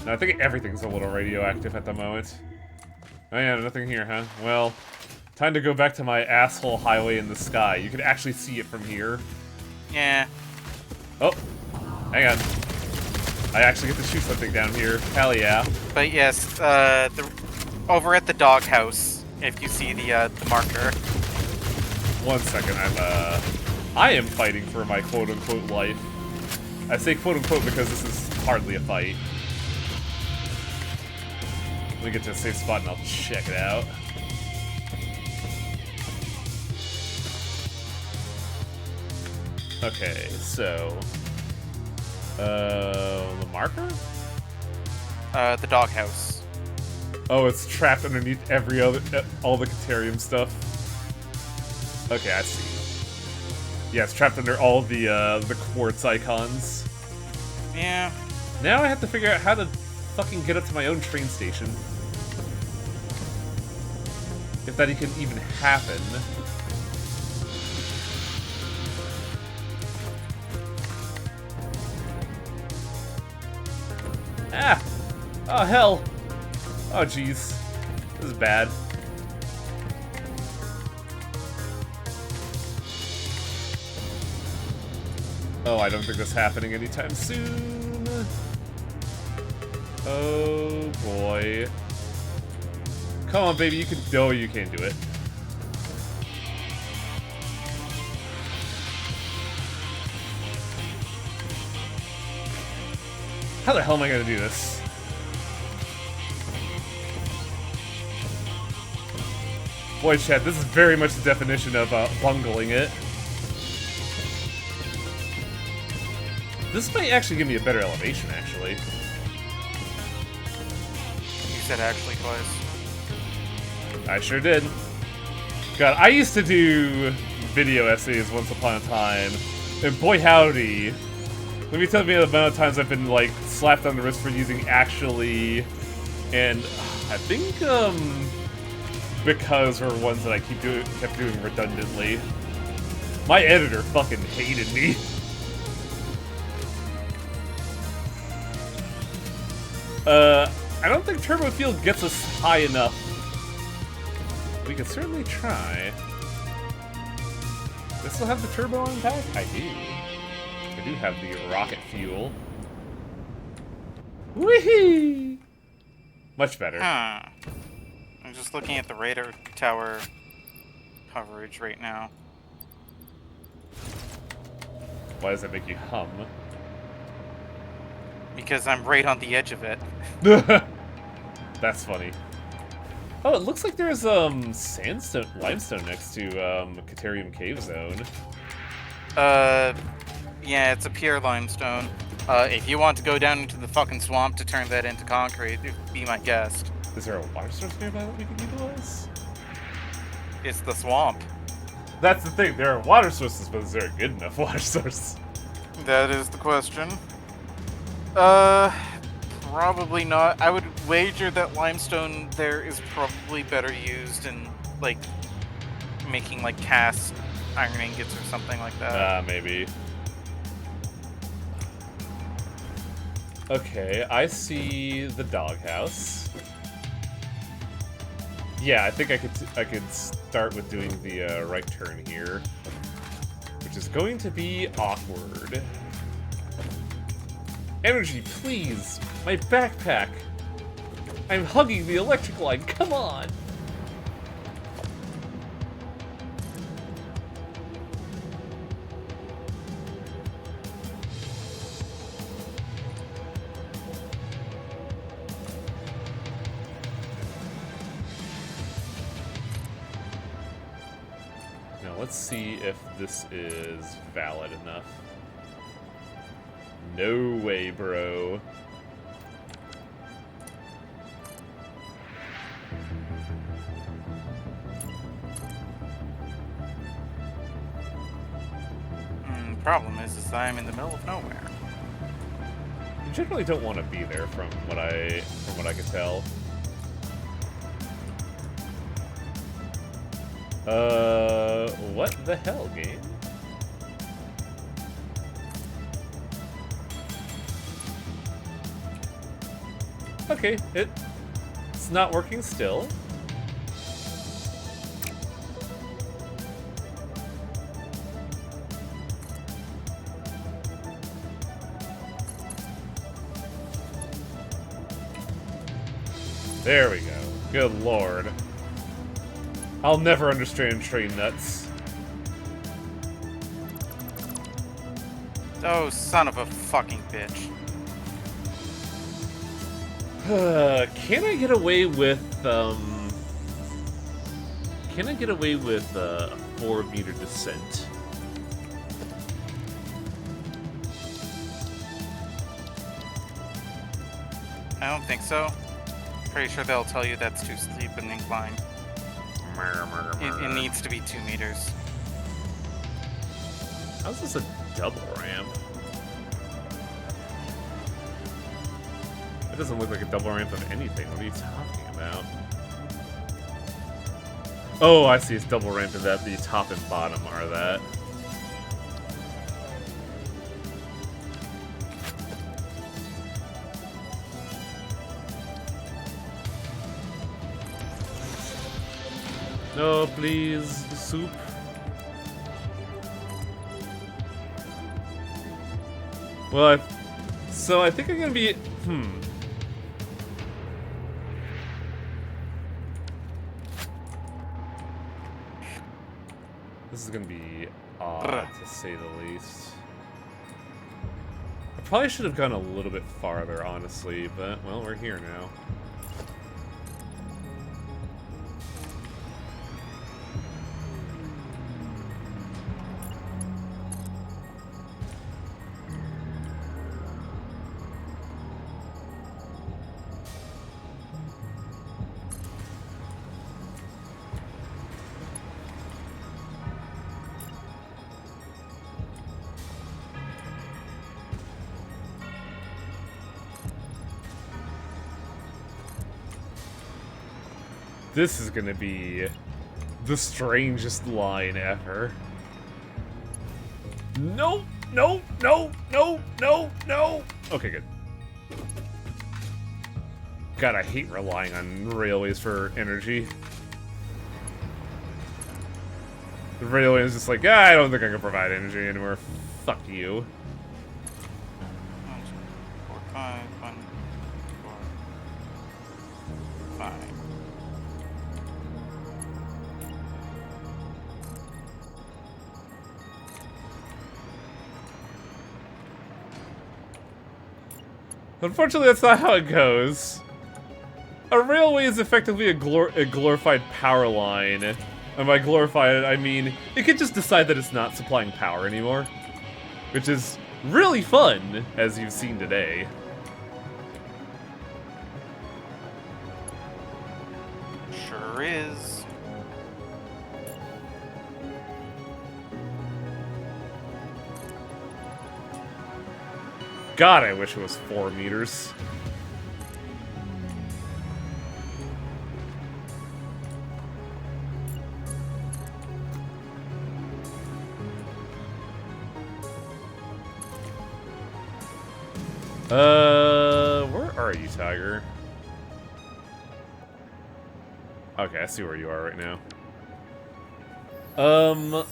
No, I think everything's a little radioactive at the moment. Oh yeah, nothing here, huh? Well, time to go back to my asshole highway in the sky. You can actually see it from here. Yeah. Oh, hang on. I actually get to shoot something down here. Hell yeah. But yes, over at the doghouse, if you see the marker. 1 second, I am fighting for my quote-unquote life. I say quote-unquote because this is hardly a fight. Let me get to a safe spot and I'll check it out. Okay, so... the marker? The doghouse. Oh, it's trapped underneath all the Caterium stuff. Okay, I see. Yeah, it's trapped under all the quartz icons. Yeah. Now I have to figure out how to fucking get up to my own train station. If that can even happen. Ah! Oh, hell! Oh, jeez. This is bad. Oh, I don't think that's happening anytime soon. Oh, boy. Come on, baby, you can... No, you can't do it. How the hell am I gonna do this? Boy, Chad, this is very much the definition of bungling it. This might actually give me a better elevation, actually. You said actually twice. I sure did. God, I used to do video essays once upon a time, and boy howdy, let me tell you the amount of times I've been, like, slapped on the wrist for using actually, and I think, because were ones that I kept doing redundantly. My editor fucking hated me. I don't think Turbo Fuel gets us high enough. We can certainly try. Do I still have the turbo on pack? I do. I do have the rocket fuel. Whee! Much better. Huh. I'm just looking at the radar tower coverage right now. Why does that make you hum? Because I'm right on the edge of it. That's funny. Oh, it looks like there's limestone next to Caterium Cave Zone. Yeah, it's a pure limestone. If you want to go down into the fucking swamp to turn that into concrete, be my guest. Is there a water source nearby that we can utilize? It's the swamp. That's the thing, there are water sources, but is there a good enough water source? That is the question. Probably not. I would wager that limestone there is probably better used in, like, making, like, cast iron ingots or something like that. Maybe. Okay, I see the doghouse. Yeah, I think I could start with doing the right turn here, which is going to be awkward. Energy, please! My backpack! I'm hugging the electric line, come on! Now let's see if this is valid enough. No way, bro. Problem is I'm in the middle of nowhere. You generally don't want to be there from what I can tell. What the hell, game? Okay, it's not working still. There we go. Good lord. I'll never understand train nuts. Oh, son of a fucking bitch. Can I get away with, Can I get away with, a 4-meter descent? I don't think so. Pretty sure they'll tell you that's too steep an incline. It needs to be 2 meters. How's this a double ramp? It doesn't look like a double ramp of anything. What are you talking about? Oh, I see. It's double ramp and that the top and bottom are that. No, please, soup. Well, so I think I'm gonna be. This is gonna be odd, to say the least. I probably should have gone a little bit farther, honestly, but, well, we're here now. This is gonna be the strangest line ever. No, no, no, no, no, no. Okay, good. God, I hate relying on railways for energy. The railway is just like, I don't think I can provide energy anymore. Fuck you. 1, 2, 3, 4, 5, 1, 4, 5. Unfortunately, that's not how it goes. A railway is effectively a glorified power line. And by glorified, I mean, it could just decide that it's not supplying power anymore. Which is really fun, as you've seen today. Sure is. God, I wish it was 4 meters. Where are you, Tiger? Okay, I see where you are right now.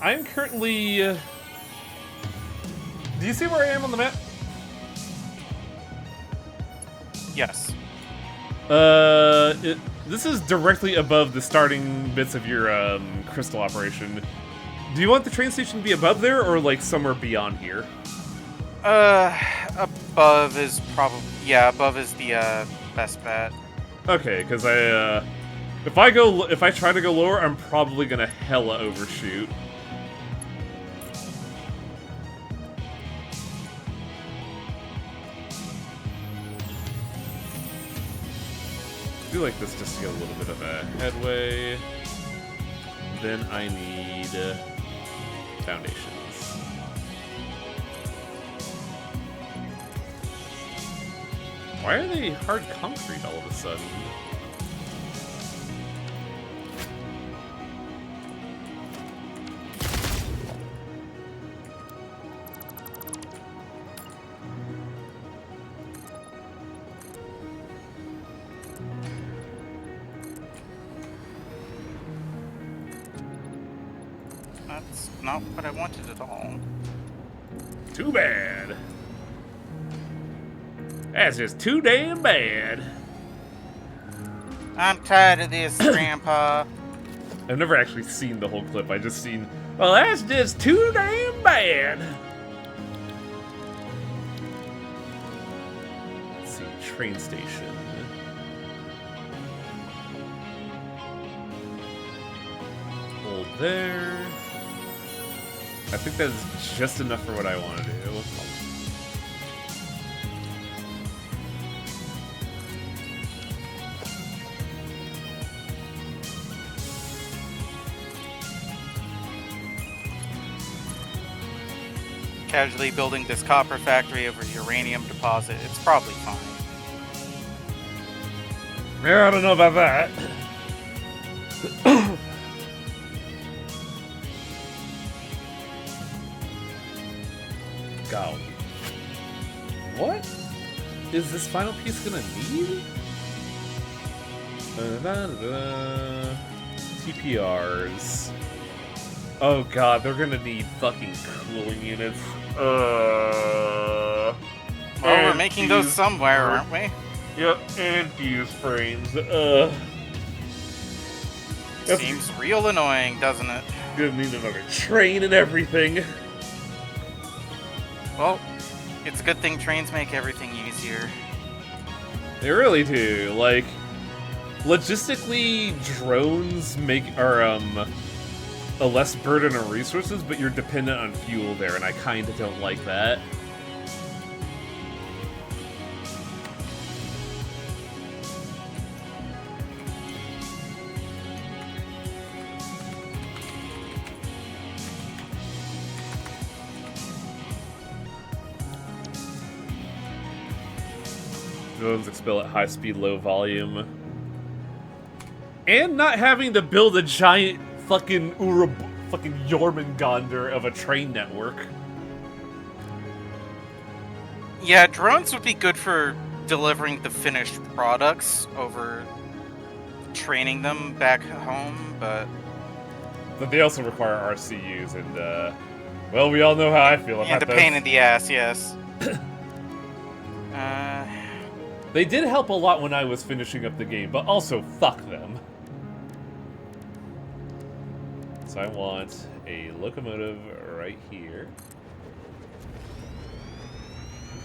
I'm currently... do you see where I am on the map? Yes. This is directly above the starting bits of your, crystal operation. Do you want the train station to be above there, or, like, somewhere beyond here? Above is probably... Yeah, above is the, best bet. Okay, because if I try to go lower, I'm probably gonna hella overshoot. I do like this just to get a little bit of a headway. Then I need foundations. Why are they hard concrete all of a sudden? That's not what I wanted at all. Too bad. That's just too damn bad. I'm tired of this, Grandpa. I've never actually seen the whole clip. I just seen, well, that's just too damn bad. Let's see, train station. Hold there. I think that is just enough for what I want to do. Casually building this copper factory over uranium deposit. It's probably fine. Yeah, I don't know about that. Go. What is this final piece gonna need? TPRs. Oh god, they're gonna need fucking cooling units. Well, we're making those somewhere, aren't we? Yep, and fuse frames. Seems real annoying, doesn't it? Gonna need another train and everything. Well, it's a good thing trains make everything easier. They really do. Like, logistically, drones are a less burden on resources, but you're dependent on fuel there, and I kinda don't like that. Drones expel at high speed, low volume. And not having to build a giant fucking Jormungandr of a train network. Yeah, drones would be good for delivering the finished products over training them back home, but they also require RCUs, and, well, we all know how I feel about and a this. pain in the ass, yes. They did help a lot when I was finishing up the game, but also fuck them. So I want a locomotive right here.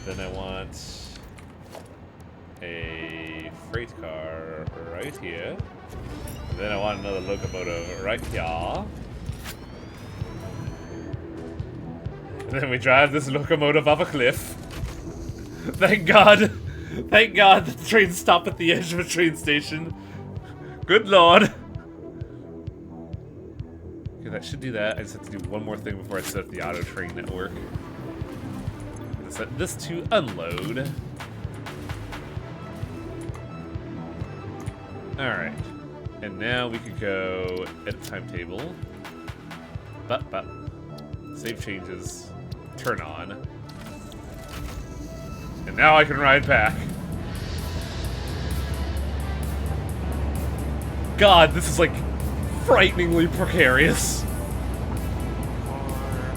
Then I want a freight car right here. And then I want another locomotive right here. Then we drive this locomotive off a cliff. Thank God. Thank God the trains stop at the edge of a train station. Good lord. Okay, that should do that. I just have to do one more thing before I set up the auto train network. I'm gonna set this to unload. Alright. And now we could go edit timetable. Save changes. Turn on. And now I can ride back. God, this is like frighteningly precarious.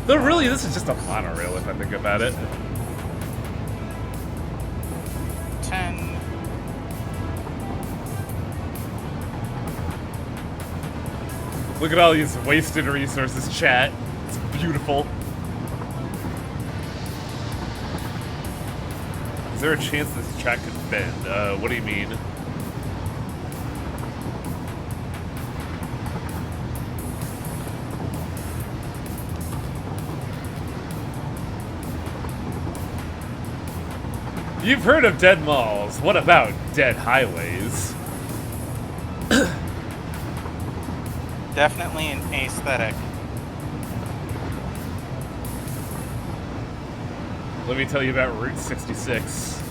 Though really, this is just a monorail if I think about it. 10. Look at all these wasted resources, chat. It's beautiful. Is there a chance this track could bend? What do you mean? You've heard of dead malls. What about dead highways? Definitely an aesthetic. Let me tell you about Route 66.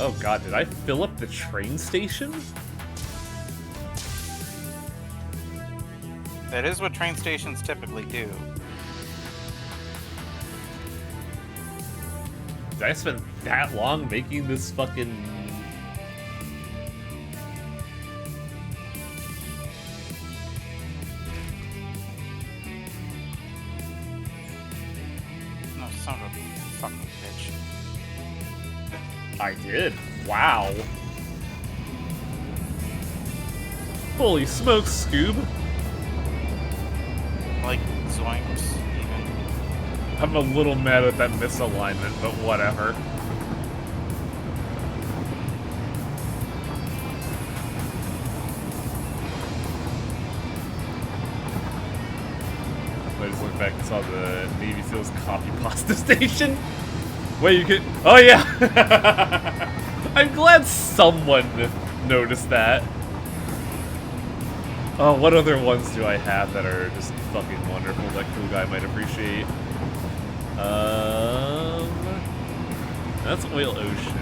Oh god, did I fill up the train station? That is what train stations typically do. Did I spend that long making this fucking... No, son of a fucking bitch. I did. Wow. Holy smokes, Scoob. Like, zoinks, even. I'm a little mad at that misalignment, but whatever. I just looked back and saw the Navy SEALs copy pasta station. Wait, you could... Oh, yeah! I'm glad someone noticed that. Oh, what other ones do I have that are just fucking wonderful that Cool Guy might appreciate? That's Oil Ocean.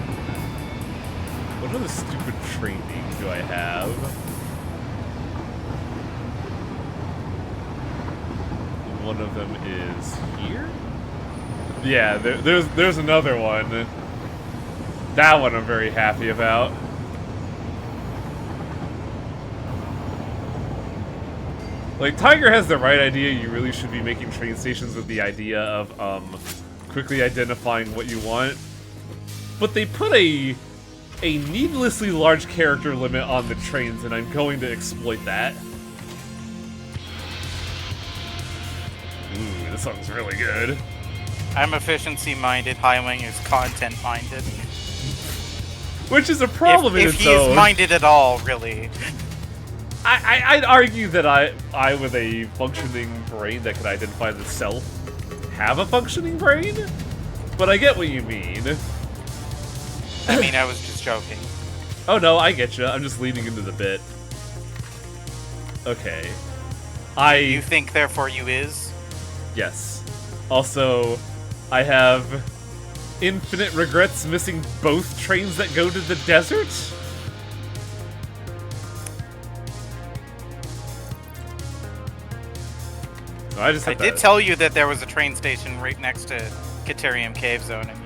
What other stupid train names do I have? One of them is here? Yeah, there's another one. That one I'm very happy about. Like, Tiger has the right idea. You really should be making train stations with the idea of quickly identifying what you want. But they put a needlessly large character limit on the trains, and I'm going to exploit that. Ooh, this song's really good. I'm efficiency-minded, Highwing is content-minded. Which is a problem in if its he own. is minded at all, really. I'd argue that I, with a functioning brain that could identify the self, have a functioning brain? But I get what you mean. I mean, I was just joking. Oh no, I get you. I'm just leading into the bit. Okay. You think, therefore, you is? Yes. Also, I have infinite regrets missing both trains that go to the desert. No, I did tell you that there was a train station right next to Caterium Cave Zone, and you...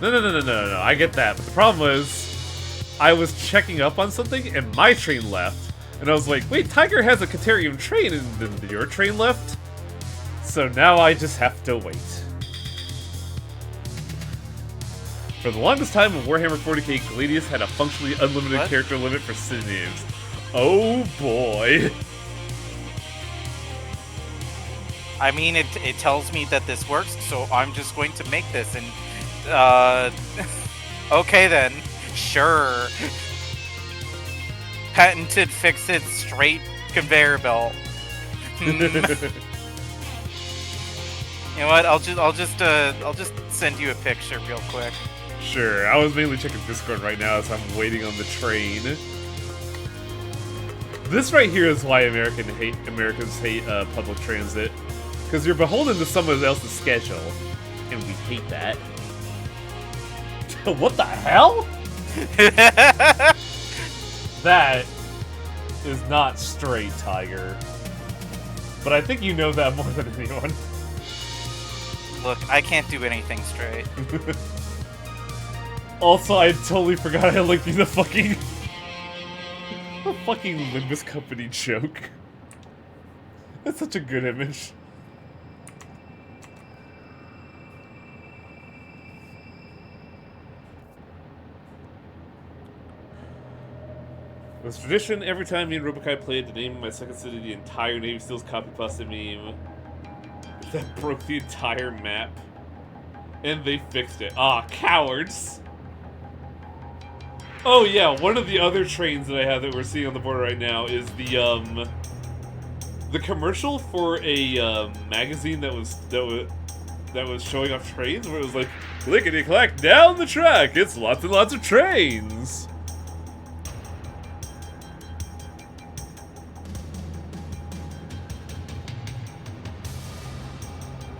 No, I get that. But the problem was, I was checking up on something, and my train left. And I was like, wait, Tiger has a Caterium train, and then your train left? So now I just have to wait. For the longest time in Warhammer 40k, Gladius had a functionally unlimited character limit for synonyms. Oh boy. I mean, it tells me that this works, so I'm just going to make this, and, okay then. Sure. Patented fix-it straight conveyor belt. You know what? I'll just send you a picture real quick. Sure, I was mainly checking Discord right now as I'm waiting on the train. This right here is why Americans hate public transit. Because you're beholden to someone else's schedule. And we hate that. What the hell? That is not straight, Tiger. But I think you know that more than anyone. Look, I can't do anything straight. Also, I totally forgot I linked you the fucking... the fucking Limbus Company joke. That's such a good image. It was tradition every time me and Robokai played the name of my second city, the entire Navy Steel's copy pasta meme. That broke the entire map. And they fixed it. Ah, cowards! Oh yeah, one of the other trains that I have that we're seeing on the board right now is the commercial for a magazine that was showing off trains, where it was like, clickety clack down the track, it's lots and lots of trains.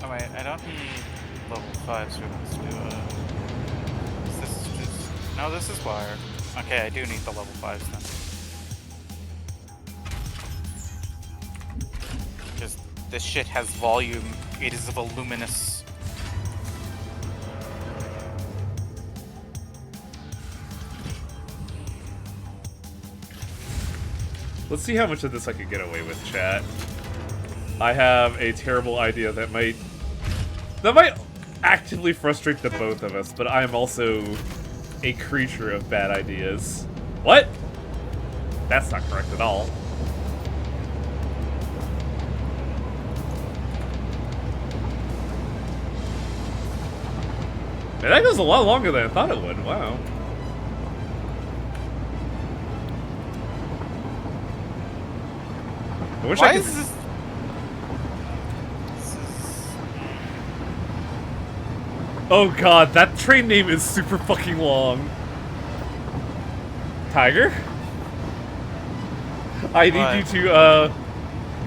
Oh wait, I don't need level 5s for this to is this just... No, this is wire. Okay, I do need the level 5s then. Just, this shit has volume. It is voluminous. Let's see how much of this I could get away with, chat. I have a terrible idea that might actively frustrate the both of us, but I am also a creature of bad ideas. What? That's not correct at all. Man, that goes a lot longer than I thought it would. Wow. I wish Why I could... is this... Oh god, that train name is super fucking long. Tiger? I need What? you to,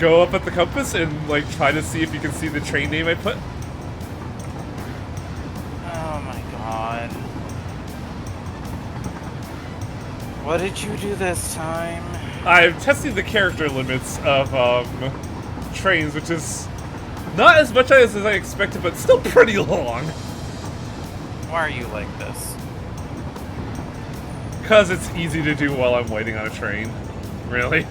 go up at the compass and, like, try to see if you can see the train name I put. Oh my god. What did you do this time? I'm testing the character limits of, trains, which is not as much as I expected, but still pretty long. Why are you like this? Because it's easy to do while I'm waiting on a train. Really?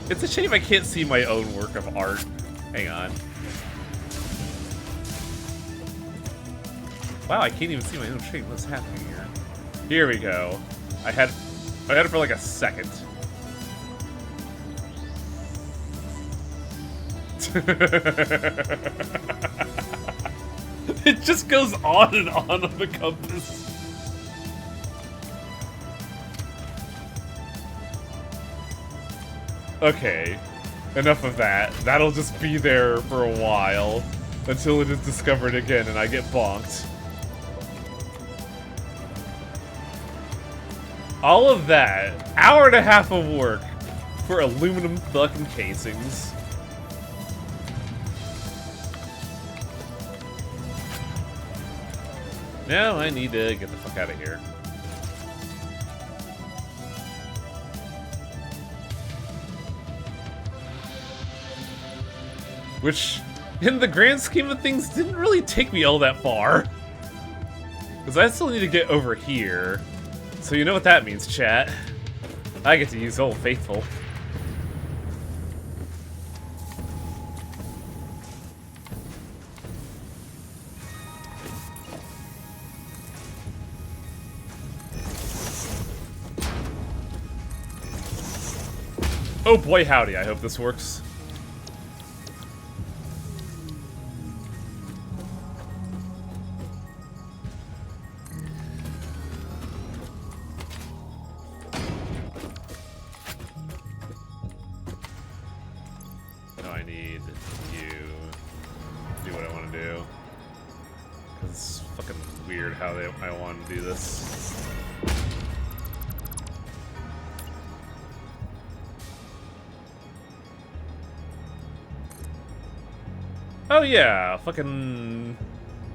It's a shame I can't see my own work of art. Hang on. Wow, I can't even see my own train. What's happening here? Here we go. I had it for like a second. It just goes on and on the compass. Okay, enough of that. That'll just be there for a while until it is discovered again and I get bonked. All of that, hour and a half of work for aluminum fucking casings. Now I need to get the fuck out of here. Which, in the grand scheme of things, didn't really take me all that far. Because I still need to get over here. So you know what that means, chat. I get to use Old Faithful. Oh boy howdy, I hope this works. I need you to do what I want to do. Because it's fucking weird how I want to do this. Oh yeah, fucking...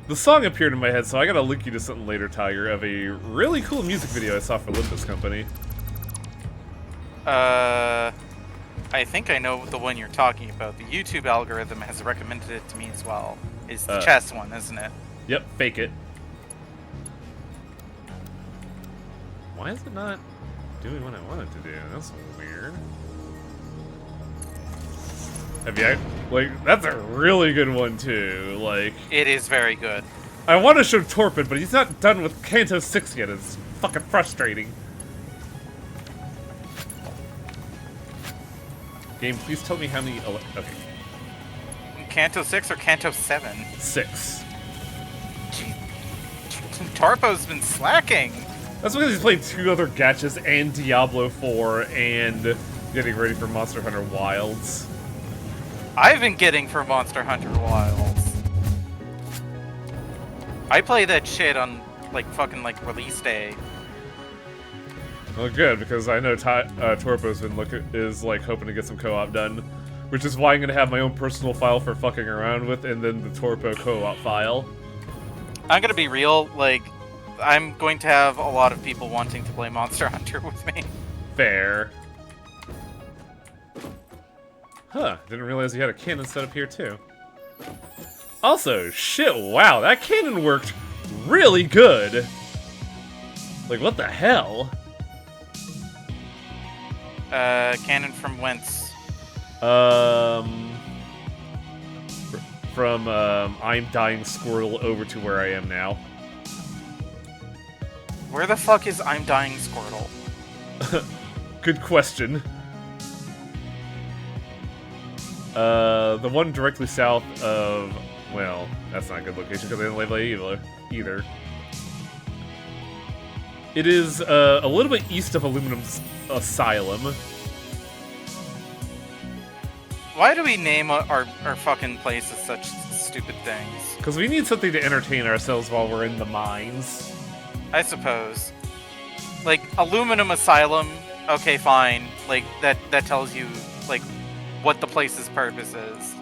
The song appeared in my head, so I gotta link you to something later, Tiger, of a really cool music video I saw for Olympus Company. I think I know the one you're talking about. The YouTube algorithm has recommended it to me as well. It's the chess one, isn't it? Yep, fake it. Why is it not doing what I want it to do? That's weird. Have you, like, that's a really good one too, like... It is very good. I want to show Torpid, but he's not done with Canto 6 yet. It's fucking frustrating. Game, please tell me how many... Okay. Canto 6 or Canto 7? 6. Gee, Tarpo's been slacking. That's because he's played 2 other gachas and Diablo 4 and getting ready for Monster Hunter Wilds. I've been getting for Monster Hunter Wilds. I play that shit on, like, fucking, like, release day. Well, good, because I know Torpo's been hoping to get some co-op done, which is why I'm gonna have my own personal file for fucking around with, and then the Torpo co-op file. I'm gonna be real, like, I'm going to have a lot of people wanting to play Monster Hunter with me. Fair. Huh, didn't realize you had a cannon set up here too. Also, shit, wow, that cannon worked really good! Like, what the hell? Cannon from whence? From, I'm Dying Squirtle over to where I am now. Where the fuck is I'm Dying Squirtle? Good question. The one directly south of... Well, that's not a good location because they didn't label it either. It is, a little bit east of Aluminum's Asylum. Why do we name our fucking places such stupid things? Because we need something to entertain ourselves while we're in the mines. I suppose. Like, Aluminum Asylum, okay, fine. Like, that tells you, like, what the place's purpose is.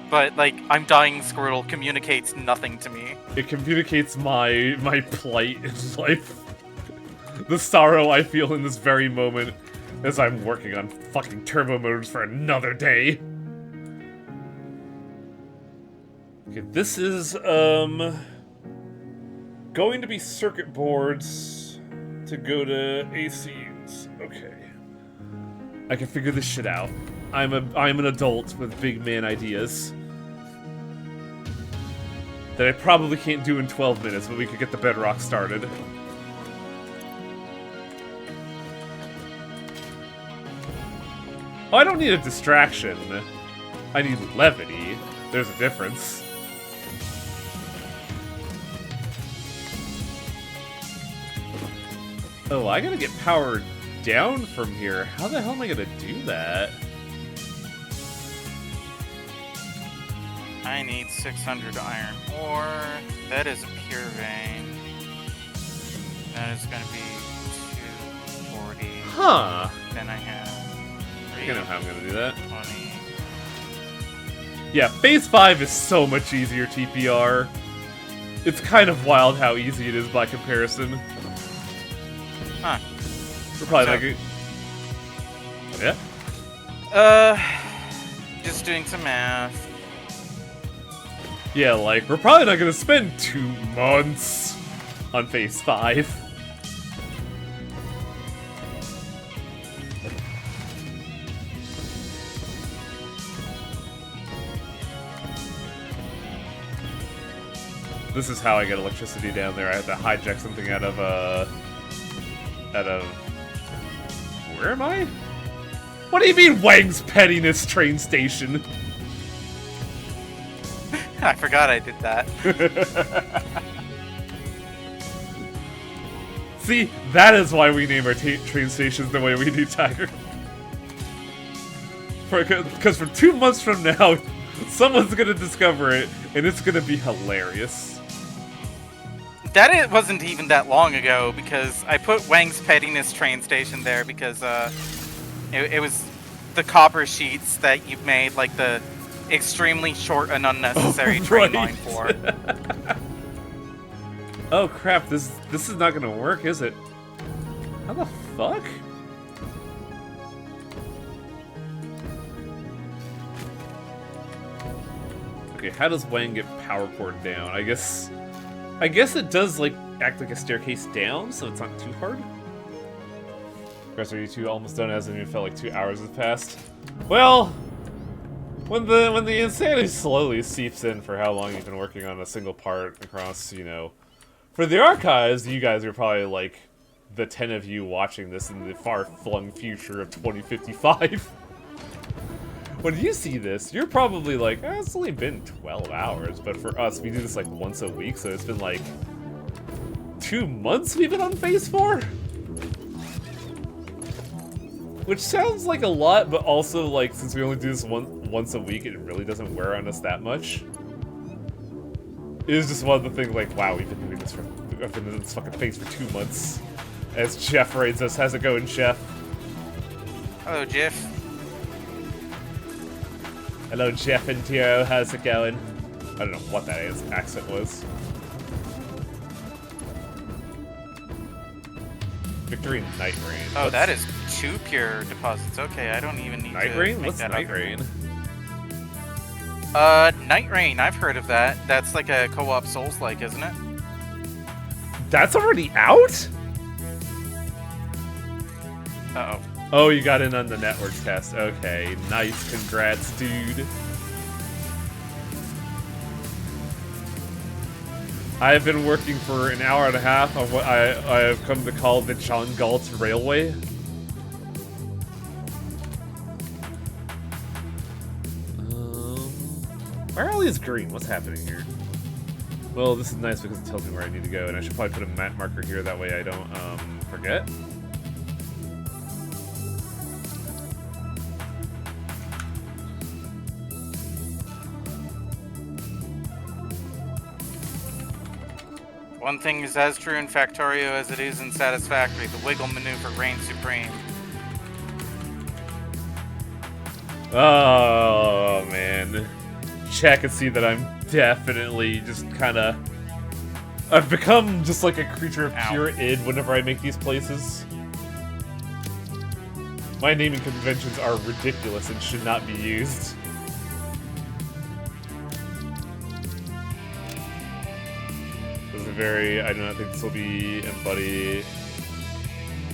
But, like, I'm Dying Squirtle communicates nothing to me. It communicates my plight in life. The sorrow I feel in this very moment as I'm working on fucking turbo motors for another day. Okay, this is, going to be circuit boards to go to ACUs. Okay. I can figure this shit out. I'm an adult with big man ideas. That I probably can't do in 12 minutes, but we could get the bedrock started. Oh, I don't need a distraction. I need levity. There's a difference. Oh, I gotta get powered down from here. How the hell am I gonna do that? I need 600 iron ore. That is a pure vein. That is gonna be 240. Huh. Then I have I think I know how I'm gonna do that. 20. Yeah, Phase 5 is so much easier TPR. It's kind of wild how easy it is by comparison. Huh. We're probably So- like... Yeah? Just doing some math. Yeah, like, we're probably not gonna spend 2 months on Phase 5. This is how I get electricity down there. I have to hijack something out of, where am I? What do you mean, Wang's Pettiness train station? I forgot I did that. See, that is why we name our train stations the way we do, Tiger. Because for 2 months from now, someone's gonna discover it, and it's gonna be hilarious. It wasn't even that long ago, because I put Wang's Pettiness train station there because it was the copper sheets that you made like the extremely short and unnecessary train line for. Oh crap! This is not gonna work, is it? How the fuck? Okay, how does Wang get power cord down? I guess it does like act like a staircase down, so it's not too hard. Are you two almost done? Hasn't even felt like 2 hours have passed. Well, when the insanity slowly seeps in for how long you've been working on a single part across, you know, for the archives, you guys are probably like the 10 of you watching this in the far-flung future of 2055. When you see this, you're probably like, it's only been 12 hours, but for us, we do this like once a week, so it's been like 2 months we've been on phase 4? Which sounds like a lot, but also, like, since we only do this once a week, it really doesn't wear on us that much. It is just one of the things, like, wow, we've been doing this I've been in this fucking phase for 2 months. As Jeff raids us, how's it going, Jeff? Hello, Jeff. Hello, Jeff and Tio, how's it going? I don't know what that accent was. Victory Night Rain. Oh, that is 2 pure deposits. Okay, I don't even need Night to Rain? make What's that Night up. Rain? Night Rain, I've heard of that. That's like a co-op Souls-like, isn't it? That's already out? Uh-oh. Oh, you got in on the network test. Okay, nice. Congrats, dude. I have been working for an hour and a half on what I have come to call the John Galt Railway. Why are all these green? What's happening here? Well, this is nice because it tells me where I need to go, and I should probably put a map marker here, that way I don't, forget. One thing is as true in Factorio as it is in Satisfactory. The wiggle maneuver reigns supreme. Oh, man. Check and see that I'm definitely just kind of... I've become just like a creature of pure id whenever I make these places. My naming conventions are ridiculous and should not be used. This is a very... I do not think this will be embody.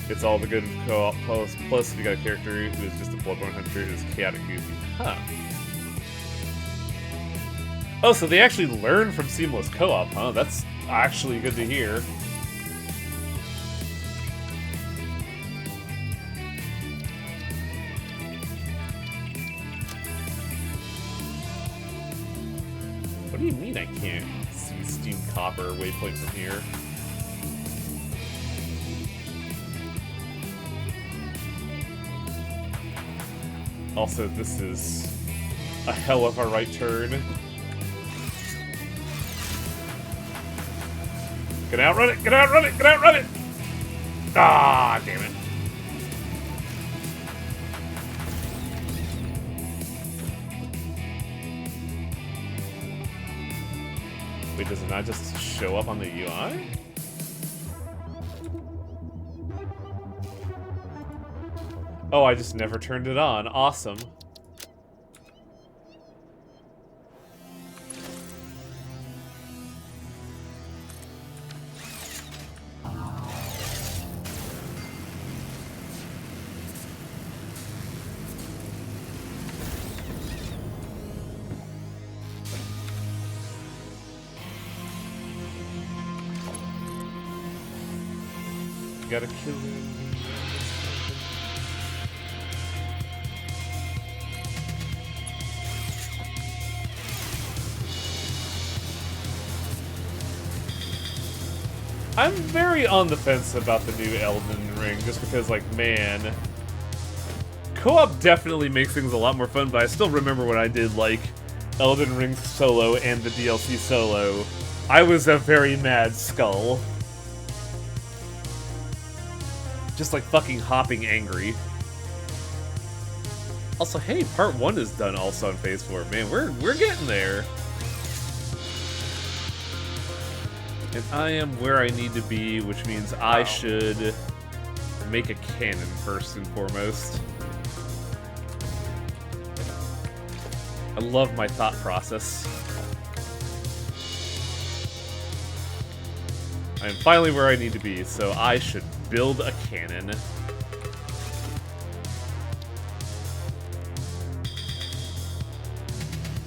It's all the good co-op plus if you got a character who is just a Bloodborne hunter who is chaotic goofy. Huh. Oh, so they actually learn from seamless co-op, huh? That's actually good to hear. What do you mean I can't see Steam Copper waypoint from here? Also, this is a hell of a right turn. Get outrun it! Get outrun it! Get outrun it! Ah, damn it. Wait, does it not just show up on the UI? Oh, I just never turned it on. Awesome. Gotta kill him. I'm very on the fence about the new Elden Ring, just because, like, man, co-op definitely makes things a lot more fun, but I still remember when I did, like, Elden Ring solo and the DLC solo. I was a very mad skull. Just, like, fucking hopping angry. Also, hey, part 1 is done also on Phase 4. Man, we're getting there. And I am where I need to be, which means I should make a cannon first and foremost. I love my thought process. I am finally where I need to be, so I should build a cannon.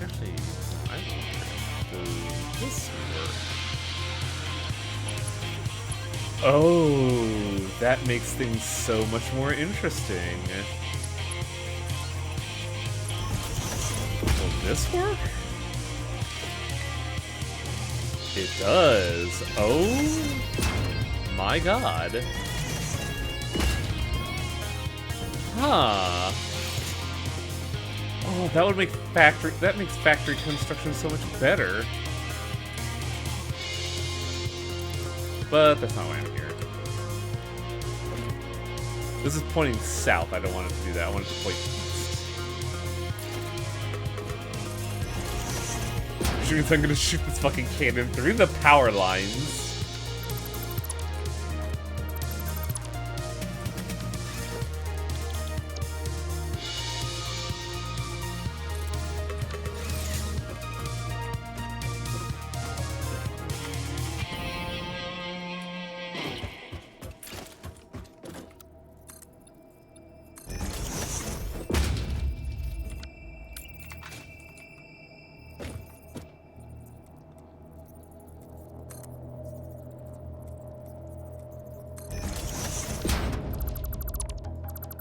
Actually, I wonder, does this work? Oh, that makes things so much more interesting. Will this work? It does. Oh my god. Huh. Oh, that would make that makes factory construction so much better. But that's not why I'm here. This is pointing south. I don't want it to do that. I want it to point east. Which means I'm gonna shoot this fucking cannon through the power lines.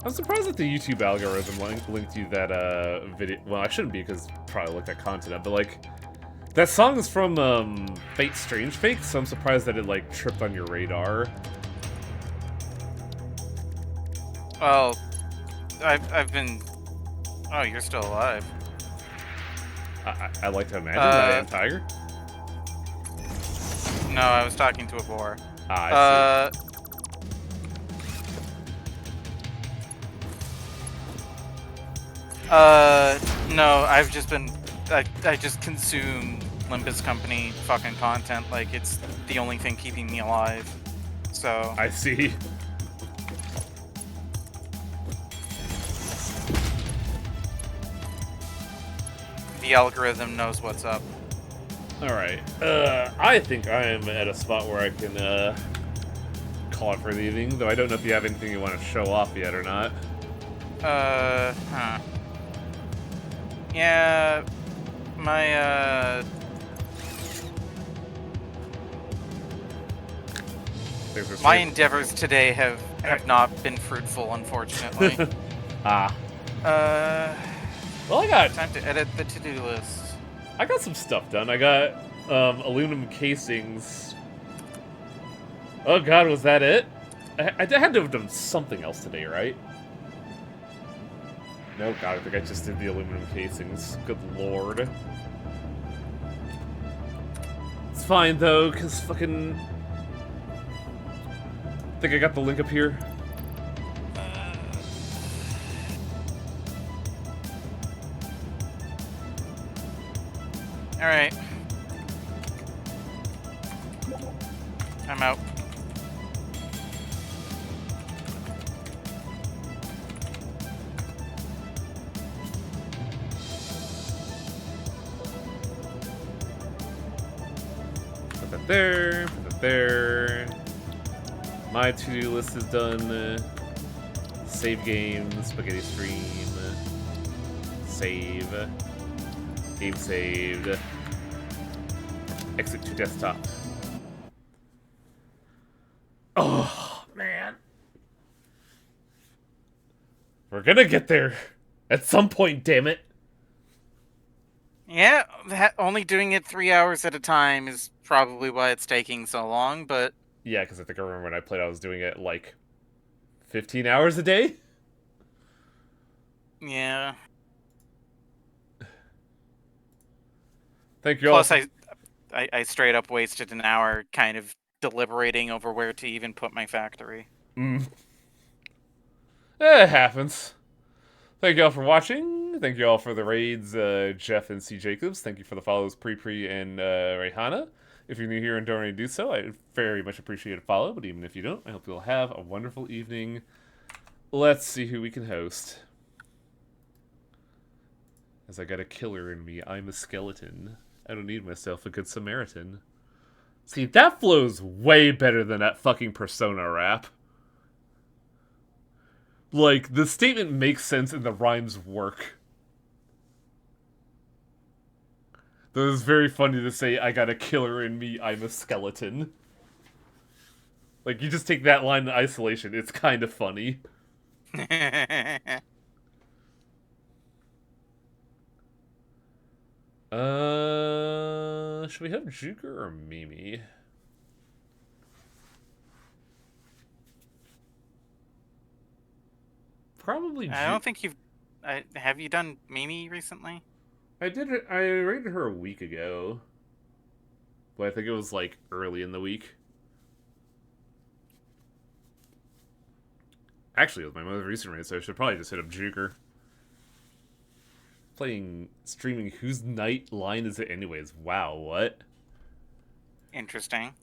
I'm surprised that the YouTube algorithm linked you that video. Well, I shouldn't be because probably looked at content, but like that song is from Fate Strange Fake, so I'm surprised that it like tripped on your radar. Well, I've been. Oh, you're still alive. I like to imagine that I am Tiger. No, I was talking to a boar. I see. No, I've just been. I just consume Limbus Company fucking content. Like, it's the only thing keeping me alive. So. I see. The algorithm knows what's up. Alright. I think I am at a spot where I can, call it for the evening, though I don't know if you have anything you want to show off yet or not. Huh. Yeah, my, my endeavors today have not been fruitful, unfortunately. Ah. Well, Time to edit the to-do list. I got some stuff done. I got, aluminum casings. Oh god, was that it? I had to have done something else today, right? No, god, I think I just did the aluminum casings. Good lord. It's fine, though, because fucking... I think I got the link up here. Alright. I'm out. Put that there, put that there. My to-do list is done. Save game, spaghetti stream. Save. Game saved. Exit to desktop. Oh, man. We're gonna get there. At some point, damn it. Yeah, only doing it 3 hours at a time is probably why it's taking so long, but... Yeah, because I think I remember when I played, I was doing it, like, 15 hours a day? Yeah. Thank you all Plus, for... I straight up wasted an hour kind of deliberating over where to even put my factory. It happens. Thank you all for watching. Thank you all for the raids, Jeff and C. Jacobs. Thank you for the follows, Pre and Rayhana. If you're new here and don't already do so, I very much appreciate a follow, but even if you don't, I hope you'll have a wonderful evening. Let's see who we can host. As I got a killer in me, I'm a skeleton. I don't need myself a good Samaritan. See, that flows way better than that fucking Persona rap. Like, the statement makes sense and the rhymes work. Though it's very funny to say, I got a killer in me, I'm a skeleton. Like, you just take that line in isolation, it's kind of funny. Should we have Juker or Mimi? Probably I don't think you've. Have you done Mimi recently? I did it. I rated her a week ago. But I think it was, like, early in the week. Actually, it was my most recent raid, so I should probably just hit up Juker. Streaming whose night line is it anyways? Wow, what? Interesting.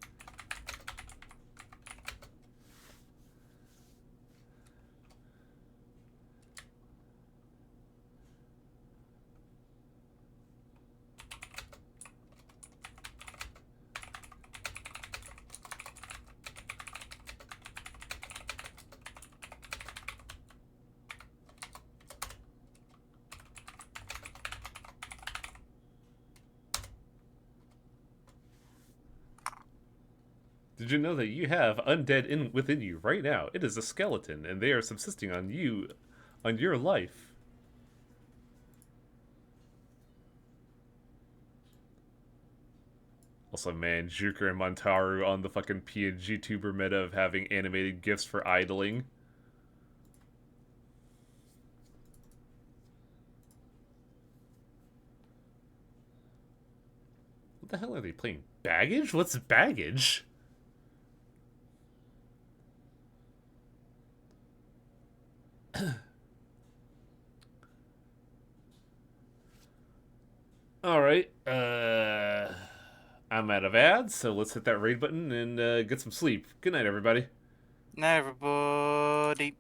Did you know that you have undead within you right now? It is a skeleton, and they are subsisting on you, on your life. Also, man, Juker and Montaru on the fucking PNG tuber meta of having animated GIFs for idling. What the hell are they playing? Baggage? What's baggage? Alright, I'm out of ads, so let's hit that raid button and get some sleep. Good night, everybody. Now, everybody.